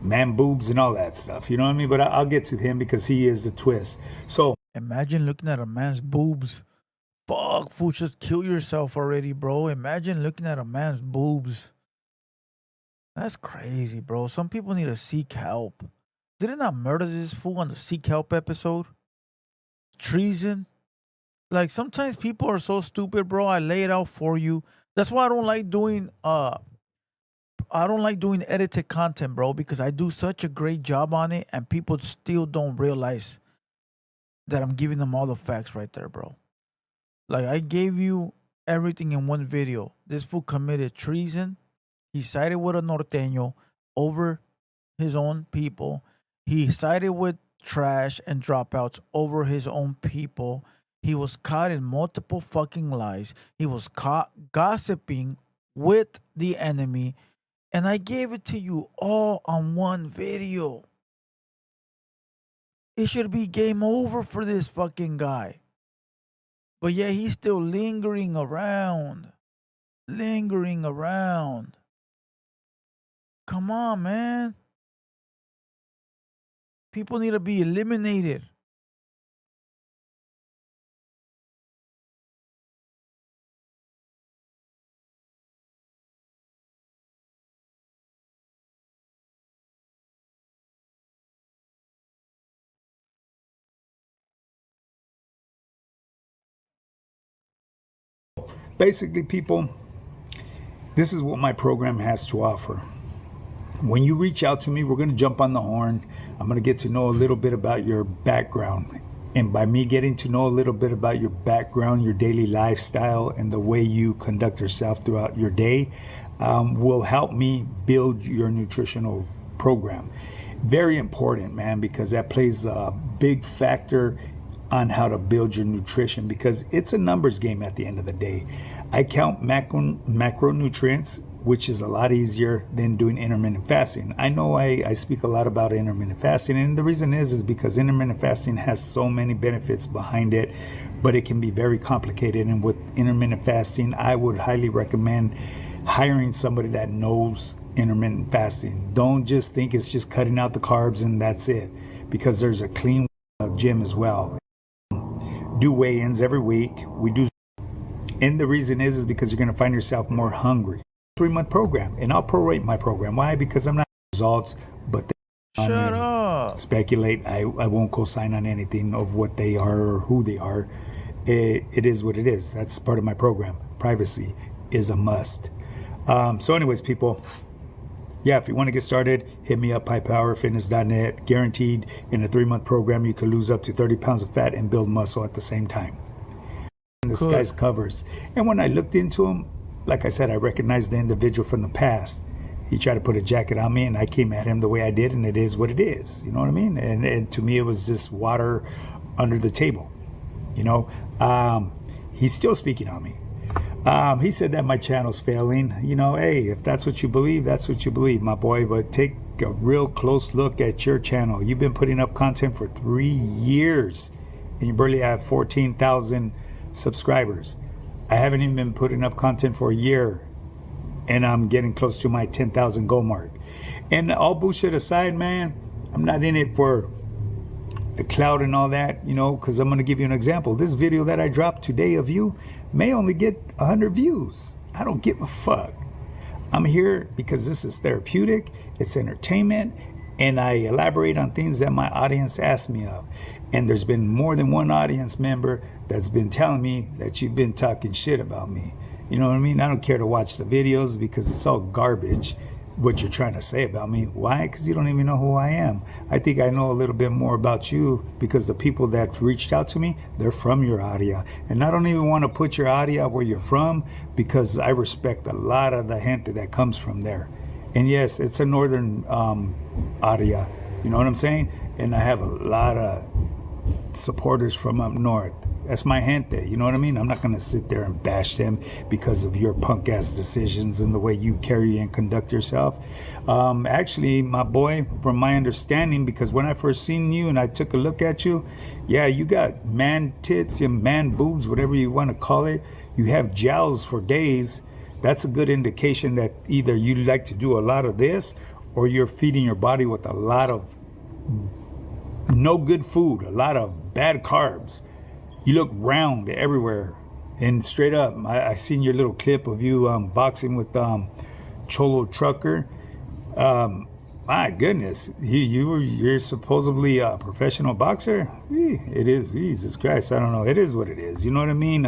man boobs and all that stuff. You know what I mean? But I'll get to him because he is the twist. So imagine looking at a man's boobs Fuck, fool, just kill yourself already, bro. Imagine looking at a man's boobs. That's crazy, bro. Some people need to seek help. Didn't I murder this fool on the seek help episode? Treason. Like, sometimes people are so stupid, bro. I lay it out for you. That's why I don't like doing edited content, bro, because I do such a great job on it and people still don't realize that I'm giving them all the facts right there, bro. Like, I gave you everything in one video. This fool committed treason. He sided with a norteño over his own people. He sided with trash and dropouts over his own people. He was caught in multiple fucking lies. He was caught gossiping with the enemy. And I gave it to you all on one video. It should be game over for this fucking guy. But yeah, he's still lingering around. Lingering around. Come on, man. People need to be eliminated. Basically, people, this is what my program has to offer. When you reach out to me, we're going to jump on the horn. I'm going to get to know a little bit about your background. And by me getting to know a little bit about your background, your daily lifestyle, and the way you conduct yourself throughout your day, will help me build your nutritional program. Very important, man, because that plays a big factor on how to build your nutrition, because it's a numbers game at the end of the day. I count macronutrients, which is a lot easier than doing intermittent fasting. I know I speak a lot about intermittent fasting, and the reason is because intermittent fasting has so many benefits behind it, but it can be very complicated. And with intermittent fasting, I would highly recommend hiring somebody that knows intermittent fasting. Don't just think it's just cutting out the carbs and that's it, because there's a clean gym as well. Do weigh-ins every week. We do, and the reason is because you're going to find yourself more hungry. 3-month program, and I'll prorate my program. Why? Because I'm not results, but shut up. Speculate. I won't co-sign on anything of what they are or who they are. It is what it is. That's part of my program. Privacy is a must. So anyways, people, yeah, if you want to get started, hit me up, highpowerfitness.net. Guaranteed, in a 3-month program, you can lose up to 30 pounds of fat and build muscle at the same time. And this guy's covers. And when I looked into him, like I said, I recognized the individual from the past. He tried to put a jacket on me, and I came at him the way I did, and it is what it is. You know what I mean? And to me, it was just water under the table. You know, he's still speaking on me. He said that my channel's failing. You know, hey, if that's what you believe, that's what you believe, my boy. But take a real close look at your channel. You've been putting up content for 3 years, and you barely have 14,000 subscribers. I haven't even been putting up content for a year, and I'm getting close to my 10,000 goal mark. And all bullshit aside, man, I'm not in it for the cloud and all that, you know, because I'm going to give you an example. This video that I dropped today of you may only get 100 views. I don't give a fuck. I'm here because this is therapeutic, it's entertainment, and I elaborate on things that my audience asks me of. And there's been more than one audience member that's been telling me that you've been talking shit about me. You know what I mean? I don't care to watch the videos because it's all garbage, what you're trying to say about me. Why? Because you don't even know who I am. I think I know a little bit more about you because the people that reached out to me, they're from your area. And I don't even want to put your area where you're from because I respect a lot of the gente that comes from there. And yes, it's a northern area. You know what I'm saying? And I have a lot of supporters from up north. That's my gente, you know what I mean? I'm not going to sit there and bash them because of your punk ass decisions and the way you carry and conduct yourself. Actually, my boy, from my understanding, because when I first seen you and I took a look at you, yeah, you got man tits and man boobs, whatever you want to call it. You have jowls for days. That's a good indication that either you like to do a lot of this or you're feeding your body with a lot of no good food, a lot of bad carbs. You look round everywhere. And straight up, I seen your little clip of you boxing with Cholo Trucker. My goodness, you're supposedly a professional boxer. It is, Jesus Christ, I don't know. It is what it is. You know what I mean?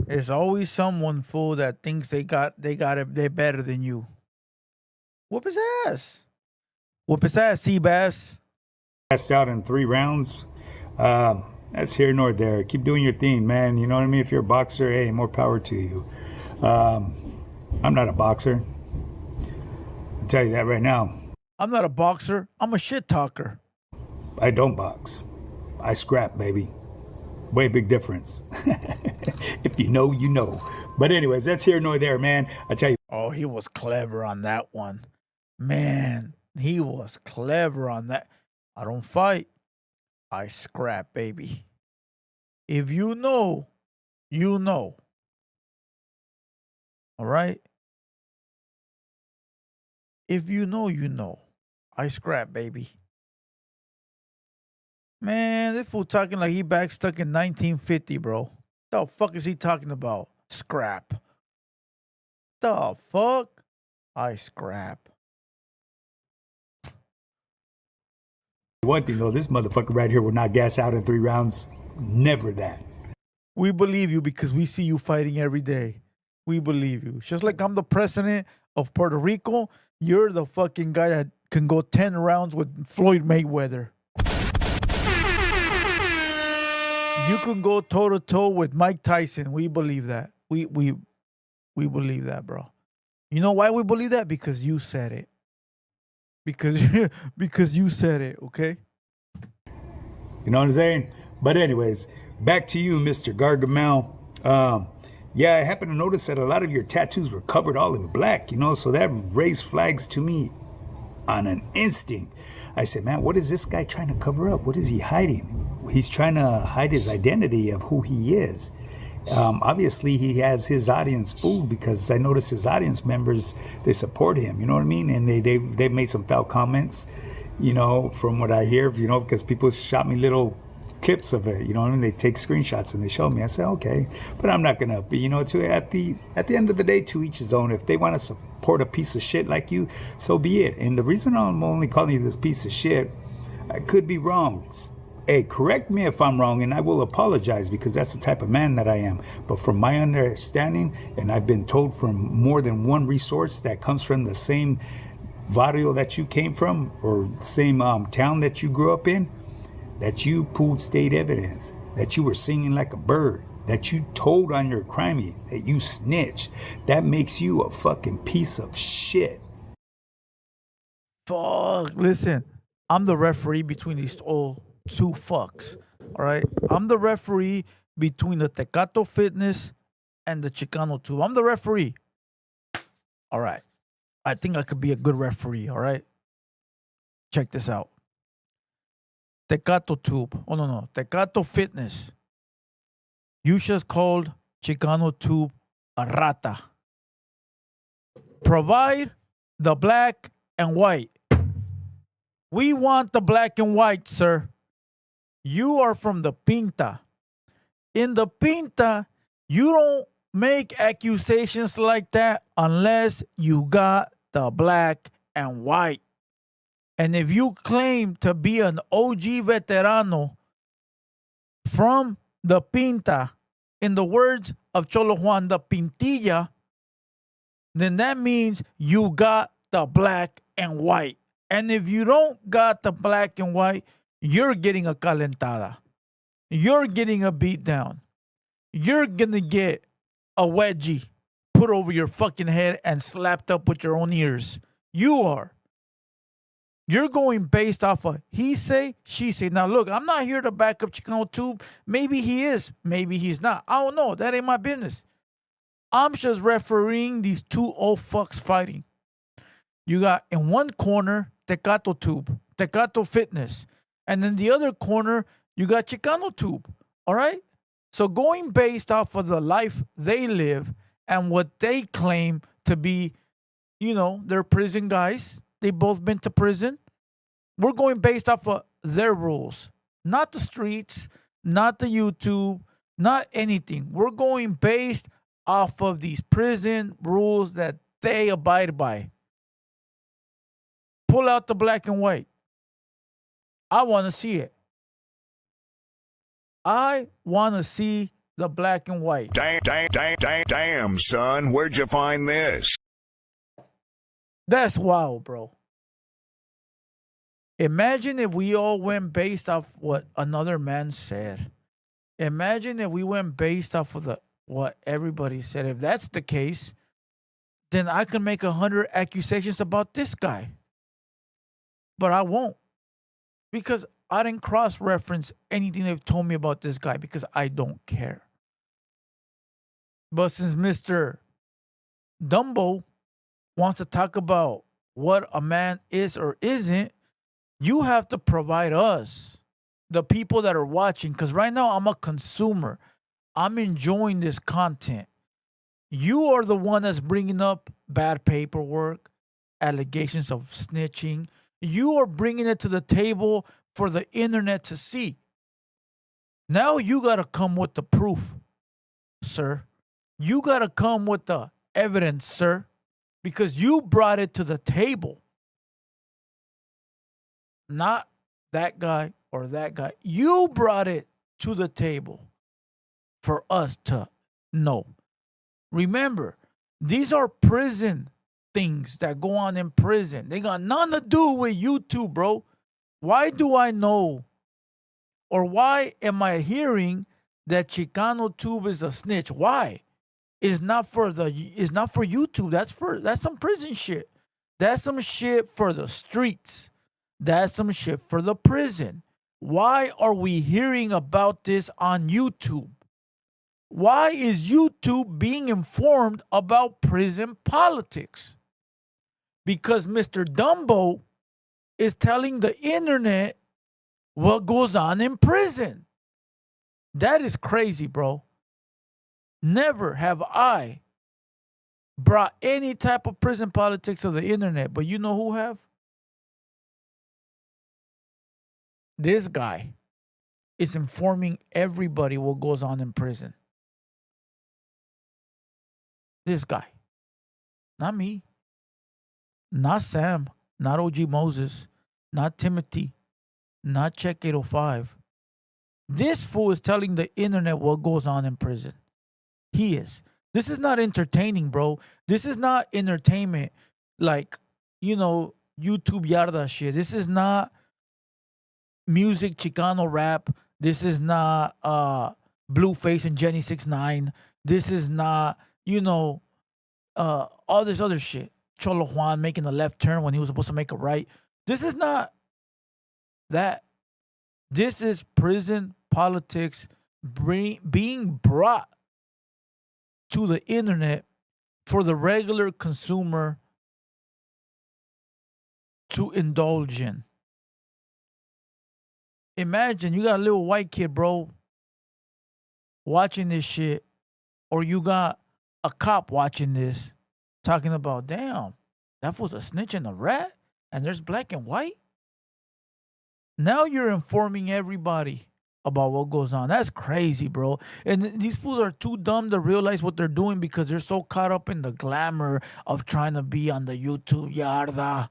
There's always someone fool that thinks they're better than you. Whoop his ass. Whoop his ass, Seabass. Passed out in 3 rounds. That's here nor there. Keep doing your thing, man. You know what I mean? If you're a boxer, hey, more power to you. I'm not a boxer. I'll tell you that right now. I'm not a boxer. I'm a shit talker. I don't box. I scrap, baby. Way big difference. If you know, you know. But anyways, that's here nor there, man. I tell you. Oh, he was clever on that one. Man, he was clever on that. I don't fight. I scrap, baby. If you know, you know. All right? If you know, you know. I scrap, baby. Man, this fool talking like he back stuck in 1950, bro. The fuck is he talking about? Scrap. The fuck? I scrap. One thing though, this motherfucker right here will not gas out in 3 rounds. Never that. We believe you because we see you fighting every day. We believe you. Just like I'm the president of Puerto Rico, you're the fucking guy that can go 10 rounds with Floyd Mayweather. You can go toe to toe with Mike Tyson. We believe that. We believe that, bro. You know why we believe that? Because you said it. Because you said it, okay? You know what I'm saying? But anyways, back to you, Mr. Gargamel. Yeah, I happened to notice that a lot of your tattoos were covered all in black, you know, so that raised flags to me on an instinct. I said, man, what is this guy trying to cover up? What is he hiding? He's trying to hide his identity of who he is. Obviously, he has his audience fooled because I noticed his audience members, they support him, you know what I mean? And they've made some foul comments, you know, from what I hear, you know, because people shot me little clips of it, you know what I mean? They take screenshots and they show me. I say, okay, but I'm not gonna be, you know, at the end of the day, to each his own. If they want to support a piece of shit like you, so be it. And the reason I'm only calling you this piece of shit, I could be wrong. Hey, correct me if I'm wrong, and I will apologize because that's the type of man that I am. But from my understanding, and I've been told from more than one resource that comes from the same barrio that you came from, or same town that you grew up in, that you pulled state evidence, that you were singing like a bird, that you told on your crimey, that you snitched. That makes you a fucking piece of shit. Fuck, listen, I'm the referee between these old two fucks, all right? I'm the referee between the Tecato Fitness and the Chicano Tube. I'm the referee. All right. I think I could be a good referee, all right? Check this out. Tecato Tube. Oh, no. Tecato Fitness. You just called Chicano Tube a rata. Provide the black and white. We want the black and white, sir. You are from the Pinta. In the Pinta, you don't make accusations like that unless you got the black and white. And if you claim to be an OG veterano from the Pinta, in the words of Cholo Juan, the Pintilla, then that means you got the black and white. And if you don't got the black and white, you're getting a calentada. You're getting a beat down. You're going to get a wedgie put over your fucking head and slapped up with your own ears. You are. You're going based off of he say, she say. Now, look, I'm not here to back up Chicano Tube. Maybe he is. Maybe he's not. I don't know. That ain't my business. I'm just refereeing these two old fucks fighting. You got in one corner, Tecato Tube, Tecato Fitness. And in the other corner, you got Chicano Tube. All right? So going based off of the life they live and what they claim to be, you know, they're prison guys. They both been to prison. We're going based off of their rules. Not the streets, not the YouTube, not anything. We're going based off of these prison rules that they abide by. Pull out the black and white. I want to see it. I want to see the black and white. Damn, son, where'd you find this? That's wild, bro. Imagine if we all went based off what another man said. Imagine if we went based off of what everybody said. If that's the case, then I can make 100 accusations about this guy. But I won't. Because I didn't cross-reference anything they've told me about this guy because I don't care. But since Mr. Dumbo wants to talk about what a man is or isn't, you have to provide us, the people that are watching, because right now I'm a consumer. I'm enjoying this content. You are the one that's bringing up bad paperwork, allegations of snitching. You are bringing it to the table for the internet to see. Now you got to come with the proof, sir. You got to come with the evidence, sir, because you brought it to the table. Not that guy or that guy. You brought it to the table for us to know. Remember, these are prison things that go on in prison. They got nothing to do with YouTube, bro. Why do I know, or why am I hearing that Chicano Tube is a snitch? Why? It's not for YouTube. That's some prison shit. That's some shit for the streets. That's some shit for the prison. Why are we hearing about this on YouTube? Why is YouTube being informed about prison politics? Because Mr. Dumbo is telling the internet what goes on in prison. That is crazy, bro. Never have I brought any type of prison politics to the internet, but you know who have? This guy is informing everybody what goes on in prison. This guy. Not me. Not Sam. Not OG Moses. Not Timothy. Not Check 805. This fool is telling the internet what goes on in prison. He is. This is not entertaining, bro. This is not entertainment like, YouTube yarda shit. This is not music, Chicano rap. This is not Blueface and Jenny69. This is not, all this other shit. Cholo Juan making a left turn when he was supposed to make a right. This is not that. This is prison politics being brought to the internet for the regular consumer to indulge in. Imagine you got a little white kid, bro, watching this shit, or you got a cop watching this, talking about, damn, that was a snitch and a rat, and there's black and white. Now you're informing everybody about what goes on. That's crazy, bro. And these fools are too dumb to realize what they're doing because they're so caught up in the glamour of trying to be on the YouTube yarda.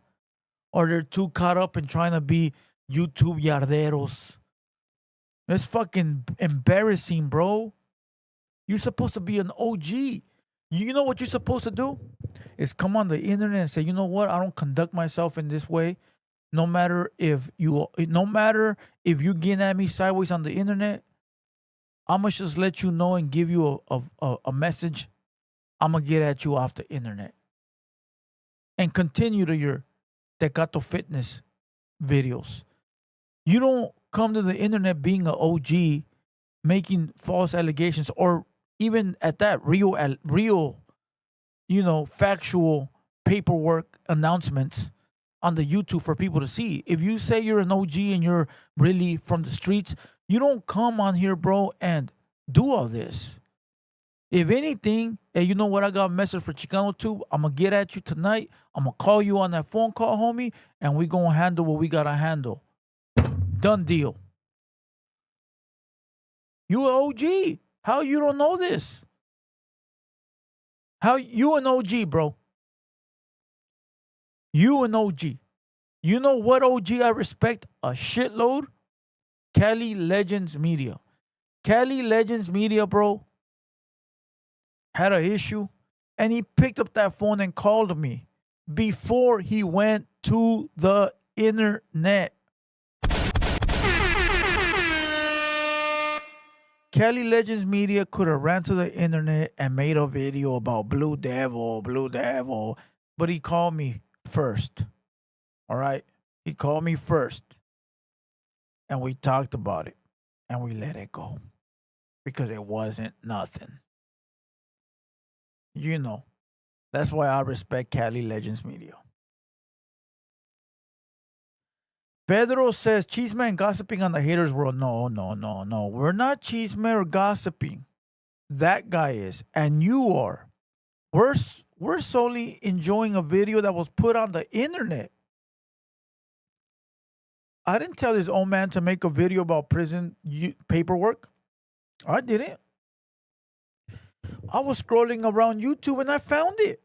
Or they're too caught up in trying to be YouTube yarderos. It's fucking embarrassing, bro. You're supposed to be an OG. You know what you're supposed to do? Is come on the internet and say, you know what? I don't conduct myself in this way. No matter if you getting at me sideways on the internet, I'm gonna just let you know and give you a message. I'm gonna get at you off the internet. And continue to your Tecato Fitness videos. You don't come to the internet being an OG, making false allegations, or even at that real, factual paperwork announcements on the YouTube for people to see. If you say you're an OG and you're really from the streets, you don't come on here, bro, and do all this. If anything, hey, you know what? I got a message for Chicano Tube. I'm going to get at you tonight. I'm going to call you on that phone call, homie, and we going to handle what we got to handle. Done deal. You an OG. How you don't know this? How you an OG, bro? You an OG. You know what OG I respect a shitload? Cali Legends Media. Cali Legends Media, bro, had an issue, and he picked up that phone and called me before he went to the internet. Cali Legends Media could have ran to the internet and made a video about Blue Devil, but he called me first. All right? He called me first. And we talked about it. And we let it go. Because it wasn't nothing. You know. That's why I respect Cali Legends Media. Pedro says, Chisme and gossiping on the haters world. No. We're not chisme or gossiping. That guy is. And you are. We're solely enjoying a video that was put on the internet. I didn't tell this old man to make a video about prison paperwork. I didn't. I was scrolling around YouTube and I found it.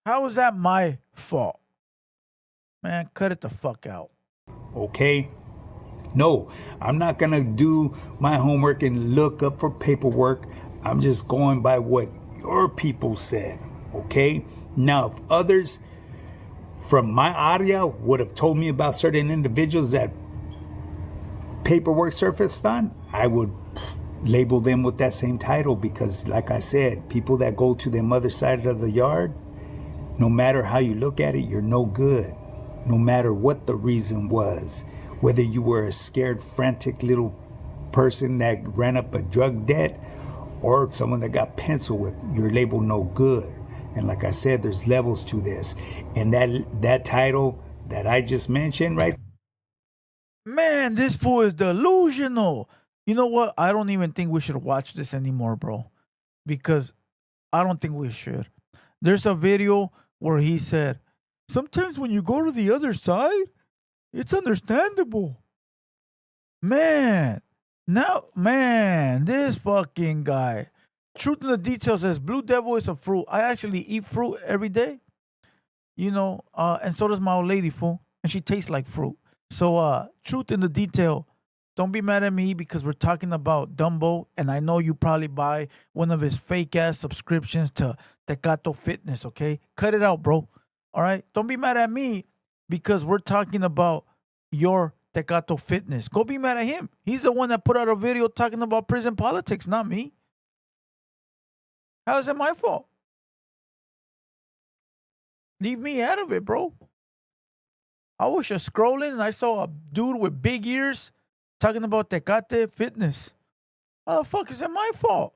How is that my fault? Man, cut it the fuck out. Okay? No, I'm not going to do my homework and look up for paperwork. I'm just going by what your people said. Okay? Now, if others from my area would have told me about certain individuals that paperwork surfaced on, I would label them with that same title because, like I said, people that go to them other side of the yard, no matter how you look at it, you're no good. No matter what the reason was, whether you were a scared, frantic little person that ran up a drug debt or someone that got pencil whipped, you're labeled no good. And like I said, there's levels to this. And that title that I just mentioned, right? Man, this fool is delusional. You know what? I don't even think we should watch this anymore, bro. Because I don't think we should. There's a video where he said, sometimes when you go to the other side, it's understandable. Man, this fucking guy. Truth in the details says Blue Devil is a fruit. I actually eat fruit every day. You know, and so does my old lady, fool. And she tastes like fruit. So, truth in the detail, don't be mad at me because we're talking about Dumbo. And I know you probably buy one of his fake-ass subscriptions to Tecato Fitness, okay? Cut it out, bro. All right? Don't be mad at me because we're talking about your Tecato Fitness. Go be mad at him. He's the one that put out a video talking about prison politics, not me. How is it my fault? Leave me out of it, bro. I was just scrolling and I saw a dude with big ears talking about Tecate Fitness. How the fuck is it my fault?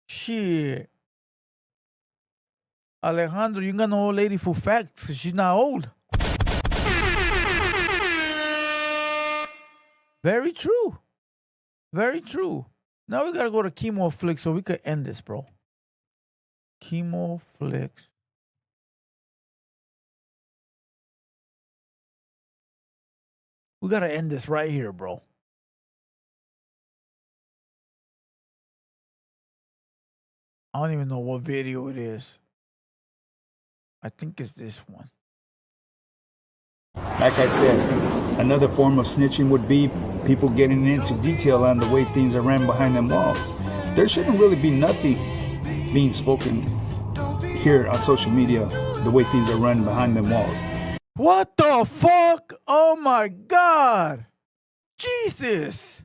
Shit. Alejandro, you got no old lady for facts. She's not old. Very true. Very true. Now we gotta go to Chemo Flicks so we could end this, bro. Chemo Flicks. We gotta end this right here, bro. I don't even know what video it is. I think it's this one. Like I said, another form of snitching would be people getting into detail on the way things are ran behind them walls. There shouldn't really be nothing being spoken here on social media the way things are run behind them walls. What the fuck? Oh my God. Jesus.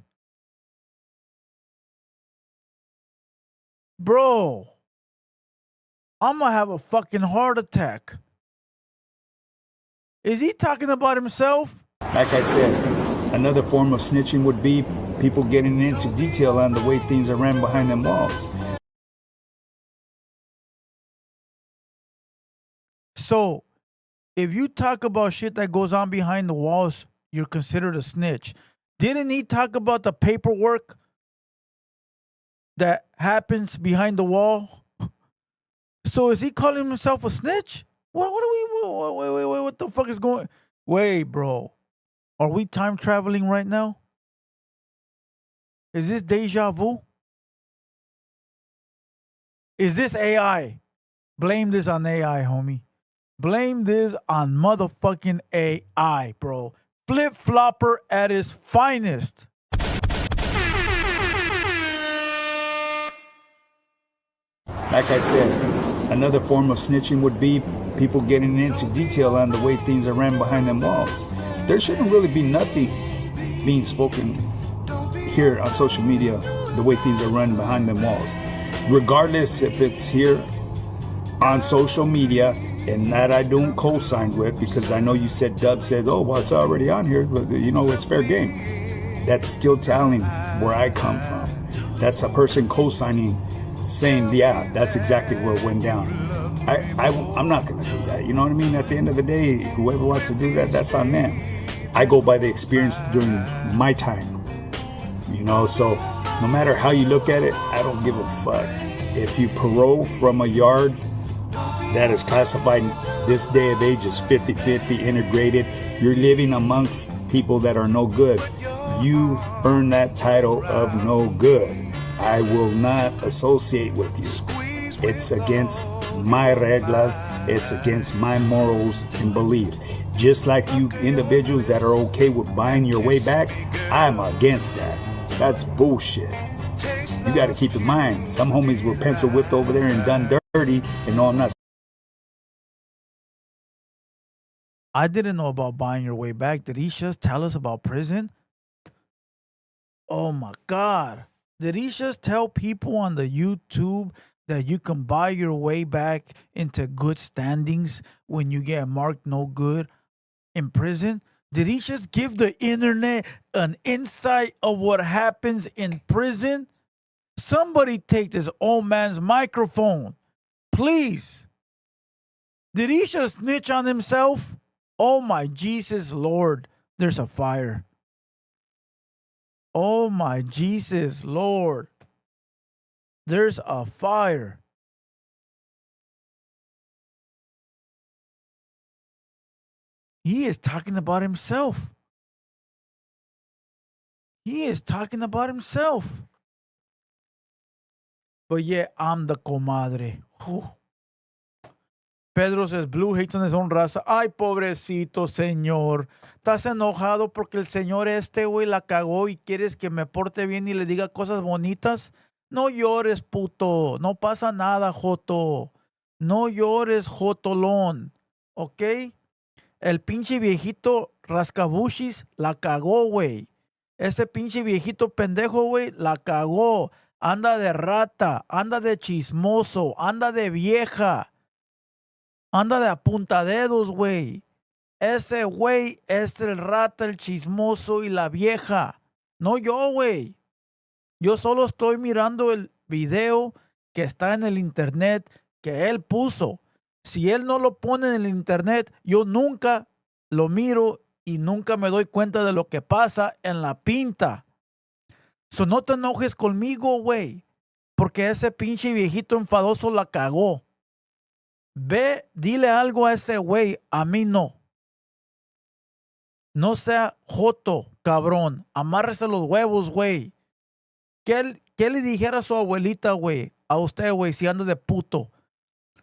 Bro. I'm gonna have a fucking heart attack. Is he talking about himself? Like I said, another form of snitching would be people getting into detail on the way things are ran behind them walls. So, if you talk about shit that goes on behind the walls, you're considered a snitch. Didn't he talk about the paperwork that happens behind the wall? So is he calling himself a snitch? What the fuck is going? Wait, bro. Are we time traveling right now? Is this deja vu? Is this AI? Blame this on AI, homie. Blame this on motherfucking AI, bro. Flip-flopper at his finest. Like I said, another form of snitching would be people getting into detail on the way things are ran behind them walls. There shouldn't really be nothing being spoken here on social media the way things are run behind them walls. Regardless if it's here on social media, and that I don't co-sign with, because I know you said Dub said, oh, well, it's already on here, but you know, it's fair game. That's still telling where I come from. That's a person co-signing, saying, yeah, that's exactly where it went down. I'm not going to do that. You know what I mean? At the end of the day, whoever wants to do that, that's on them. I go by the experience during my time. You know, so no matter how you look at it, I don't give a fuck. If you parole from a yard that is classified this day of age as 50-50 integrated, you're living amongst people that are no good. You earn that title of no good. I will not associate with you. It's against my reglas. It's against my morals and beliefs. Just like you individuals that are okay with buying your way back, I'm against that. That's bullshit. You got to keep in mind, some homies were pencil whipped over there and done dirty, and no, I'm not. I didn't know about buying your way back. Did he just tell us about prison? Oh my God. Did he just tell people on the YouTube that you can buy your way back into good standings when you get marked no good in prison? Did he just give the internet an insight of what happens in prison? Somebody take this old man's microphone, please. Did he just snitch on himself? Oh my Jesus Lord, there's a fire. Oh my Jesus Lord, there's a fire. He is talking about himself. He is talking about himself. But yeah, I'm the comadre. Whew. Pedro says, Blue hates on his own raza. Ay, pobrecito, señor. Estás enojado porque el señor güey, la cagó y quieres que me porte bien y le diga cosas bonitas. No llores, puto. No pasa nada, joto. No llores, jotolón. ¿Ok? El pinche viejito rascabuchis la cagó, güey. Ese pinche viejito pendejo, güey, la cagó. Anda de rata, anda de chismoso, anda de vieja. Anda de apuntadedos, güey. Ese güey es el rata, el chismoso y la vieja. No yo, güey. Yo solo estoy mirando el video que está en el internet que él puso. Si él no lo pone en el internet, yo nunca lo miro y nunca me doy cuenta de lo que pasa en la pinta. So no te enojes conmigo, güey. Porque ese pinche viejito enfadoso la cagó. Ve, dile algo a ese güey, a mí no. No sea joto, cabrón. Amárrese los huevos, güey. ¿Qué le dijera a su abuelita, güey? A usted, güey, si anda de puto.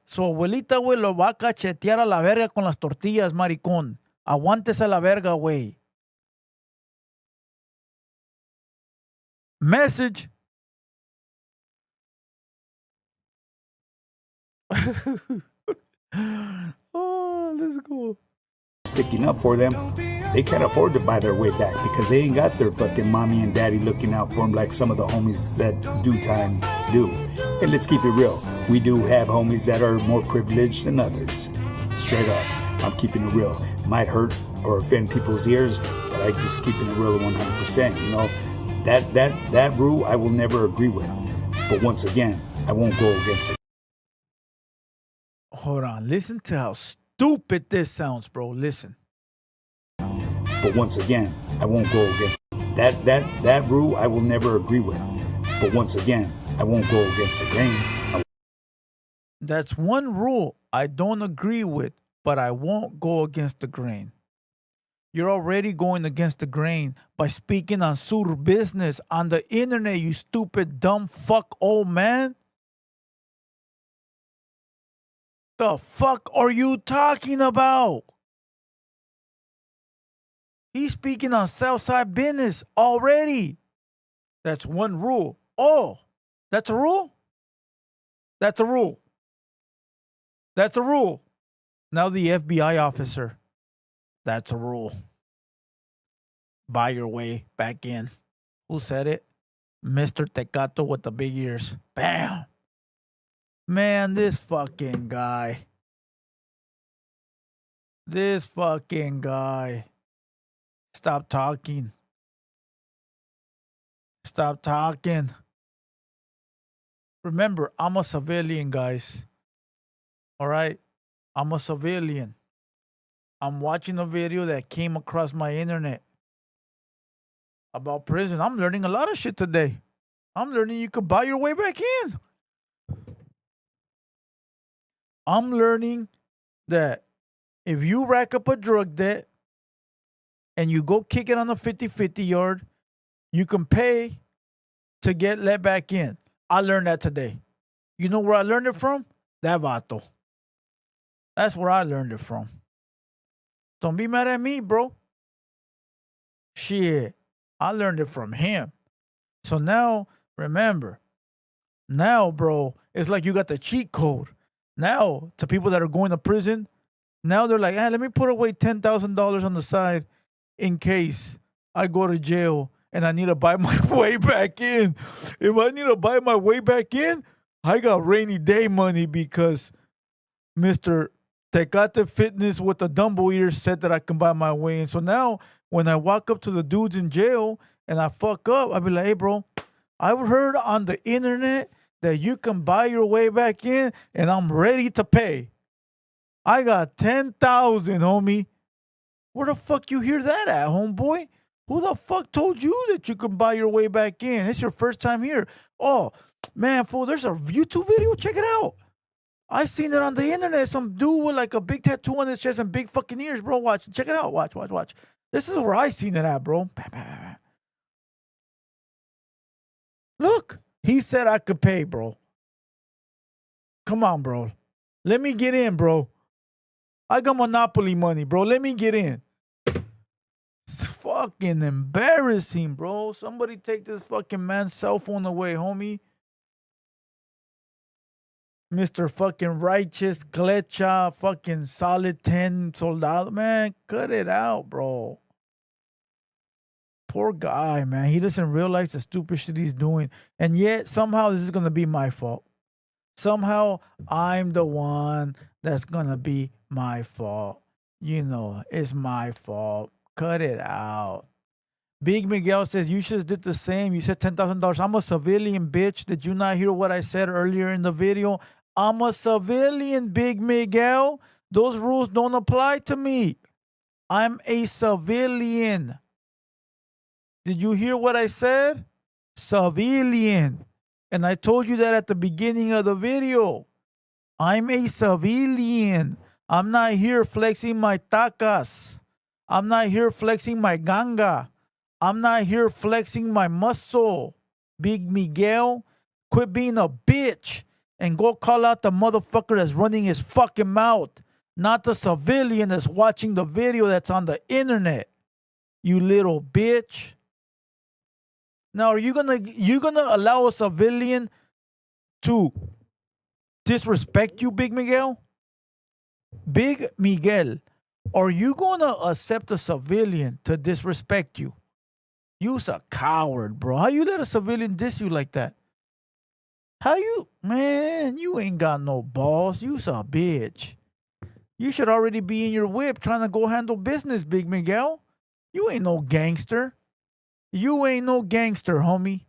Su abuelita, güey, lo va a cachetear a la verga con las tortillas, maricón. Aguántese a la verga, güey. Message. Oh, let's go. Sticking up for them, they can't afford to buy their way back because they ain't got their fucking mommy and daddy looking out for them like some of the homies that do time do. And let's keep it real. We do have homies that are more privileged than others. Straight up. I'm keeping it real. It might hurt or offend people's ears, but I just keeping it real 100%. You know, that rule I will never agree with. But once again, I won't go against it. Hold on. Listen to how stupid this sounds, bro. Listen. But once again, I won't go against it. That rule I will never agree with. But once again, I won't go against the grain. That's one rule I don't agree with, but I won't go against the grain. You're already going against the grain by speaking on sur business on the internet, you stupid, dumb fuck old man. The fuck are you talking about? He's speaking on Southside business already. That's one rule. Oh, that's a rule? That's a rule. That's a rule. Now the FBI officer. That's a rule. Buy your way back in. Who said it? Mr. Tecato with the big ears. Bam. Man, this fucking guy. This fucking guy. Stop talking. Stop talking. Remember, I'm a civilian, guys. All right? I'm a civilian. I'm watching a video that came across my internet about prison. I'm learning a lot of shit today. I'm learning you could buy your way back in. I'm learning that if you rack up a drug debt and you go kick it on the 50-50 yard, you can pay to get let back in. I learned that today. You know where I learned it from? That vato. That's where I learned it from. Don't be mad at me, bro. Shit. I learned it from him. So now, remember, now, bro, it's like you got the cheat code. Now, to people that are going to prison, now they're like, hey, let me put away $10,000 on the side in case I go to jail and I need to buy my way back in. If I need to buy my way back in, I got rainy day money because Mr. Tecate Fitness with the Dumbo ears said that I can buy my way in. So now, when I walk up to the dudes in jail and I fuck up, I'll be like, hey, bro, I heard on the internet that you can buy your way back in, and I'm ready to pay. I got 10,000, homie. Where the fuck you hear that at, homeboy? Who the fuck told you that you can buy your way back in? It's your first time here. Oh, man, fool, there's a YouTube video. Check it out. I seen it on the internet. Some dude with like a big tattoo on his chest and big fucking ears, bro. Watch. Check it out. Watch. This is where I seen it at, bro. Look. He said I could pay, bro. Come on, bro. Let me get in, bro. I got Monopoly money, bro. Let me get in. It's fucking embarrassing, bro. Somebody take this fucking man's cell phone away, homie. Mr. fucking righteous, Glecha, fucking solid 10 soldado. Man, cut it out, bro. Poor guy, man. He doesn't realize the stupid shit he's doing. And yet, somehow, this is going to be my fault. Somehow, I'm the one that's going to be my fault. You know, it's my fault. Cut it out. Big Miguel says, you just did the same. You said $10,000. I'm a civilian, bitch. Did you not hear what I said earlier in the video? I'm a civilian, Big Miguel. Those rules don't apply to me. I'm a civilian. Did you hear what I said? Civilian. And I told you that at the beginning of the video. I'm a civilian. I'm not here flexing my tacas. I'm not here flexing my ganga. I'm not here flexing my muscle. Big Miguel, quit being a bitch and go call out the motherfucker that's running his fucking mouth, not the civilian that's watching the video that's on the internet. You little bitch. Now, are you gonna allow a civilian to disrespect you, Big Miguel? Big Miguel, are you gonna accept a civilian to disrespect you? You's a coward, bro. How you let a civilian diss you like that? Man, you ain't got no balls. You's a bitch. You should already be in your whip trying to go handle business, Big Miguel. You ain't no gangster. You ain't no gangster, homie.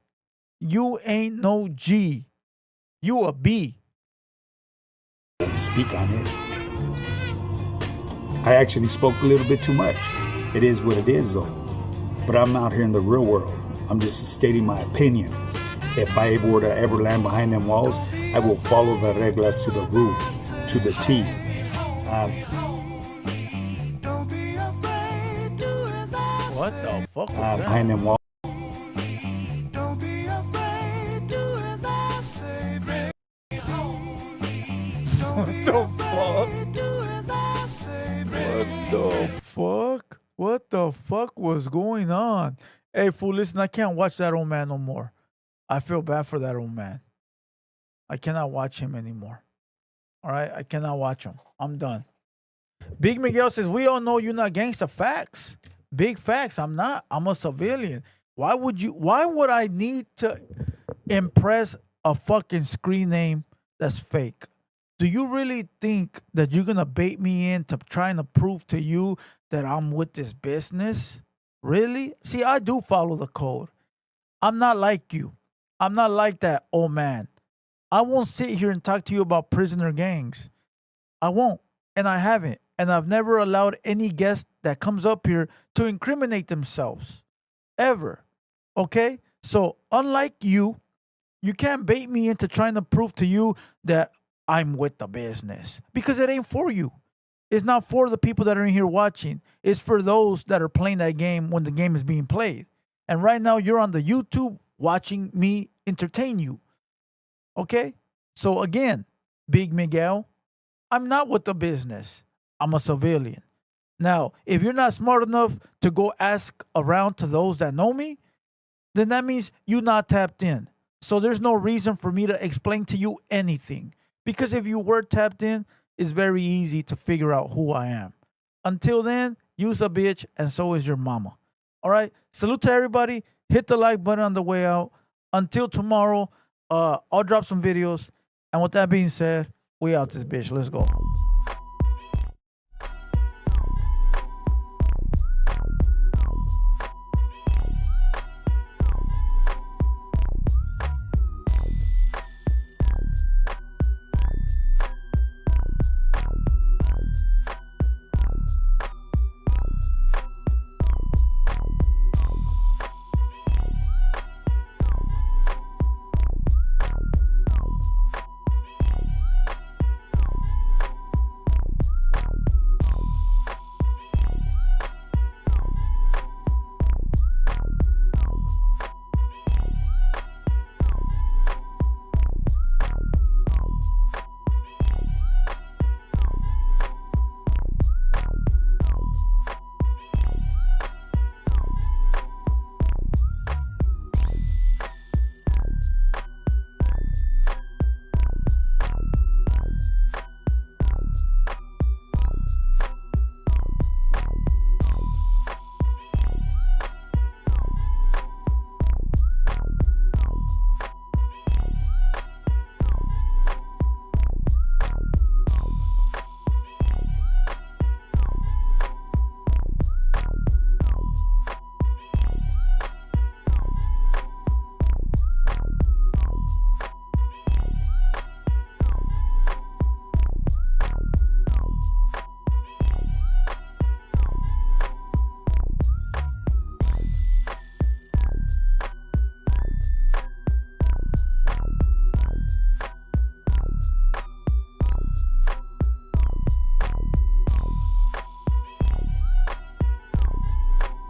You ain't no G. You a B. Speak on it. I actually spoke a little bit too much. It is what it is, though. But I'm out here in the real world. I'm just stating my opinion. If I were to ever land behind them walls, I will follow the reglas to the rule, to the T. What the fuck was that? Behind them walls. What the fuck was going on? Hey, fool, listen, I can't watch that old man no more. I feel bad for that old man. I cannot watch him anymore. All right? I cannot watch him. I'm done. Big Miguel says, we all know you're not gangsta. Facts. Big facts. I'm not. I'm a civilian. Why would I need to impress a fucking screen name that's fake? Do you really think that you're going to bait me into trying to prove to you that I'm with this business? Really? See, I do follow the code. I'm not like you. I'm not like that old man. I won't sit here and talk to you about prisoner gangs. I won't. And I haven't. And I've never allowed any guest that comes up here to incriminate themselves. Ever. Okay? So, unlike you, you can't bait me into trying to prove to you that I'm with the business. Because it ain't for you. It's not for the people that are in here watching. It's for those that are playing that game when the game is being played. And right now, you're on the YouTube watching me entertain you. Okay? So again, Big Miguel, I'm not with the business. I'm a civilian. Now, if you're not smart enough to go ask around to those that know me, then that means you're not tapped in. So there's no reason for me to explain to you anything. Because if you were tapped in, it's very easy to figure out who I am. Until then, you's a bitch and so is your mama. All right? Salute to everybody. Hit the like button on the way out. Until tomorrow, I'll drop some videos. And with that being said, we out this bitch. Let's go.